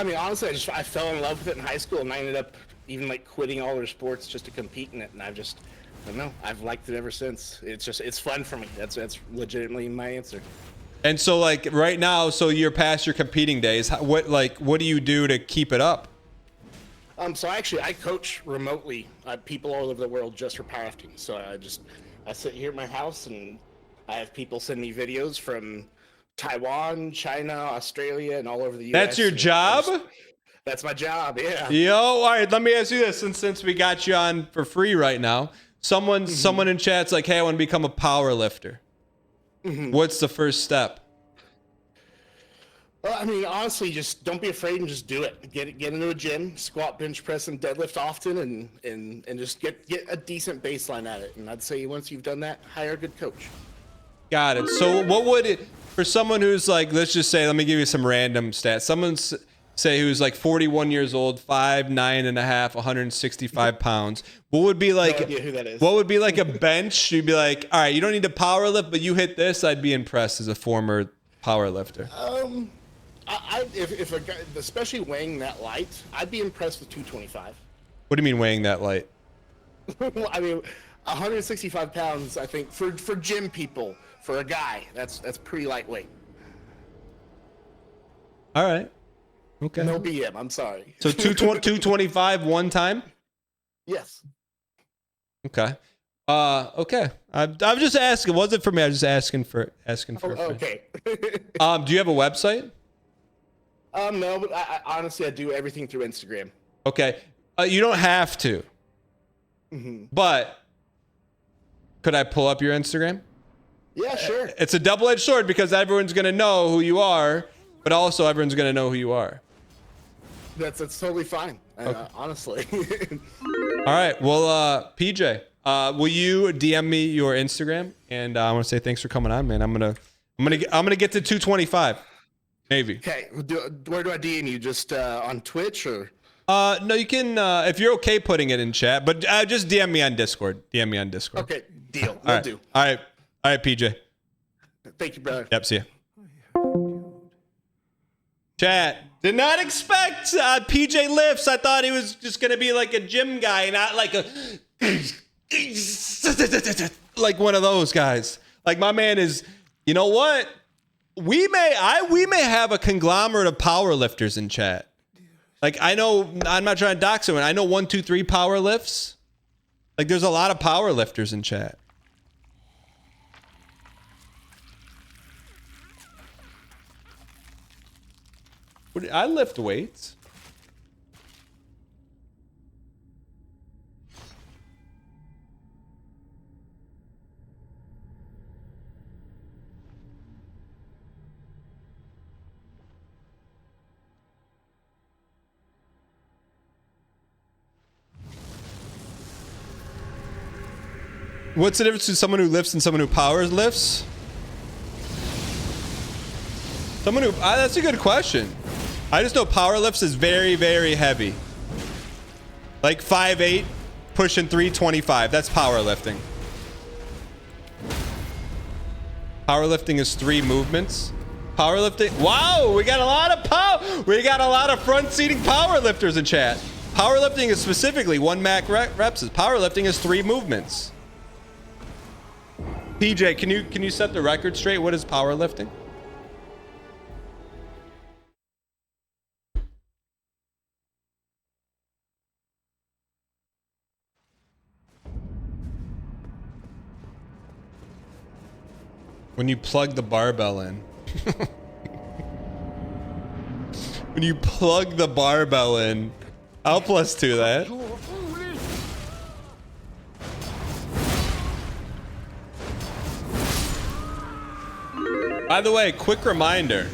mean, honestly, I fell in love with it in high school, and I ended up even like quitting all their sports just to compete in it, and I don't know, I've liked it ever since. It's fun for me. That's legitimately my answer. And so like right now, so you're past your competing days. What do you do to keep it up? So I coach remotely people all over the world just for powerlifting. So I sit here at my house and I have people send me videos from Taiwan, China, Australia, and all over the US. That's your job? That's my job, yeah. Yo, all right, let me ask you this, since we got you on for free right now. Someone in chat's like, hey, I want to become a power lifter. What's the first step? Well, I mean, honestly, just don't be afraid and just do it. Get into a gym, squat, bench press, and deadlift often, and just get a decent baseline at it. And I'd say once you've done that, hire a good coach. Got it. So what would it, for someone who's like, let's just say, let me give you some random stats. say who's like 41 years old, 5'9.5", 165 pounds, what would be like? No idea who that is. What would be like a bench? You'd be like, all right, you don't need to power lift, but you hit this. I'd be impressed as a former power lifter. If a guy, especially weighing that light, I'd be impressed with 225. What do you mean weighing that light? I mean, 165 pounds. I think for gym people, for a guy, that's pretty lightweight. All right. Okay. No BM. I'm sorry. So 225 one time. Yes. Okay. Okay. I'm just asking. Was it for me? I was just asking for a friend. Okay. Do you have a website? No, but I honestly I do everything through Instagram. Okay. You don't have to. Mm-hmm. But could I pull up your Instagram? Yeah, sure. It's a double-edged sword because everyone's gonna know who you are, but also everyone's gonna know who you are. That's totally fine. Okay. Honestly. All right. Well, PJ, will you DM me your Instagram? And I want to say thanks for coming on, man. I'm gonna get to 225, maybe. Okay. Where do I DM you? Just on Twitch or? No, you can if you're okay putting it in chat, but just DM me on Discord. DM me on Discord. Okay. Deal. All right. Do. All right, PJ. Thank you, brother. Yep. See ya. Chat. Did not expect PJ lifts. I thought he was just gonna be like a gym guy, not like a like one of those guys. Like my man is. You know what? We may have a conglomerate of power lifters in chat. Like I know, I'm not trying to dox anyone. I know 1, 2, 3 power lifts. Like there's a lot of power lifters in chat. I lift weights. What's the difference between someone who lifts and someone who powers lifts? Someone who, that's a good question. I just know power lifts is very, very heavy. Like 5'8", pushing 325. That's powerlifting. Powerlifting is 3 movements. Powerlifting, wow, we got a lot of power. We got a lot of front-seating powerlifters in chat. Powerlifting is specifically 1 max reps. Powerlifting is 3 movements. PJ, can you set the record straight? What is powerlifting? When you plug the barbell in. When you plug the barbell in. I'll +2 that. By the way, quick reminder,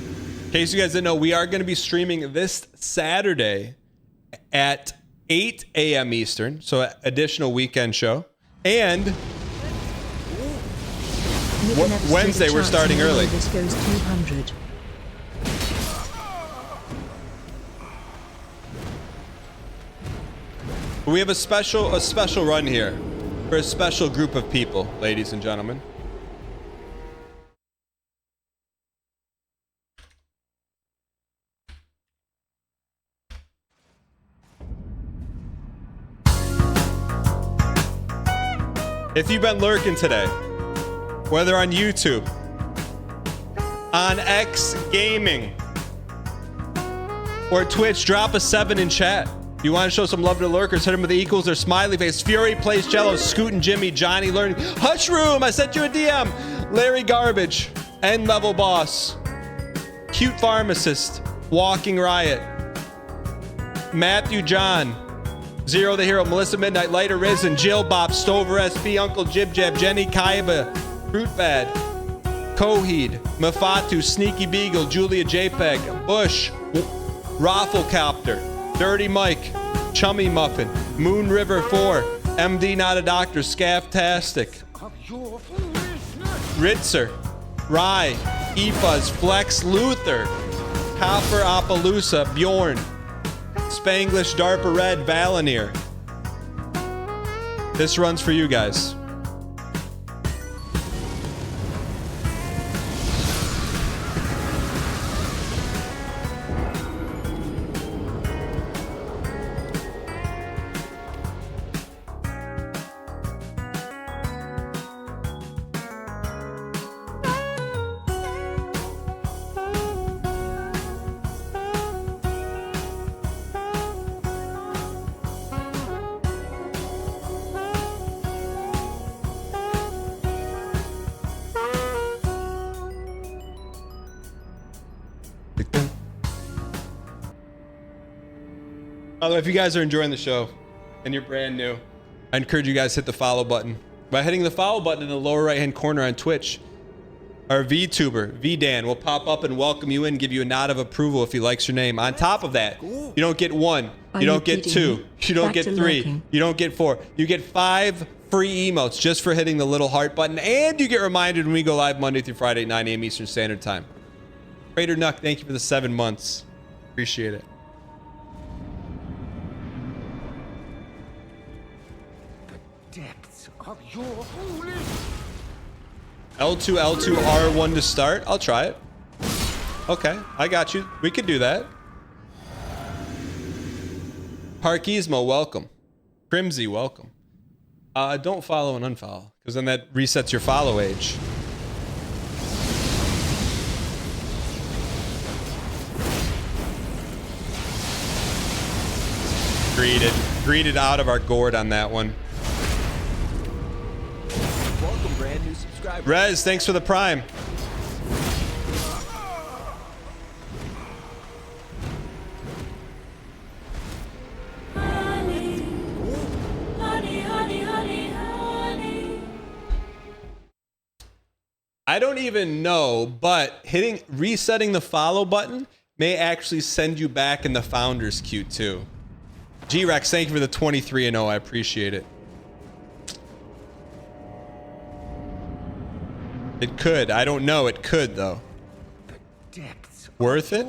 in case you guys didn't know, we are going to be streaming this Saturday at 8 a.m. Eastern, so additional weekend show. And Wednesday, we're starting early. This goes 200. We have a special run here for a special group of people, ladies and gentlemen. If you've been lurking today, whether on YouTube, on X Gaming, or Twitch, drop a 7 in chat. If you want to show some love to lurkers, hit them with the equals or smiley face. Fury plays Jello, Scoot and Jimmy, Johnny Learning, Hush Room, I sent you a DM, Larry Garbage, End Level Boss, Cute Pharmacist, Walking Riot, Matthew John, Zero the Hero, Melissa Midnight, Lighter Risen, Jill Bop, Stover SB, Uncle Jib Jab, Jenny Kaiba, Fruit Bad, Coheed, Mafatu, Sneaky Beagle, Julia JPEG, Bush, Rafflecopter, Dirty Mike, Chummy Muffin, Moon River 4, MD Not a Doctor, Scafftastic, Ritzer, Rye, E-Fuzz, Flex Luther, Copper Appaloosa, Bjorn, Spanglish Darpa Red, Valinir. This runs for you guys. By the way, if you guys are enjoying the show and you're brand new, I encourage you guys to hit the follow button. By hitting the follow button in the lower right-hand corner on Twitch, our VTuber, VDan, will pop up and welcome you in, give you a nod of approval if he likes your name. On top of that, you don't get 1, you don't get 2, you don't get 3, you don't get 4. You get 5 free emotes just for hitting the little heart button, and you get reminded when we go live Monday through Friday at 9 a.m. Eastern Standard Time. Raider Nuck, thank you for the 7 months. Appreciate it. Depths of your holy. L2, L2, R1 to start. I'll try it. Okay, I got you. We could do that. Parkismo, welcome. Crimsy, welcome. Don't follow and unfollow, because then that resets your follow age. Greeted out of our gourd on that one. Welcome, brand new subscriber. Rez, thanks for the prime. Honey, honey, honey, honey, honey. I don't even know, but resetting the follow button may actually send you back in the founders queue too. G-Rex, thank you for the 23-0. I appreciate it. It could. I don't know. It could, though. Worth it?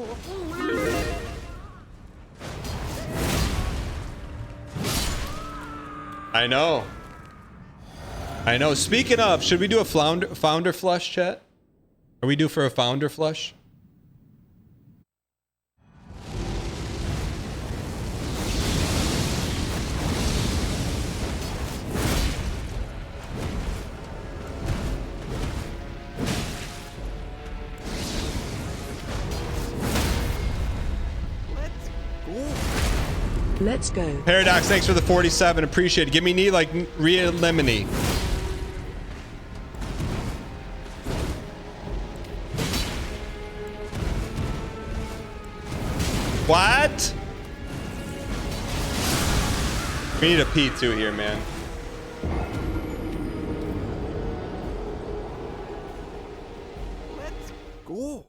I know. I know. Speaking of, should we do a founder flush, chat? Are we due for a founder flush? Let's go. Paradox, thanks for the 47. Appreciate it. Give me knee like Rhea Lemony. What? We need a P2 here, man. Let's go.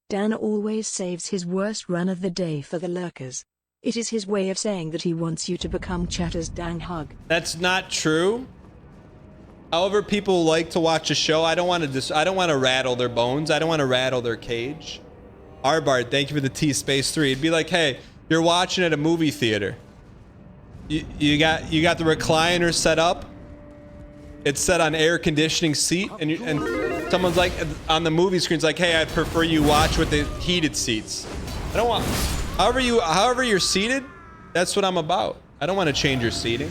Dan always saves his worst run of the day for the lurkers. It is his way of saying that he wants you to become Chatter's dang hug. That's not true. However, people like to watch a show. I don't want to rattle their bones. I don't want to rattle their cage. Arbard, thank you for the T Space 3. It'd be like, hey, you're watching at a movie theater. You got the recliner set up. It's set on air conditioning seat, and someone's like on the movie screen's like, hey, I prefer you watch with the heated seats. I don't want. However you're seated, that's what I'm about. I don't want to change your seating.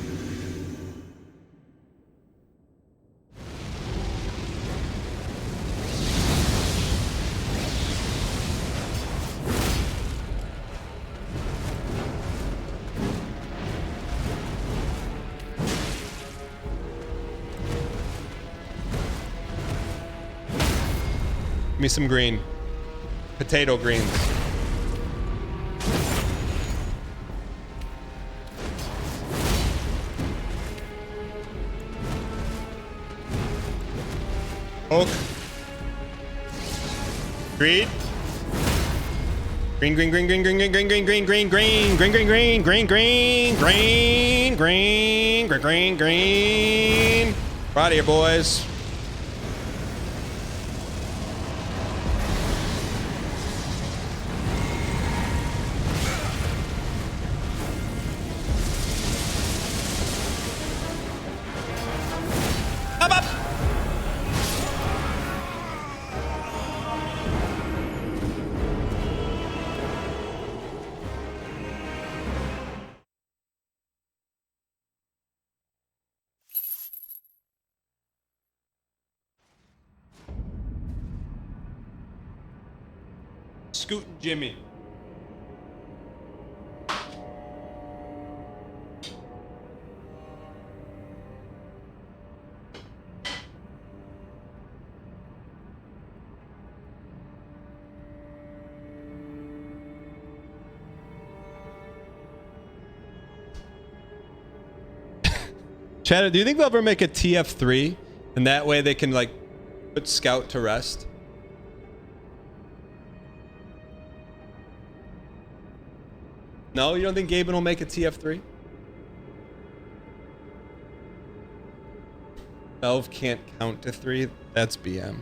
Give me some green. Potato greens. Oak. Greed. Green, green, green, green, green, green, green, green, green, green, green, green, green, green, green, green, green, green, green, green. We're out of here, boys. Scootin' Jimmy. Chad, do you think they'll ever make a TF3 and that way they can like put Scout to rest? No, you don't think Gaben will make a TF3? Elf can't count to 3. That's BM.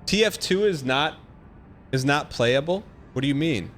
TF2 is not playable? What do you mean?